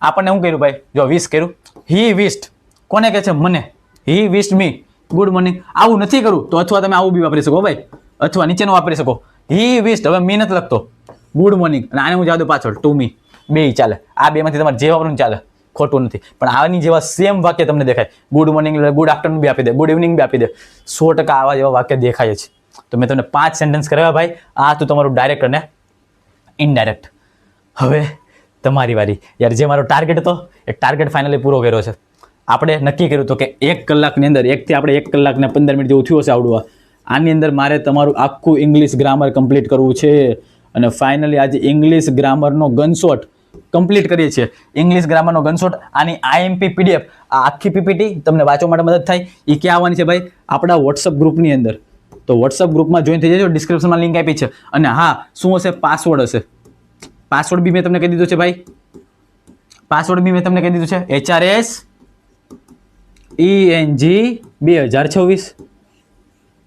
આપણને શું કર્યું ભાઈ? જો વિશ કર્યું. હી વિસ્ટ કોને કહે છે? મને. હી વિસ્ટ મી ગુડ મોર્નિંગ. આવું નથી કરવું તો અથવા તમે આવું બી વાપરી શકો ભાઈ, અથવા નીચેનું વાપરી શકો. હી વિસ્ટ, હવે મી નથી લખતો, ગુડ મોર્નિંગ, અને આને હું જવા દઉં પાછળ ટુ મી. બે ચાલે. આ બેમાંથી તમારે જે વાપરવું ચાલે, ખોટું નથી. પણ આની જેવા સેમ વાક્ય તમને દેખાય. ગુડ મોર્નિંગ, ગુડ આફ્ટરનૂન બી આપી દે, ગુડ ઇવનિંગ બી આપી દે. 100% આવા જેવા વાક્ય દેખાય છે. તો મેં તમને 5 સેન્ટેન્સ કરાવ્યા ભાઈ. આ તો તમારું ડાયરેક્ટ અને ઇનડાયરેક્ટ. હવે તમારી વારી. યાર, જે મારો ટાર્ગેટ હતો એ ટાર્ગેટ ફાઇનલી પૂરો કર્યો છે. આપણે નક્કી કર્યું હતું કે 1 કલાકની અંદર 1 થી આપણે 1 કલાક ને 15 મિનિટ જેવું થયું હશે આવડવા. આની અંદર મારે તમારું આખું ઇંગ્લિશ ગ્રામર કમ્પ્લીટ કરવું છે. અને ફાઇનલી આજે ઇંગ્લિશ ગ્રામરનો ગનશોટ કમ્પ્લીટ કરીએ છીએ. ઇંગ્લિશ ગ્રામરનો ગનશોટ, આની આઈએમપી પીડીએફ, આ આખી પીપીટી તમને વાંચવા માટે મદદ થાય. એ ક્યાં આવવાની છે ભાઈ? આપણા વોટ્સઅપ ગ્રુપની અંદર. તો વોટ્સઅપ ગ્રુપમાં જોઈન થઈ જજો. ડિસ્ક્રિપ્શનમાં લિંક આપી છે. અને હા, શું હશે? પાસવર્ડ હશે. પાસવર્ડ બી મેં તમને કહી દીધું છે ભાઈ. પાસવર્ડ બી મેં તમને કહી દીધું છે. HRS ENG 2026.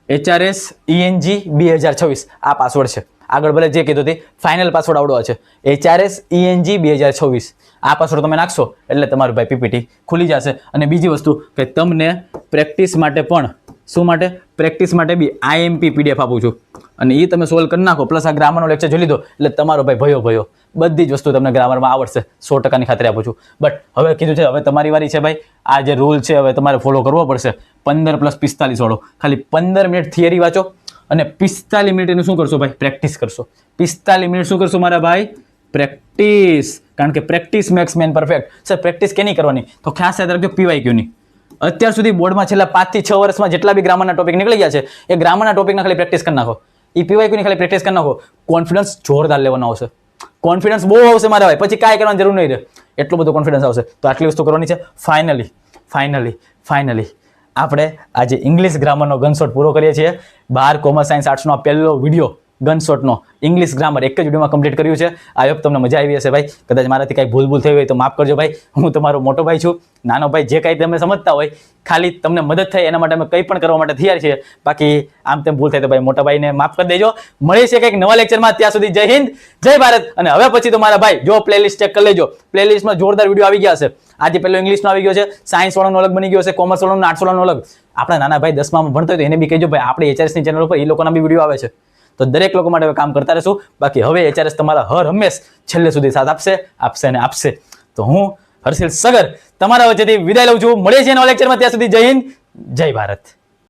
HRS ENG 2026 આ પાસવર્ડ છે. આગળ ભલે જે કીધું તે ફાઇનલ પાસવર્ડ આવડો છે. HRS ENG 2026 આ પાસવર્ડ તમે નાખશો એટલે તમારું ભાઈ પીપીટી ખુલી જશે. અને બીજી વસ્તુ કે તમને પ્રેક્ટિસ માટે પણ, શું માટે? પ્રેક્ટિસ માટે બી આઈએમપી પીડીએફ આપું છું. અને એ તમે સોલ્વ કરી નાખો, પ્લસ આ ગ્રામરનો લેક્ચર જોઈ લીધો એટલે તમારો ભાઈ ભયો બધી જ વસ્તુ તમને ગ્રામરમાં આવડશે. 100%ની ખાતરી આપું છું. બટ હવે કીધું છે, હવે તમારી વારી છે ભાઈ. આ જે રૂલ છે હવે તમારે ફોલો કરવો પડશે. 15 + 45 વાળો. ખાલી 15 મિનિટ થિયરી વાંચો અને 45 મિનિટ એનું શું કરશો ભાઈ? પ્રેક્ટિસ કરશો. 45 મિનિટ શું કરશો મારા ભાઈ? પ્રેક્ટિસ. કારણ કે practice max main perfect. Sir practice કેની કરવાની? તો ખાસ યાદ રાખજો, PYQની. અત્યાર સુધી બોર્ડમાં છેલ્લા 5 થી 6 વર્ષમાં જેટલા બી ગ્રામરના ટોપિક નીકળી ગયા છે એ ગ્રામરના ટોપિકના ખાલી પ્રેક્ટિસ કરી નાખો. એ PYQની ખાલી પ્રેક્ટિસ કરી નાખો. કોન્ફિડન્સ જોરદાર લેવાનો આવશે. કોન્ફિડન્સ બહુ આવશે મારા ભાઈ. પછી કાંઈ કરવાની જરૂર નહીં રહે. એટલો બધો કોન્ફિડન્સ આવશે. તો આટલી વસ્તુ કરવાની છે. ફાઇનલી આપણે આજે ઇંગ્લિશ ગ્રામરનો ગનશોટ પૂરો કરીએ છીએ. 12 કોમર્સ સાયન્સ આર્ટ્સનો આ પહેલો વિડીયો ગનશોટનો ઇંગ્લિશ ગ્રામર એક જ વિડીયોમાં કમ્પ્લીટ કર્યું છે. આઈ હોપ તમને મજા આવી હશે ભાઈ. કદાચ મારાથી કાંઈ ભૂલ થઈ હોય તો માફ કરજો ભાઈ. હું તમારો મોટો ભાઈ છું, નાનો ભાઈ. જે કાંઈ તમે સમજતા હોય, ખાલી તમને મદદ થાય એના માટે અમે કંઈ પણ કરવા માટે તૈયાર છીએ. બાકી આમ તેમ ભૂલ થાય તો ભાઈ મોટા ભાઈને માફ કરી દેજો. મળીએ છીએ કંઈક નવા લેક્ચરમાં. ત્યાં સુધી જય હિન્દ, જય ભારત. અને હવે પછી તો મારા ભાઈ જો પ્લેલિસ્ટ ચેક કરી લેજો. પ્લેલિસ્ટમાં જોરદાર વિડીયો આવી ગયા હશે. આજે પહેલો ઇંગ્લિશનો આવી ગયો છે, સાયન્સ વાળાનો અલગ બની ગયો છે, કોમર્સ વાળાનો, આર્ટ્સ વાળાનો અલગ. આપણા નાના ભાઈ 10માં ભણતો હોય તો એને બી કહેજો ભાઈ, આપણી HRSની ચેનલ ઉપર એ લોકોના બી વિડીયો આવે છે. તો દરેક લોકો માટે કામ કરતા રહેશું. બાકી હવે HRS તમારા હર હંમેશ છેલ્લે સુધી સાથ આપશે. તો હું હર્ષિલ સગર તમારા વચ્ચેથી વિદાય લઉં છું. મળીએ છીએ નવા લેક્ચરમાં. ત્યાં સુધી જય હિન્દ, જય ભારત.